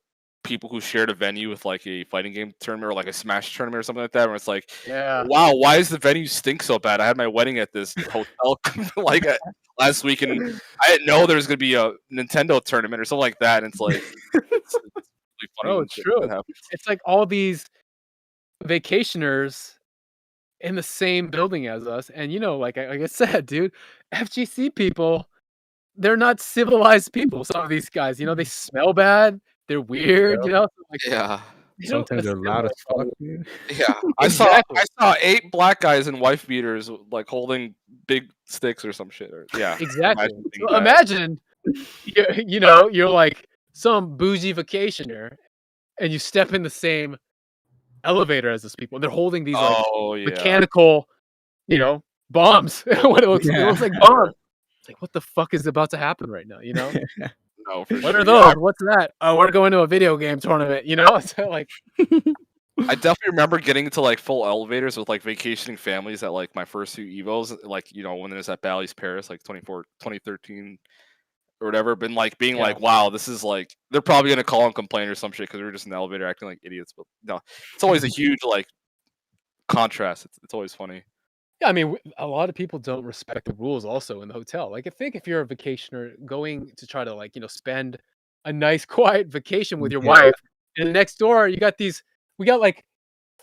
people who shared a venue with like a fighting game tournament or like a Smash tournament or something like that, where it's like, Yeah. wow, why does the venue stink so bad? I had my wedding at this hotel like last week, and I didn't know there was gonna be a Nintendo tournament or something like that. And it's like, it's really funny Oh, when it's shit true. like that happens. It's like all these vacationers in the same building as us, and like I said, dude, FGC people, they're not civilized people. Some of these guys, they smell bad, they're weird, so, like Yeah, they don't Sometimes they're loud as assimilate. fuck, dude. yeah. I Exactly. saw 8 black guys in wife beaters like holding big sticks or some shit. Or yeah, Exactly. imagine being So that. imagine, you're like some bougie vacationer, and you step in the same elevator as these people, and they're holding these like Oh yeah. mechanical, bombs. What it Yeah. looks like bombs. It's like, what the fuck is about to happen right now? No, for What sure. are those? What's that? Oh, we're going to a video game tournament. So like, I definitely remember getting into like full elevators with like vacationing families at like my first 2 Evos, like when it was at Bally's Paris, like 2013 or whatever. Been like being Yeah. like, wow, this is like they're probably gonna call and complain or some shit because we were just in the elevator acting like idiots. But no, it's always a huge like contrast. It's always funny. yeah, I mean, a lot of people don't respect the rules also in the hotel. Like, I think if you're a vacationer going to try to like, spend a nice quiet vacation with your Yeah. wife, and next door we got like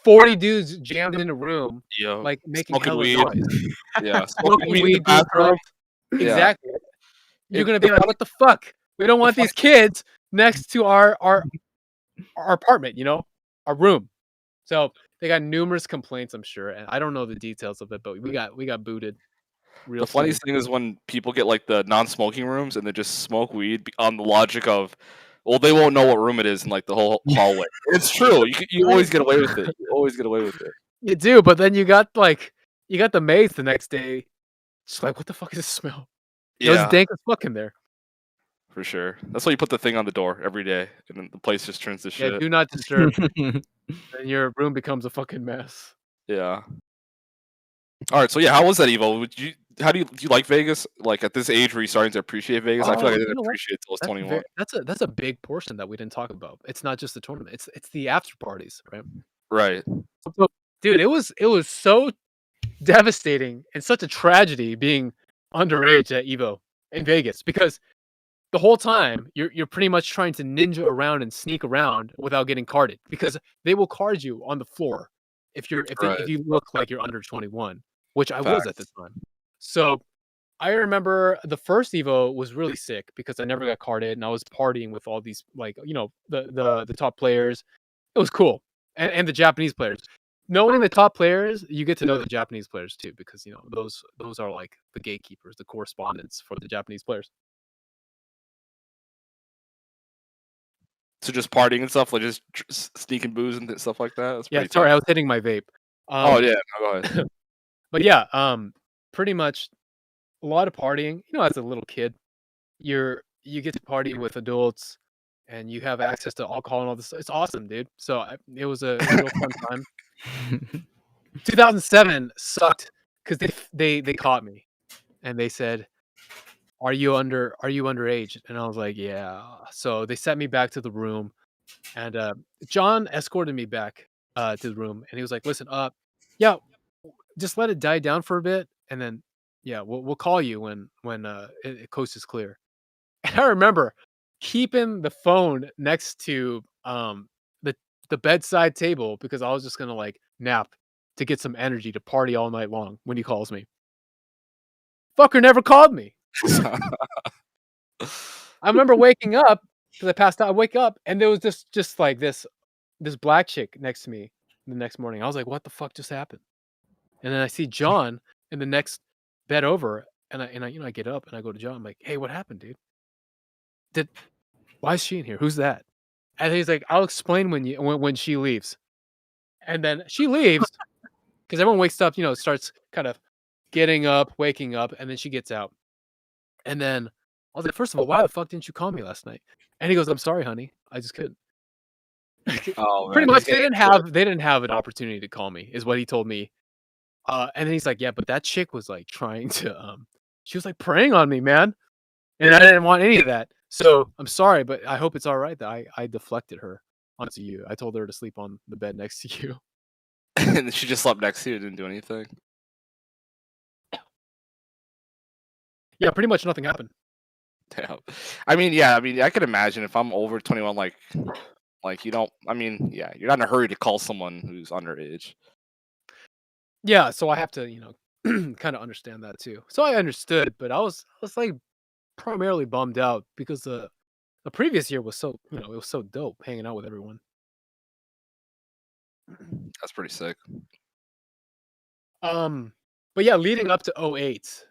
40 dudes jammed in a room, Yo, like making smoking hella weed. noise. Yeah, Smoking in the weed, doing bathroom. drugs. Yeah. Exactly. You're It- gonna the be like, funny- what the fuck? We don't want these kids next to our apartment, our room. So they got numerous complaints, I'm sure, and I don't know the details of it, but we got booted real The funniest thing is when people get like the non-smoking rooms and they just smoke weed on the logic of, well, they won't know what room it is in like the whole hallway. It's true. You always get away with it. You always get away with it. You do, but then you got the maids the next day, just like, what the fuck is this smell? It was Yeah, dank as fuck in there. for sure. That's why you put the thing on the door every day, and then the place just turns to Yeah, shit. do not disturb, and your room becomes a fucking mess. Yeah. All right. So yeah, how was that, Evo? Do you like Vegas? Like at this age, were you starting to appreciate Vegas? I feel like I You didn't know what? appreciate it until I was 21. That's a big portion that we didn't talk about. It's not just the tournament; it's the after parties, right? Right. So, dude, it was so devastating and such a tragedy being underage at Evo in Vegas, because the whole time you're pretty much trying to ninja around and sneak around without getting carded, because they will card you on the floor if Right. you look like you're under 21, which I was at the Facts. time. So I remember the first Evo was really sick because I never got carded, and I was partying with all these like the top players. It was cool, and the Japanese players. Knowing the top players, you get to know the Japanese players too, because those are like the gatekeepers, the correspondents for the Japanese players. So just partying and stuff, like just sneaking booze and stuff like that. That's Yeah, pretty sorry, tough. I was hitting my vape. Oh yeah, no, go ahead. But yeah, pretty much a lot of partying. As a little kid, you get to party with adults, and you have access to alcohol and all this. It's awesome, dude. So it was a real fun time. 2007 sucked because they caught me, and they said, Are you underage?" And I was like, "Yeah." So they sent me back to the room, and John escorted me back to the room, and he was like, "Listen, yeah, just let it die down for a bit, and then yeah, we'll call you when coast is clear." And I remember keeping the phone next to the bedside table, because I was just gonna like nap to get some energy to party all night long when he calls me. Fucker never called me. I remember waking up because I passed out. I wake up and there was just like this black chick next to me the next morning. I was like, "What the fuck just happened?" And then I see John in the next bed over, and I get up and I go to John. I'm like, "Hey, what happened, dude? Why is she in here? Who's that?" And he's like, "I'll explain when she leaves." And then she leaves because everyone wakes up, starts kind of getting up, waking up, and then she gets out. And then I was like, "First of all, why the fuck didn't you call me last night?" And he goes, "I'm sorry, honey. I just couldn't." Oh Pretty man, much, he's getting into it. they didn't have an opportunity to call me, is what he told me. And then he's like, "Yeah, but that chick was like trying to, she was like preying on me, man, and I didn't want any of that. So I'm sorry, but I hope it's all right that I deflected her." onto you. I told her to sleep on the bed next to you. And she just slept next to you, didn't do anything. Yeah, pretty much nothing happened. Damn. I mean, yeah. I mean, I could imagine if I'm over 21, like you don't. I mean, yeah, you're not in a hurry to call someone who's underage. Yeah, so I have to, kind of understand that too. So I understood, but I was like primarily bummed out because the previous year was so, it was so dope hanging out with everyone. That's pretty sick. Um, but yeah, leading up to '08,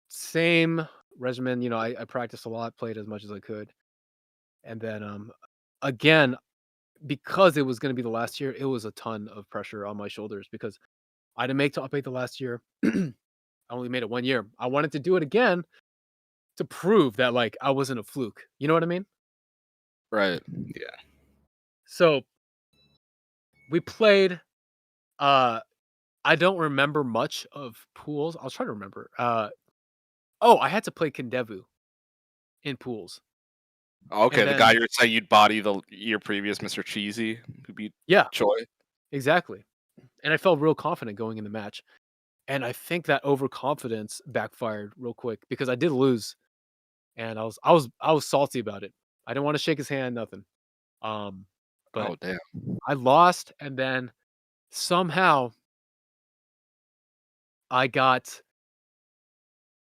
same regimen. I practiced a lot, played as much as I could, and then again, because it was going to be the last year, it was a ton of pressure on my shoulders because I didn't make top 8 the last year. I only made it 1 year. I wanted to do it again to prove that like I wasn't a fluke. You know what I mean? Right. Yeah. So we played. Uh, I don't remember much of pools. I'll try to remember. Oh, I had to play Kendevu in pools, Okay, and the guy then you're saying you'd body the year previous, Mr. Cheesy, who beat yeah, Choi. exactly. And I felt real confident going in the match. And I think that overconfidence backfired real quick because I did lose, and I was salty about it. I didn't want to shake his hand, nothing. Um, but Oh damn. I lost, and then somehow I got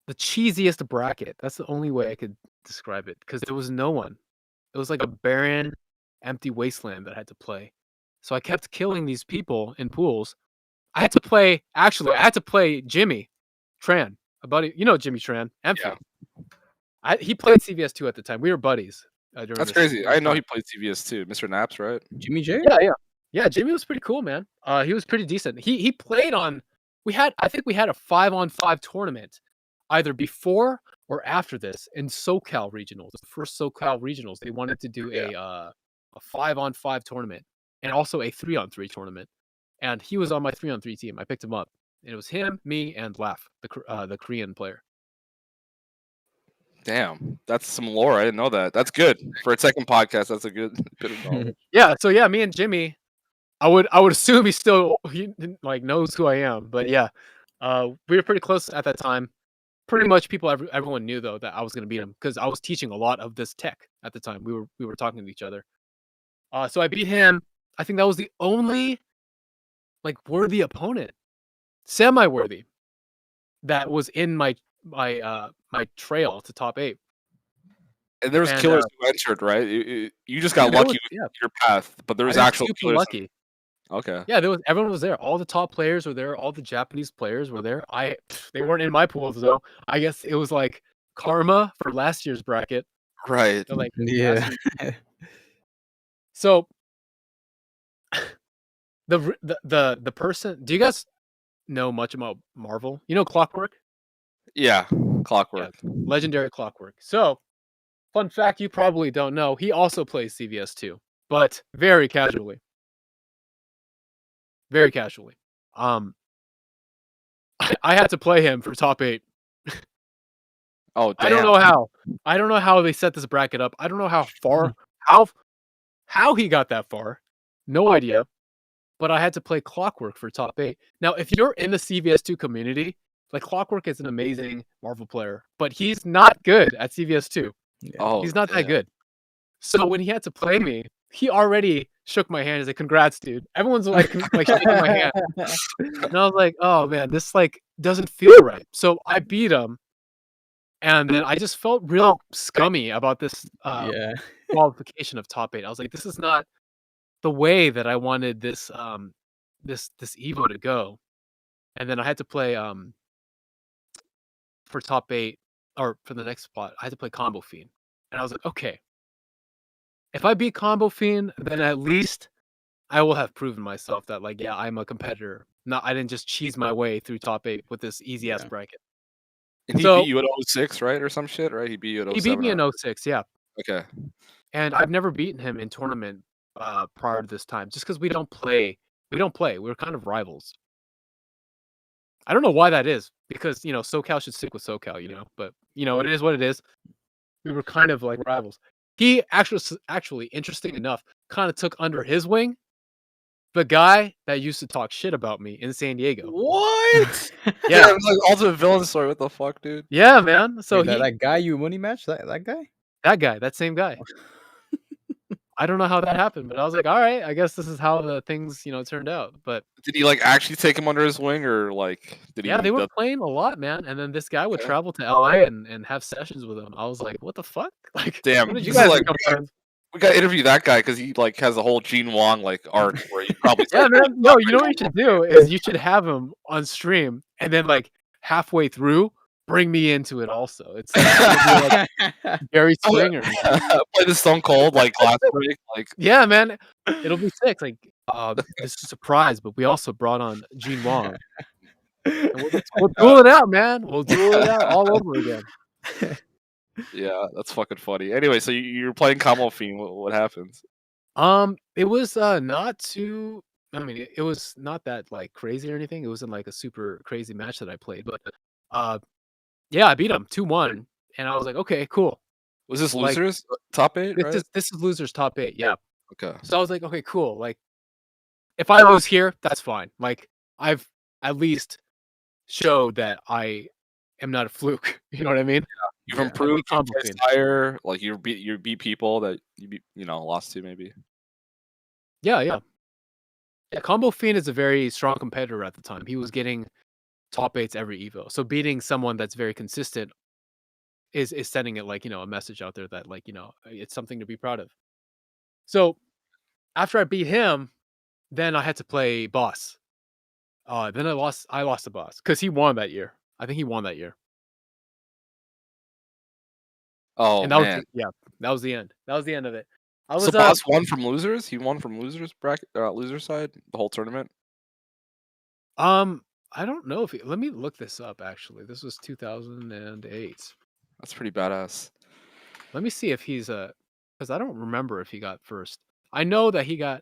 the cheesiest bracket. That's the only way I could describe it because there was no one. It was like a barren, empty wasteland that I had to play. So I kept killing these people in pools. I had to play Jimmy Tran, a buddy. You know Jimmy Tran, Yeah, Amphi. He played CVS2 at the time. We were buddies during that's this crazy. I know time. he played CVS too, Mr. Naps, right? Jimmy J? Yeah, yeah. Yeah, Jimmy was pretty cool, man. He was pretty decent. He played on I think we had a 5-on-5 tournament either before or after this in SoCal regionals. The first SoCal regionals, they wanted to do Yeah. a 5-on-5 tournament and also a 3-on-3 tournament. And he was on my 3-on-3 team. I picked him up. And it was him, me, and Laugh, the Korean player. Damn, that's some lore. I didn't know that. That's good for a second podcast. That's a good bit of knowledge. Yeah, so yeah, me and Jimmy, I would assume he like knows who I am, but yeah, we were pretty close at that time. Pretty much everyone knew though that I was gonna beat him because I was teaching a lot of this tech at the time. We were talking to each other. So I beat him. I think that was the only like worthy opponent, semi-worthy, that was in my trail to top 8. And there was And killers who entered, right? You just got yeah, lucky with yeah, your path, but there I was got actual super killers. lucky. Okay. Yeah, everyone was there. All the top players were there. All the Japanese players were there. They weren't in my pools though. I guess it was like karma for last year's bracket. Right. Like Yeah. so the person. Do you guys know much about Marvel? You know Clockwork? Yeah. Yeah, Clockwork. legendary Clockwork. So fun fact, you probably don't know. He also plays CVS2, but very casually. Very casually. Um, I had to play him for top 8. Oh I don't damn. know how. I don't know how they set this bracket up. I don't know how far how he got that far. No idea. But I had to play Clockwork for top 8. Now, if you're in the CVS2 community, like Clockwork is an amazing Marvel player, but he's not good at CVS2. Oh, He's not that damn. good. So when he had to play me, he already shook my hand. He's like, "Congrats, dude." Everyone's like shaking my hand. And I was like, "Oh man, this like doesn't feel right." So I beat him. And then I just felt real scummy about this Yeah. qualification of top 8. I was like, this is not the way that I wanted this Evo to go. And then I had to play for top 8 or for the next spot, I had to play Combo Fiend. And I was like, okay, if I beat Combo Fiend, then at least I will have proven myself that like, yeah, I'm a competitor. I didn't just cheese my way through top 8 with this easy ass Yeah. bracket. And he So beat you at 06, right? Or some shit, right? He beat you at he beat 07. me in 06, yeah. Okay. And I've never beaten him in tournament prior to this time, just because we don't play. We don't play. We're kind of rivals. I don't know why that is, because SoCal should stick with SoCal, but it is what it is. We were kind of like rivals. He actually, interesting enough, kind of took under his wing the guy that used to talk shit about me in San Diego. What? Yeah. Yeah, it was like ultimate villain story. What the fuck, dude? Yeah, man. So Wait, that guy you money match? That guy? that same guy. I don't know how that happened, but I was like, all right, I guess this is how the things, turned out. But Did he like actually take him under his wing, or like did he? yeah, they were playing a lot, man. And then this guy would travel to LA and have sessions with him. I was like, what the fuck? Like, Damn, when did you this is guys like become friends? we gotta interview that guy because he like has a whole Gene Wong like arc where he probably Yeah, man. No, you know what you should do is you should have him on stream and then like halfway through bring me into it also. It's like, Barry Springer. play the Stone Cold like glass break. Like Yeah, man. It'll be sick. Like, this is a surprise, but we also brought on Gene Wong. And we'll duel it out, man. We'll duel it out all over again. yeah, that's fucking funny. Anyway, so you're playing Combo Fiend. What happens? It was not too. I mean, it was not that like crazy or anything. It wasn't like a super crazy match that I played, but yeah, I beat him 2-1, and I was like, okay, cool. Was this Like, losers top 8? This Right? is losers top 8. Yeah. Okay. So I was like, okay, cool. Like, if I lose here, that's fine. Like, I've at least showed that I am not a fluke. You know what I mean? You've Yeah, improved. I beat You Combo placed Fiend. higher. Like you beat people that lost to maybe. Yeah, yeah. Yeah, Combo Fiend is a very strong competitor at the time. He was getting top 8s every Evo. So beating someone that's very consistent is sending it like, a message out there that like, it's something to be proud of. So after I beat him, then I had to play boss. Then I lost the boss because he won that year. I think he won that year. Oh And that was man. that was the end. That was the end of it. I So was Boss won from losers. He won from losers bracket, loser side the whole tournament. I don't know if let me look this up actually. This was 2008. That's pretty badass. Let me see if he's because I don't remember if he got first. I know that he got.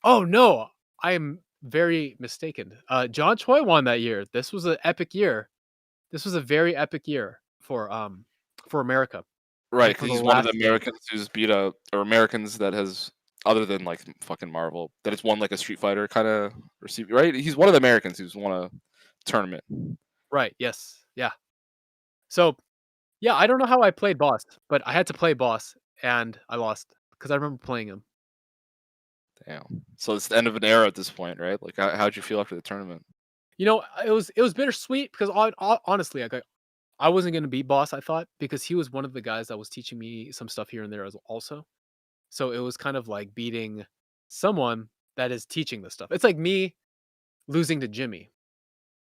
Oh no, I am very mistaken. John Choi won that year. This was an epic year. This was a very epic year for America. Right, Like, for because the he's one of the last year. Americans who's beat a or Americans that has other than like fucking Marvel that has won like a Street Fighter kind of receive right. He's one of the Americans who's won a tournament. Right. Yes. Yeah. So yeah, I don't know how I played boss, but I had to play boss and I lost because I remember playing him. Damn. So it's the end of an era at this point, right? Like, how'd you feel after the tournament? It was bittersweet because honestly, like I wasn't gonna beat boss. I thought because he was one of the guys that was teaching me some stuff here and there as also. So it was kind of like beating someone that is teaching this stuff. It's like me losing to Jimmy.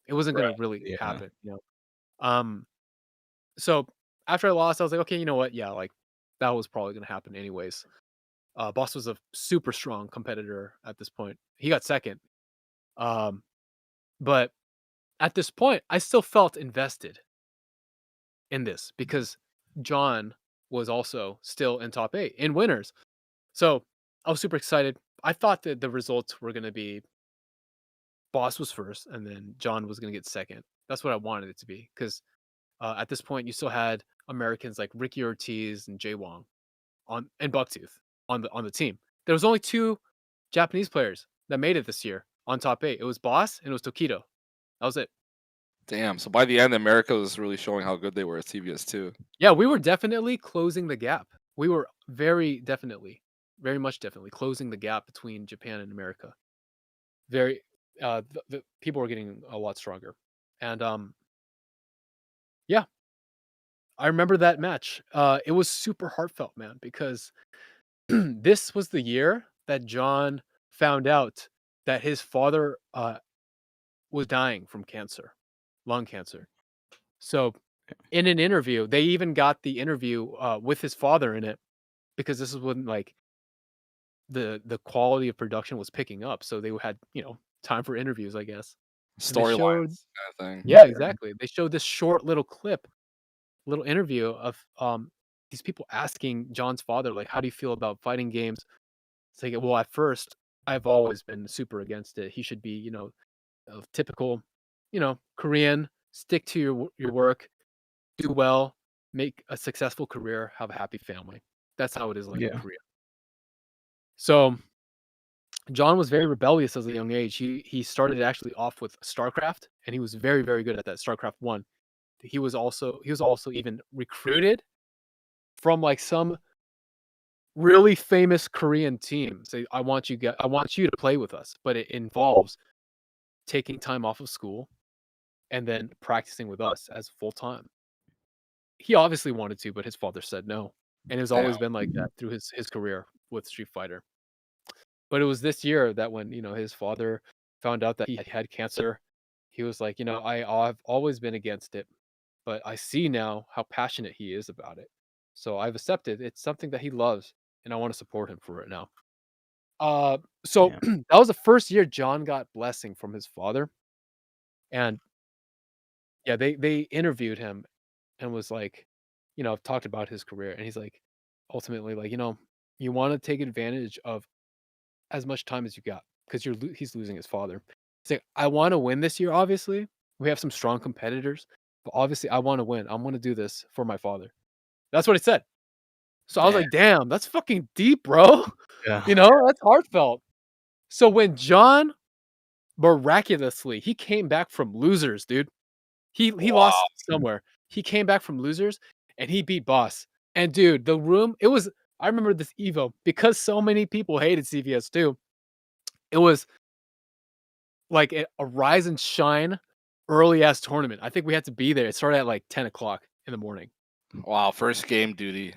It wasn't gonna Right. really Yeah. happen. Um, so after I lost, I was like, okay, you know what? Yeah, like that was probably gonna happen anyways. Boss was a super strong competitor at this point. He got second. Um, but at this point, I still felt invested in this because John was also still in top 8 in winners. So I was super excited. I thought that the results were going to be Boss was first and then John was going to get second. That's what I wanted it to be because at this point you still had Americans like Ricky Ortiz and Jay Wong and Bucktooth on the team. There was only 2 Japanese players that made it this year on top 8. It was Boss and it was Tokido. That was it. Damn. So by the end, America was really showing how good they were at CBS too. Yeah, we were definitely closing the gap. We were very much definitely closing the gap between Japan and America. Very, the people were getting a lot stronger, and yeah, I remember that match. It was super heartfelt, man, because this was the year that John found out that his father was dying from cancer, lung cancer. So in an interview, they even got the interview with his father in it because this is when like the quality of production was picking up. So they had, time for interviews, I guess. And they showed Storylines kind of thing. Yeah, exactly. They showed this short little clip, little interview of these people asking John's father, like, how do you feel about fighting games? It's like, well, at first, I've always been super against it. He should be, a typical, Korean, stick to your work, do well, make a successful career, have a happy family. That's how it is like in Yeah. Korea. So John was very rebellious as a young age. He started actually off with StarCraft, and he was very, very good at that, StarCraft 1. He was also even recruited from like some really famous Korean team. Say, I want you to play with us, but it involves taking time off of school and then practicing with us as full time. He obviously wanted to, but his father said no. And it's Damn. always been like that through his career with Street Fighter. But it was this year that when, his father found out that he had cancer, he was like, I've always been against it, but I see now how passionate he is about it. So I've accepted it's something that he loves, and I want to support him for it now. So Yeah. that was the first year John got blessing from his father, and yeah, they interviewed him and was like, talked about his career, and he's like, ultimately, like, you want to take advantage of as much time as you got because he's losing his father. He's like, I want to win this year. Obviously, we have some strong competitors, but obviously, I want to win. I want to do this for my father. That's what he said. So I was Damn. like, damn, that's fucking deep, bro. Yeah. That's heartfelt. So when John miraculously he came back from losers, dude. He lost somewhere. He came back from losers and he beat Boss. And dude, the room, I remember this Evo because so many people hated CVS too. It was like a rise and shine early ass tournament. I think we had to be there. It started at like 10 o'clock in the morning. Wow, first game duty.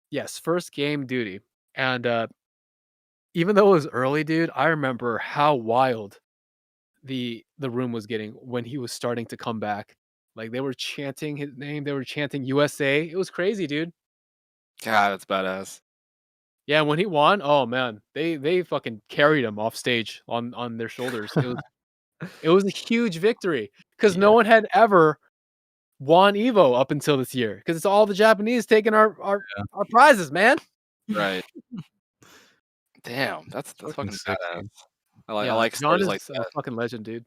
Yes, first game duty. And even though it was early, dude, I remember how wild the room was getting when he was starting to come back. Like they were chanting his name, they were chanting USA. It was crazy, dude. God, that's badass. Yeah, when he won, oh man, they fucking carried him off stage on their shoulders. It was a huge victory because no Yeah. one had ever won Evo up until this year because it's all the Japanese taking our prizes, man. Right. Damn, that's Fucking fucking sick, badass. dude. I Yeah, like John stories is like a that. fucking legend, dude.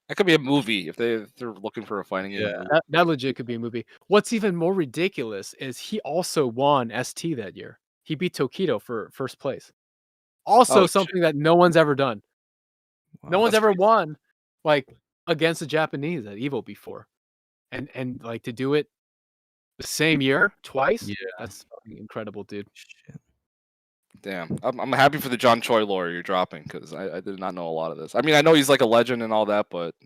That could be a movie if they're looking for a fighting game. Yeah. Movie. That legit could be a movie. What's even more ridiculous is he also won ST that year. He beat Tokido for first place. Also Oh, shit. something that no one's ever done. No Wow. one's That's ever crazy. won like against the Japanese at Evo before. And like to do it the same year twice? Yeah. That's fucking incredible, dude. Shit. Damn, I'm happy for the John Choi lore you're dropping because I did not know a lot of this. I mean, I know he's like a legend and all that, but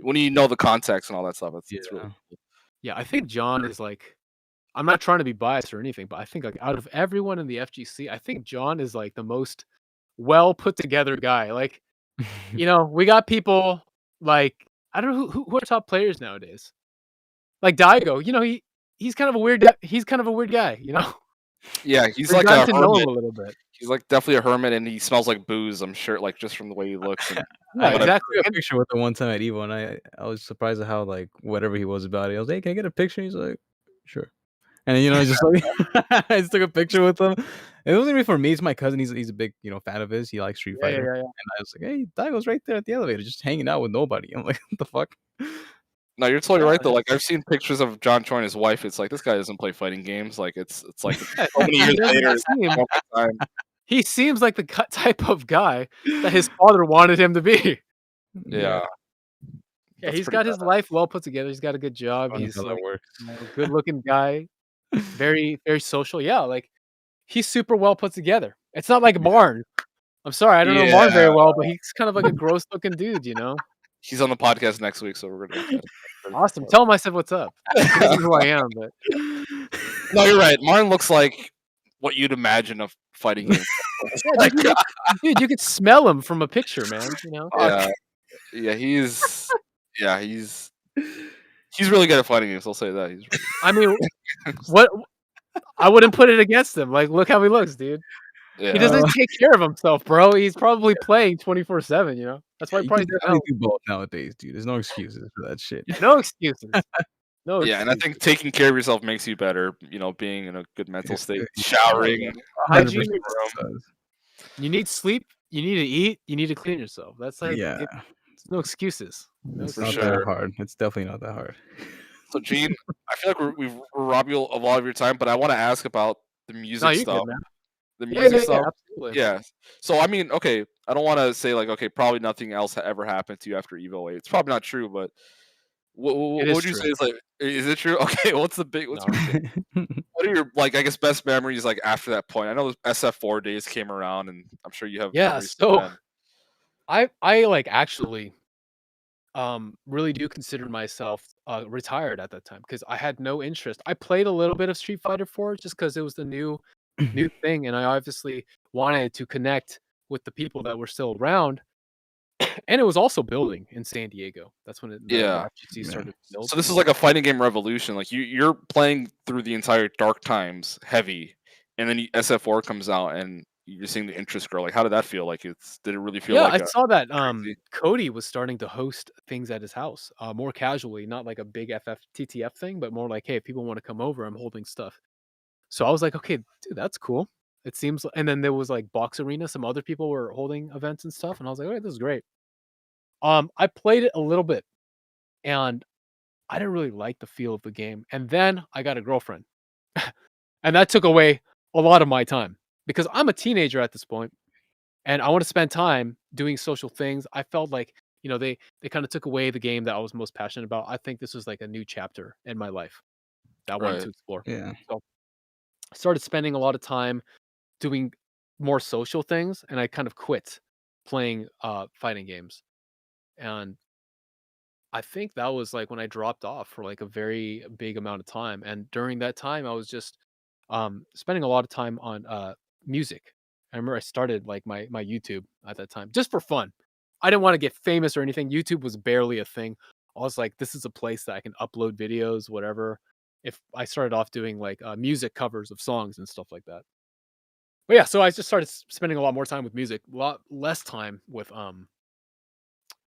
when you know the context and all that stuff, it's really Yeah. cool. Yeah, I think John is like I'm not trying to be biased or anything, but I think like out of everyone in the FGC, I think John is like the most well put together guy. Like, we got people like I don't know who are top players nowadays. Like Daigo, he's kind of a weird guy, Yeah, he's We've like gotten a to know him hermit. a little bit. He's like definitely a hermit, and he smells like booze. I'm sure, like just from the way he looks. And Yeah, when I, exactly. Took a picture with him one time at Evo, and I was surprised at how like whatever he was about it. I was like, hey, can I get a picture? He's like, sure. And then, just like I just took a picture with him. It wasn't even for me. It's my cousin. He's a big fan of his. He likes Street Yeah, yeah, Fighter. yeah, yeah. And I was like, hey, Daigo's right there at the elevator, just hanging out with nobody. I'm like, what the fuck? no, you're totally Yeah, right though. Like I've seen pictures of John Choi and his wife. It's like this guy doesn't play fighting games. Like it's like so many he years doesn't later. seem One more time. he seems like the type of guy that his father wanted him to be. Yeah, Yeah, that's he's pretty got his bad. life well put together. He's got a good job. Funny He's how that like, works. good looking guy, very, very social. Yeah, like he's super well put together. It's not like Marn. I'm sorry, I don't know Marn very Yeah, well, but he's kind of like a gross looking dude, he's on the podcast next week, so we're gonna. Awesome. Tell him I said what's up. He doesn't know who I am, but No, you're right. Martin looks like what you'd imagine a fighting game. yeah, Like, dude, you could smell him from a picture, man. yeah, yeah, he's really good at fighting games. I'll say that. He's really I mean, what I wouldn't put it against him. Like, look how he looks, dude. yeah. He doesn't take care of himself, bro. He's probably playing 24/7. That's why Yeah, he you probably can definitely smells. do both nowadays, dude. There's no excuses for that shit. No excuses. No Yeah, and I think excuses. taking care of yourself makes you better. Being in a good mental state, Yeah, showering. 100% Hygiene. does. You need sleep. You need to eat. You need to clean yourself. That's like Yeah, it's no excuses. No it's For not excuses. that sure. hard. It's definitely not that hard. So, Gene, I feel like we've robbed you of a lot of your time, but I want to ask about The No, music you're good, stuff. man. The Yeah, music yeah, yeah, stuff. absolutely. Yeah. So I mean, okay, I don't want to say like, okay, probably nothing else ever happened to you after Evo 8. It's probably not true, but It what is would you true. say is like? Is it true? Okay, what's No. your what are your like I guess best memories like after that point? I know those SF4 days came around, and I'm sure you have Yeah, memories from so then. I like actually really do consider myself retired at that time because I had no interest. I played a little bit of Street Fighter 4 just because it was the new thing, and I obviously wanted to connect with the people that were still around. And it was also building in San Diego. That's when the Yeah. FGC Yeah. started to build. So this is like a fighting game revolution. Like you're playing through the entire Dark Times heavy, and then SF4 comes out, and you're seeing the interest grow. Like, how did that feel? Like, did it really feel Yeah, like I a saw that crazy? Cody was starting to host things at his house more casually, not like a big TTF thing, but more like, hey, if people want to come over, I'm holding stuff. So I was like, okay, dude, that's cool. It seems, and then there was like Box Arena, some other people were holding events and stuff, and I was like, okay, this is great. I played it a little bit, and I didn't really like the feel of the game. And then I got a girlfriend, and that took away a lot of my time because I'm a teenager at this point, and I want to spend time doing social things. I felt like they kind of took away the game that I was most passionate about. I think this was like a new chapter in my life that I wanted Right. to explore. Yeah. So I started spending a lot of time doing more social things, and I kind of quit playing fighting games. And I think that was like when I dropped off for like a very big amount of time. And during that time, I was just spending a lot of time on music. I remember I started like my YouTube at that time just for fun. I didn't want to get famous or anything. YouTube was barely a thing. I was like, this is a place that I can upload videos, whatever. If I started off doing like music covers of songs and stuff like that. But yeah, so I just started spending a lot more time with music, a lot less time with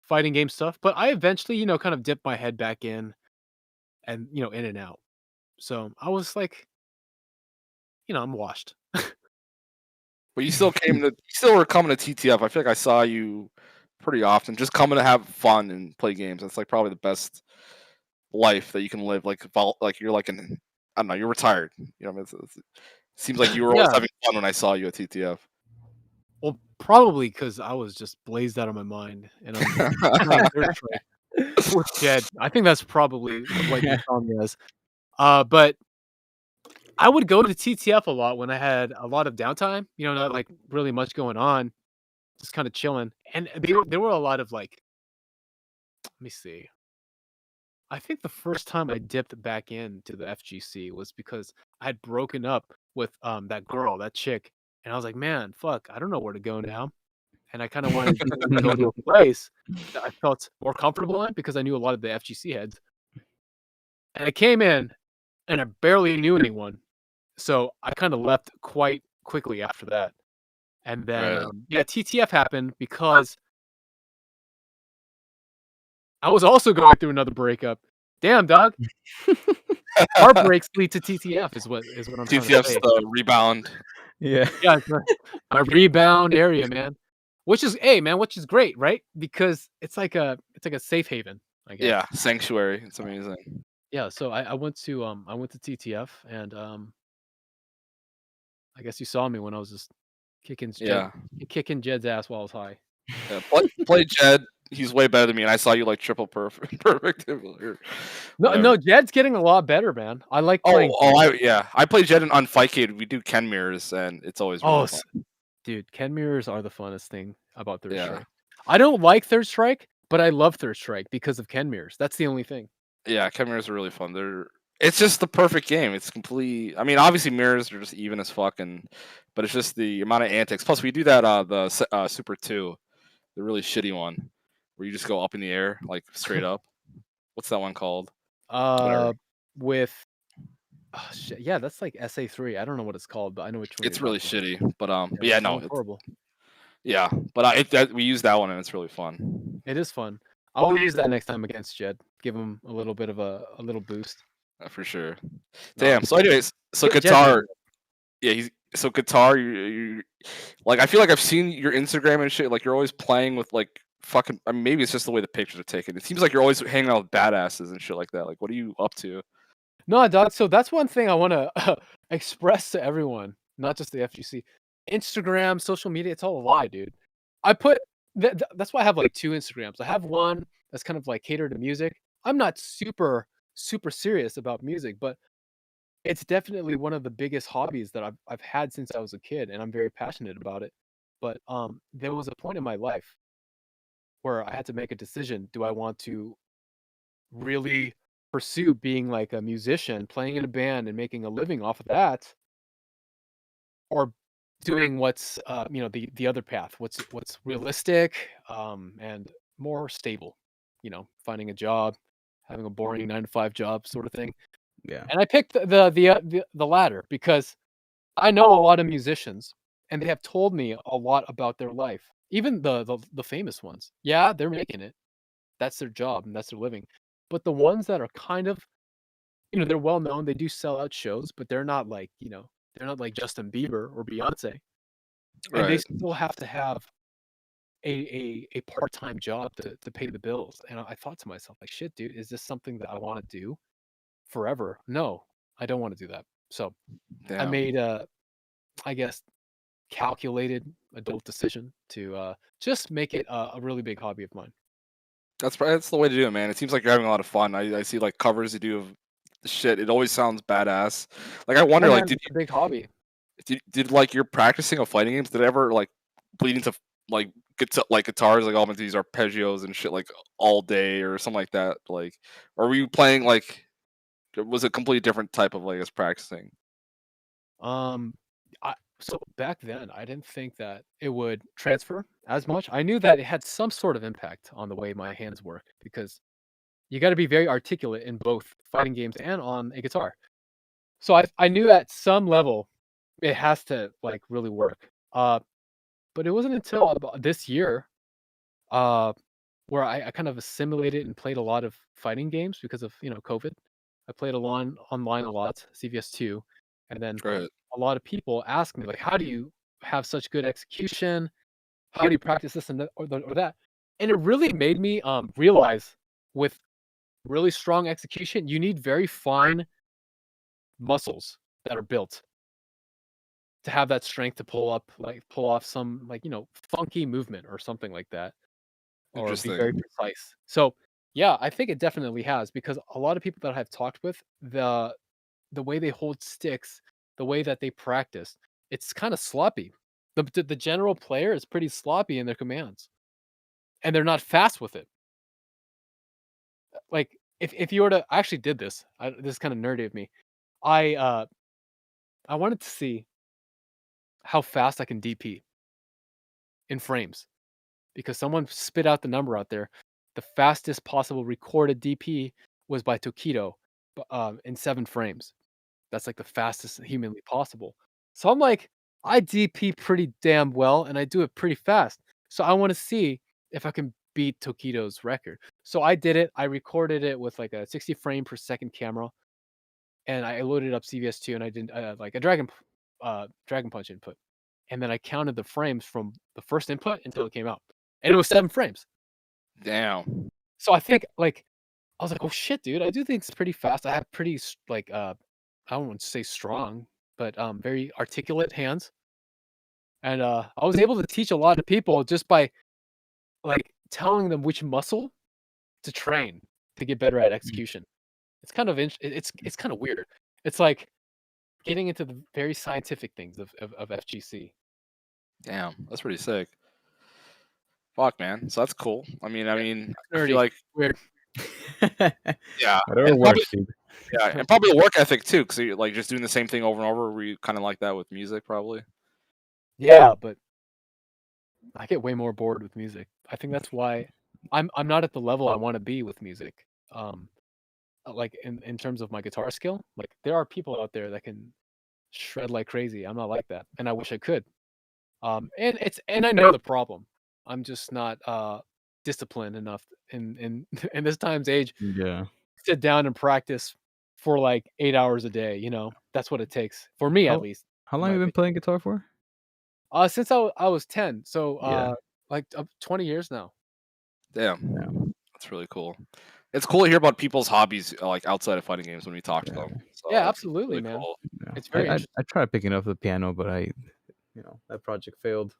fighting game stuff. But I eventually, kind of dipped my head back in and in and out. So I was like, I'm washed. But you still were coming to TTF. I feel like I saw you pretty often, just coming to have fun and play games. That's like probably the best life that you can live. Like you're like an I don't know, you're retired. You know, what I mean? It seems like you were always Yeah. having fun when I saw you at TTF. Well, probably because I was just blazed out of my mind and I'm playing Third Strike with Jed. I think that's probably what you saw me as. But I would go to TTF a lot when I had a lot of downtime, not like really much going on, just kind of chilling. And there were a lot of like, let me see. I think the first time I dipped back into the FGC was because I had broken up with that girl, that chick, and I was like, man, fuck, I don't know where to go now. And I kind of wanted to go to a place that I felt more comfortable in because I knew a lot of the FGC heads. And I came in and I barely knew anyone. So I kind of left quite quickly after that. And then, Right. yeah, TTF happened because I was also going through another breakup. Damn, dog. Heartbreaks lead to TTF is what I'm trying to TTF's say. the rebound. Yeah. Yeah, it's a rebound area, man. Which is, hey, man, which is great, right? Because it's like a safe haven, I guess. Yeah, sanctuary. It's amazing. Yeah, so I went to TTF and I guess you saw me when I was just Yeah. kicking Jed's ass while I was high. Yeah. Play Jed. He's way better than me, and I saw you like triple perfect, perfect, or No, whatever. no, Jed's getting a lot better, man. I like playing. I play Jed on Fightcade. We do Ken mirrors, and it's always Oh, really fun. dude, Ken mirrors are the funnest thing about Third Yeah, Strike. I don't like Third Strike, but I love Third Strike because of Ken mirrors. That's the only thing. yeah, Ken mirrors are really fun. It's just the perfect game. It's complete. I mean, obviously mirrors are just even as fucking, but it's just the amount of antics. Plus, we do that Super 2, the really shitty one, where you just go up in the air like straight up. What's that one called? Whatever. Uh, with oh, shit, yeah, that's like SA3. I don't know what it's called, but I know which one It's you're really talking shitty, but about. yeah, That no, one's horrible. yeah, but we use that one and it's really fun. It is fun. I will use that next time against Jed. Give him a little bit of a little boost. For sure. No, Damn. So, anyways, so Jed's guitar. Yeah, so guitar. You like. I feel like I've seen your Instagram and shit. Like you're always playing with like fucking. I mean, maybe it's just the way the pictures are taken. It seems like you're always hanging out with badasses and shit like that. Like, what are you up to? No, dog. So that's one thing I want to express to everyone, not just the FGC. Instagram, social media, it's all a lie, dude. I put that's why I have like two Instagrams. I have one that's kind of like catered to music. I'm not super serious about music, but it's definitely one of the biggest hobbies that I've had since I was a kid, and I'm very passionate about it. But there was a point in my life where I had to make a decision. Do I want to really pursue being like a musician, playing in a band and making a living off of that, or doing what's the other path, what's realistic and more stable, finding a job, having a boring 9 to 5 job sort of thing. Yeah. And I picked the latter because I know a lot of musicians and they have told me a lot about their life. Even the famous ones. Yeah, they're making it. That's their job and that's their living. But the ones that are kind of, they're well known, they do sell out shows, but they're not like Justin Bieber or Beyonce. And they Right. still have to have a part-time job to pay the bills. And I thought to myself, like, shit, dude, is this something that I want to do forever? No, I don't want to do that. So I Damn. made I guess calculated adult decision to just make it a really big hobby of mine. That's the way to do it, man. It seems like you're having a lot of fun. I see like covers you do of the shit. It always sounds badass. Like I Yeah, wonder, like, man, it's a big hobby. did like your practicing of fighting games? Did it ever like bleed into like guitars, like all of these arpeggios and shit, like all day or something like that? Like, or were you playing like? Was it a completely different type of like, I guess, practicing? Um, so back then, I didn't think that it would transfer as much. I knew that it had some sort of impact on the way my hands work because you got to be very articulate in both fighting games and on a guitar. So I knew at some level it has to like really work. But it wasn't until about this year, uh, where I kind of assimilated and played a lot of fighting games because of COVID. I played online a lot, CVS2, and then Right. a lot of people ask me like, "How do you have such good execution? How do you practice this and that or that?" And it really made me realize with really strong execution, you need very fine muscles that are built to have that strength to pull off some funky movement or something like that, or be very Interesting. precise. So yeah, I think it definitely has because a lot of people that I've talked with, the way they hold sticks, the way that they practice, it's kind of sloppy. The general player is pretty sloppy in their commands, and they're not fast with it. Like if you were to I actually did this. This is kind of nerdy of me. I I wanted to see how fast I can DP in frames because someone spit out the number out there. The fastest possible recorded DP was by Tokido, in 7 frames. That's like the fastest humanly possible. So I'm like, I DP pretty damn well and I do it pretty fast. So I want to see if I can beat Tokido's record. So I did it. I recorded it with like a 60 frame per second camera and I loaded up CVS2 and I did like a Dragon Punch input. And then I counted the frames from the first input until it came out. And it was 7 frames. Damn. So I think like I was like, "Oh shit, dude! I do things pretty fast. I have pretty I don't want to say strong, but very articulate hands." And I was able to teach a lot of people just by like telling them which muscle to train to get better at Mm. execution. It's kind of it's kind of weird. It's like getting into the very scientific things of FGC. Damn. That's pretty sick. Fuck, man. So that's cool. Yeah, I feel nerdy, like, weird. yeah, Whatever and probably, works, dude. yeah, and probably a work ethic too, because you're like just doing the same thing over and over. Were you kind of like that with music, probably? Yeah, but I get way more bored with music. I think that's why I'm not at the level I want to be with music. Um, like in terms of my guitar skill, like there are people out there that can shred like crazy. I'm not like that, and I wish I could. And I know the problem. I'm just not disciplined enough in in this time's age. Yeah. Sit down and practice for like 8 hours a day. That's what it takes for me, at How least, how in long my have you been opinion. playing guitar for? Since I was 10, so Yeah. like 20 years now. Damn, Yeah. that's really cool. it's cool to hear about people's hobbies like outside of fighting games when we talk to Yeah. them. So Yeah, it's absolutely, really man. cool. Yeah. It's very I interesting. tried picking up the piano, but that project failed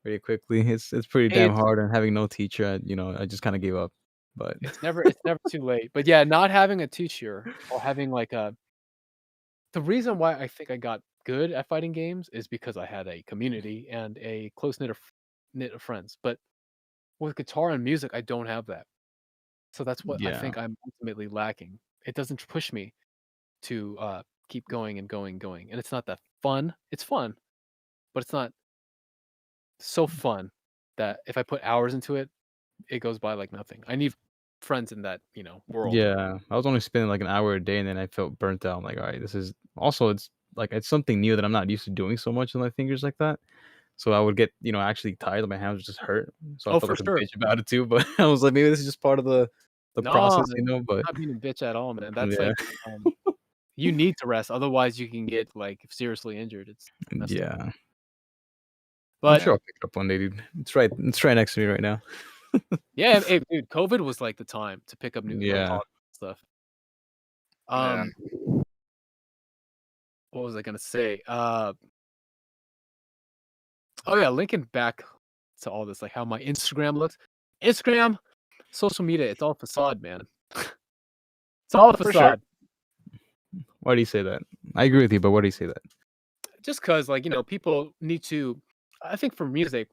very quickly. It's pretty Hey, damn hard, and having no teacher, I just kind of gave up. But it's never too late. But yeah, not having a teacher or having like a the reason why I think I got good at fighting games is because I had a community and a close knit of friends. But with guitar and music, I don't have that. So that's what I yeah, think I'm ultimately lacking. It doesn't push me to keep going and going and going. And it's not that fun. It's fun, but it's not so fun that if I put hours into it, it goes by like nothing. I need friends in that, world. yeah. I was only spending like an hour a day, and then I felt burnt out. I'm like, all right, this is also it's something new that I'm not used to doing so much with my fingers like that. So I would get actually tired, my hands would just hurt. So I Oh, felt for like a sure. bitch about it too. But I was like, maybe this is just part of the No, process, But not being a bitch at all, man. That's yeah, like you need to rest, otherwise you can get like seriously injured. It's messed up. yeah. I'm But sure I'll pick it up one day, dude. It's right next to me right now. yeah, hey, dude, COVID was like the time to pick up new like Yeah. hobbies and stuff. Man. Um, what was I gonna say? Oh yeah, linking back to all this, like how my Instagram looks. Instagram, social media, it's all facade, man. It's all a For sure. facade. Why do you say that? I agree with you, but why do you say that? Just because, like, people need to. I think for music,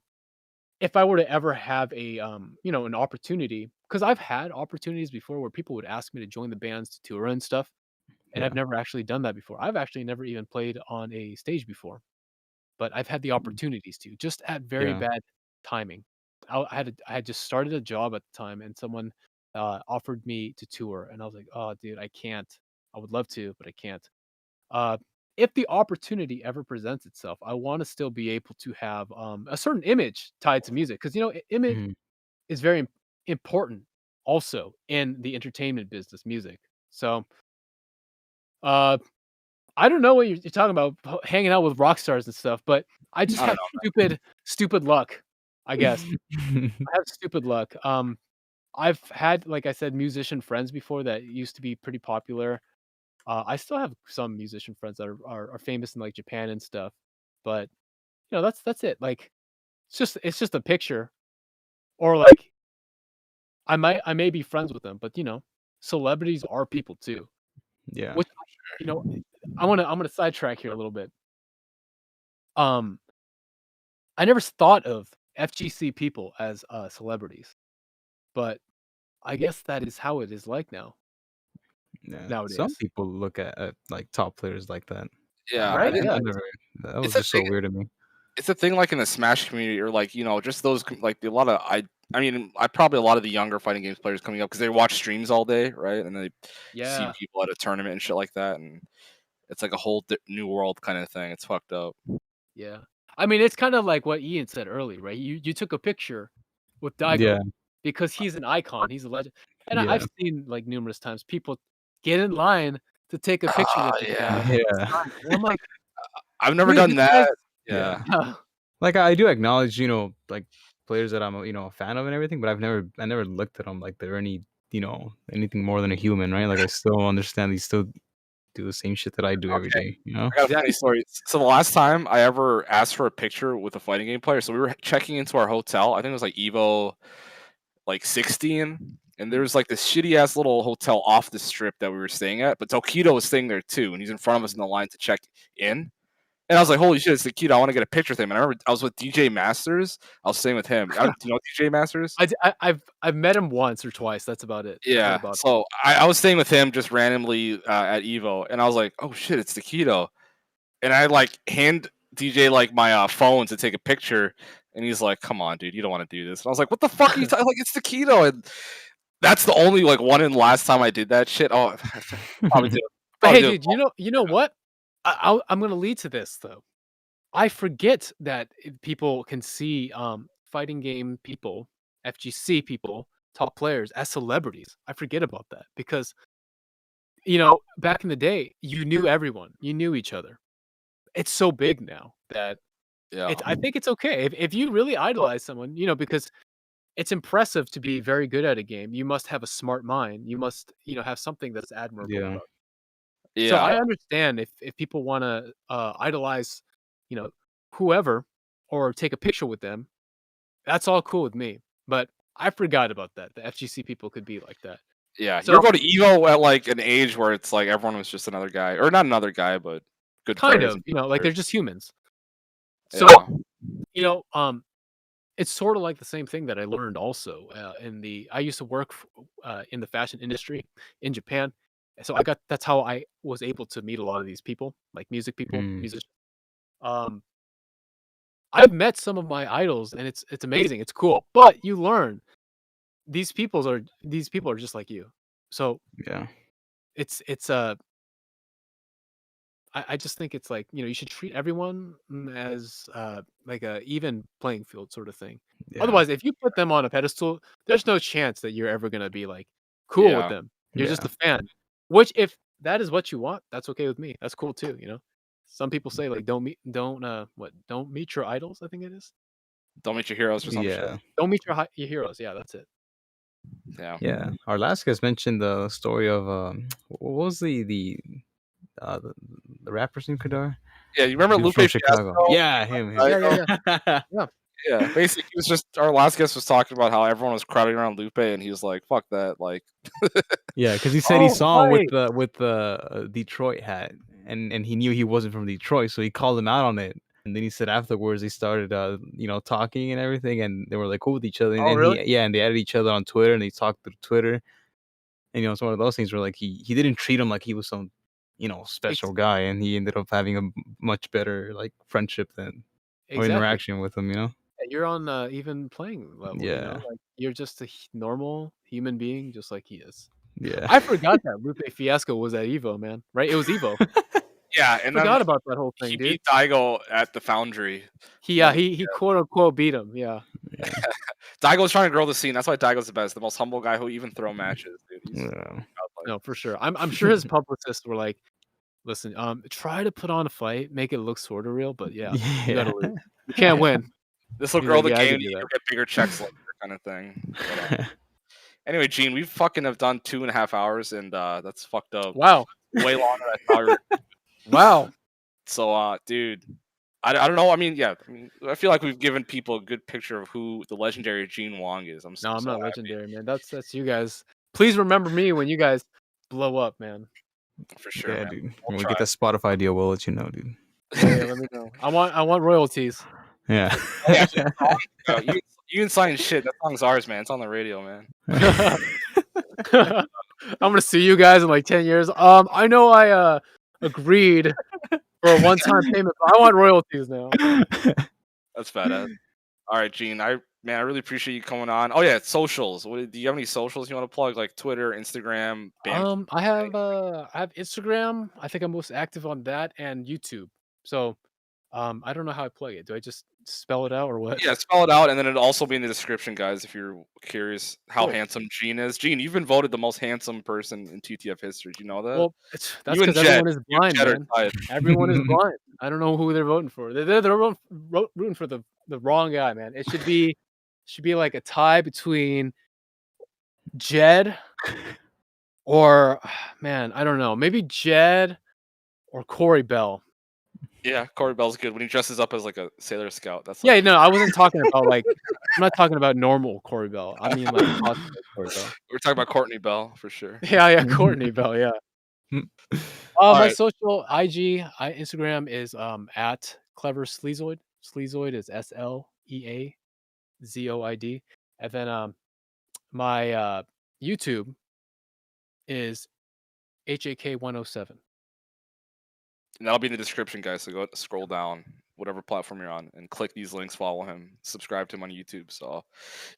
if I were to ever have a, an opportunity, because I've had opportunities before where people would ask me to join the bands to tour and stuff, and I've Yeah. never actually done that before. I've actually never even played on a stage before, but I've had the opportunities to, just at very Yeah. bad timing. I had just started a job at the time, and someone offered me to tour, and I was like, "Oh, dude, I can't. I would love to, but I can't." Uh, if the opportunity ever presents itself, I want to still be able to have a certain image tied to music, because image Mhm. is very important also in the entertainment business, music. So, uh, I don't know what you're talking about, hanging out with rock stars and stuff, but I just I don't have know. stupid luck, I guess. I have stupid luck. I've had, like I said, musician friends before that used to be pretty popular. I still have some musician friends that are famous in like Japan and stuff, but that's it. Like it's just a picture, or like I may be friends with them, but celebrities are people too. Yeah. Which you know, I'm gonna sidetrack here a little bit. Um, I never thought of FGC people as celebrities, but I guess that is how it is like Yeah. Some nowadays, people look at like top players like that. Yeah, I I right? think I Yeah, never that was it's a just so thing. weird to me. It's a thing like in the Smash community, or like just those like a lot of I mean, I probably a lot of the younger fighting games players coming up because they watch streams all day, right? And they see yeah, people at a tournament and shit like that, and it's like a whole new world kind of thing. It's fucked up. yeah. I mean, it's kind of like what Ian said earlier, right? You took a picture with Yeah. Daigo because he's an icon, he's a legend, and I've Yeah. seen like numerous times people get in line to take a picture Ah, with this guy, yeah. Yeah. and I'm like, I've never dude, done this guy's that. Yeah. Yeah. Like I do acknowledge, like players that I'm, a fan of and everything, but I never looked at them like they're anything more than a human, right? Like I still understand they still do the same shit that I do every Okay. day, you know? I got a funny exactly. story. So the last time I ever asked for a picture with a fighting game player, so we were checking into our hotel. I think it was like Evo like 16, and there Mm, was like this shitty ass little hotel off the strip that we were staying at. But Tokido was staying there too, and he's in front of us in the line to check in. And I was uh-huh. like, "Holy shit, it's Tokido! I want to get a picture with him." And I remember I was with DJ Masters. I was staying with him. Do you know DJ Masters? I've met him once or twice. That's about it. I've heard Yeah. about So I was staying with him just randomly at Evo, and I was like, "Oh shit, it's Tokido!" And I like hand DJ like my phone to take a picture, and he's like, "Come on, dude, you don't want to do this." And I was like, "What the fuck are you it. talking? Like, it's Taquito." And that's the only like one and last time I did that shit. Oh, probably did. But Probably hey, did. dude, you know what? I'm gonna lead to this though. I forget that people can see fighting game people, FGC people, top players as celebrities. I forget about that because back in the day, you knew everyone, you knew each other. It's so big now that Yeah. I think it's okay if you really idolize someone, because it's impressive to be very good at a game. You must have a smart mind. You must, have something that's admirable Yeah. about. So Yeah, I understand if people want to idolize, whoever, or take a picture with them. That's all cool with me. But I forgot about that. The FGC people could be like that. yeah. So You're going to Evo at like an age where it's like everyone was just another guy, or not another guy, but good kind players. of, like they're just humans. So Yeah, it's sort of like the same thing that I learned also I used to work in the fashion industry in Japan. So that's how I was able to meet a lot of these people, like music people, Mm. musicians. Um, I've met some of my idols, and it's amazing. It's cool, but you learn these people are just like you. So Yeah. it's I just think it's like, you should treat everyone as like a even playing field sort of thing. Yeah. Otherwise, if you put them on a pedestal, there's no chance that you're ever gonna be like cool with yeah. them. You're just Yeah. a fan. Which, if that is what you want, that's okay with me. That's cool too. Some people say like don't meet your idols, I think it is. Don't meet your heroes or some shit. Yeah. Don't meet your heroes. Yeah, that's it. Yeah. Yeah. Our last guest mentioned the story of what was uh the, the rapper's name, Kadar? Yeah, you remember He was Lupe from Fiasco? Chicago. Yeah, him. Yeah, yeah, Fiasco? yeah. Yeah. Yeah, basically, he was just our last guest was talking about how everyone was crowding around Lupe, and he was like, "Fuck that!" Like, Yeah, because he said he Oh, saw him right. with the Detroit hat, and he knew he wasn't from Detroit, so he called him out on it. And then he said afterwards they started, talking and everything, and they were like cool with each other. And, Oh, and really? and they added each other on Twitter, and they talked through Twitter. And it's one of those things where like he didn't treat him like he was some, Ex- special guy, and he ended up having a much better like friendship than or exactly. interaction with him. Yeah, you're on even playing level. Yeah, Like you're just a normal human being, just like he is. yeah, I forgot that Lupe Fiasco was at Evo, man. Right? It was Evo. yeah, and then Forgot about that whole he thing, dude. beat Daigo at the Foundry. He quote unquote beat him. Yeah. yeah, Daigo's trying to grow the scene. That's why Daigo's the best, the most humble guy who even throw matches, dude. He's yeah, godlike. No, for sure. I'm sure his publicists were like, listen, try to put on a fight, make it look sort of real, but yeah, you gotta lose. You can't win. This will He's grow like, the yeah, I game. can do You'll that. get bigger checks later, kind of thing. But, anyway, Gene, we fucking have done 2.5 hours, and that's fucked up. Wow. Way longer than I thought. We were. Wow. So, dude, I don't know. I mean, yeah, I feel like we've given people a good picture of who the legendary Gene Wong is. I'm No, I'm so not happy. legendary, man. That's you guys. Please remember me when you guys blow up, man. For sure, yeah, man. dude. We'll When we try. get that Spotify deal, we'll let you know, dude. Yeah, let me know. I want royalties. Yeah. Oh, yeah, you can sign shit. That song's ours, man. It's on the radio, man. I'm gonna see you guys in like 10 years. I know I agreed for a one-time payment, but I want royalties now. That's badass. All right, Gene. I really appreciate you coming on. Oh yeah, socials. Do you have any socials you want to plug, like Twitter, Instagram, Band? I have Instagram. I think I'm most active on that, and YouTube. So I don't know how I plug it. Do I just spell it out or what? Yeah, spell it out, and then it'll also be in the description, guys, if you're curious how Cool. handsome Gene is. Gene, you've been voted the most handsome person in TTF history. Do you know that? Well, that's You and because everyone Jed. is You and blind, Jed are man. tied. Everyone is blind. I don't know who they're voting for. They're rooting for the wrong guy, man. It should be like a tie between Jed or man, I don't know. Maybe Jed or Corey Bell. Yeah, Corey Bell's good when he dresses up as like a Sailor Scout. That's Yeah, like, no, I wasn't talking about like I'm not talking about normal Corey Bell. I mean like cosplay Corey Bell. we're talking about Courtney Bell for sure. Yeah, Courtney Bell, yeah. All My right. social Instagram is at clever sleazoid. Sleazoid is SLEAZOID. And then my YouTube is HAK107. And that'll be in the description, guys. So go scroll down, whatever platform you're on, and click these links. Follow him. Subscribe to him on YouTube. So,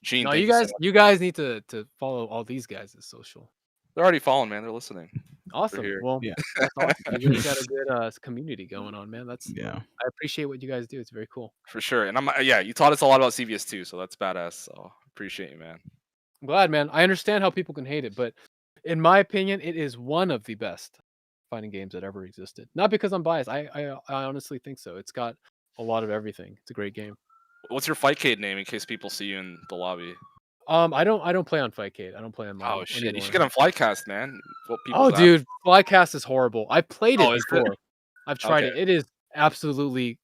Gene, No, thank you you so guys much. you guys need to follow all these guys' social. They're already following, man. They're listening. Awesome. here. Well, Yeah. that's awesome. You guys got a good community going on, man. Yeah. I appreciate what you guys do. It's very cool. For sure. And you taught us a lot about CVS too, so that's badass. So appreciate you, man. I'm glad, man. I understand how people can hate it, but in my opinion, it is one of the best fighting games that ever existed. Not because I'm biased. I honestly think so. It's got a lot of everything. It's a great game. What's your Fightcade name in case people see you in the lobby? I don't play on Fightcade. I don't play online Oh shit, you anymore. should get on Flycast, man. What Oh, people's app? dude, Flycast is horrible. I played it Oh, is it? before. I've tried Okay. it. It is absolutely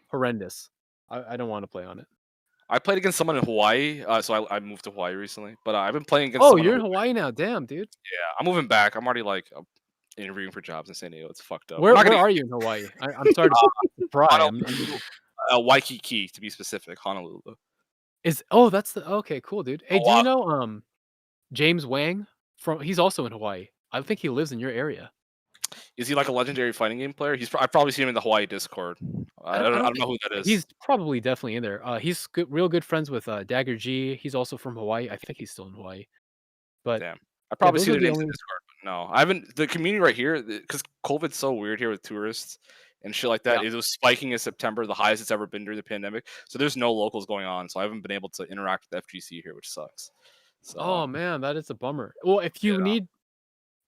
horrendous. I don't want to play on it. I played against someone in Hawaii, so I moved to Hawaii recently. But I've been playing against Oh, someone. you're in Hawaii now. Damn, dude. Yeah, I'm moving back. I'm already like interviewing for jobs in San Diego. It's fucked up. Where I'm not gonna are you in Hawaii? I'm sorry to pry. Honolulu, Waikiki to be specific. Honolulu. That's the okay, cool, dude. Hey, do you Oahu. know James Wang he's also in Hawaii. I think he lives in your area. Is he like a legendary fighting game player? I've probably seen him in the Hawaii Discord. I don't know who that is. He's probably definitely in there. He's real good friends with Dagger G. He's also from Hawaii. I think he's still in Hawaii. But Damn. I probably those see are the the names in only. Discord, but no. I haven't the community right here because COVID's so weird here with tourists and shit like that. Yeah. It was spiking in September, the highest it's ever been during the pandemic. So there's no locals going on. So I haven't been able to interact with FGC here, which sucks. So Oh man, that is a bummer. Well, if you Yeah. need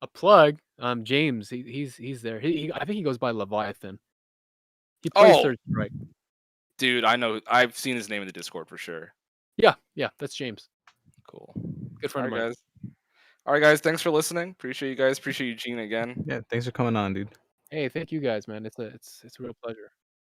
a plug, James, he's there. I think he goes by Leviathan. He plays Oh. Third Strike. Dude, I know. I've seen his name in the Discord for sure. Yeah, that's James. Cool. Good friend of All right, mine. guys. All right, guys. Thanks for listening. Appreciate you guys. Appreciate Eugene again. Yeah, thanks for coming on, dude. Hey, thank you guys, man. It's a real pleasure.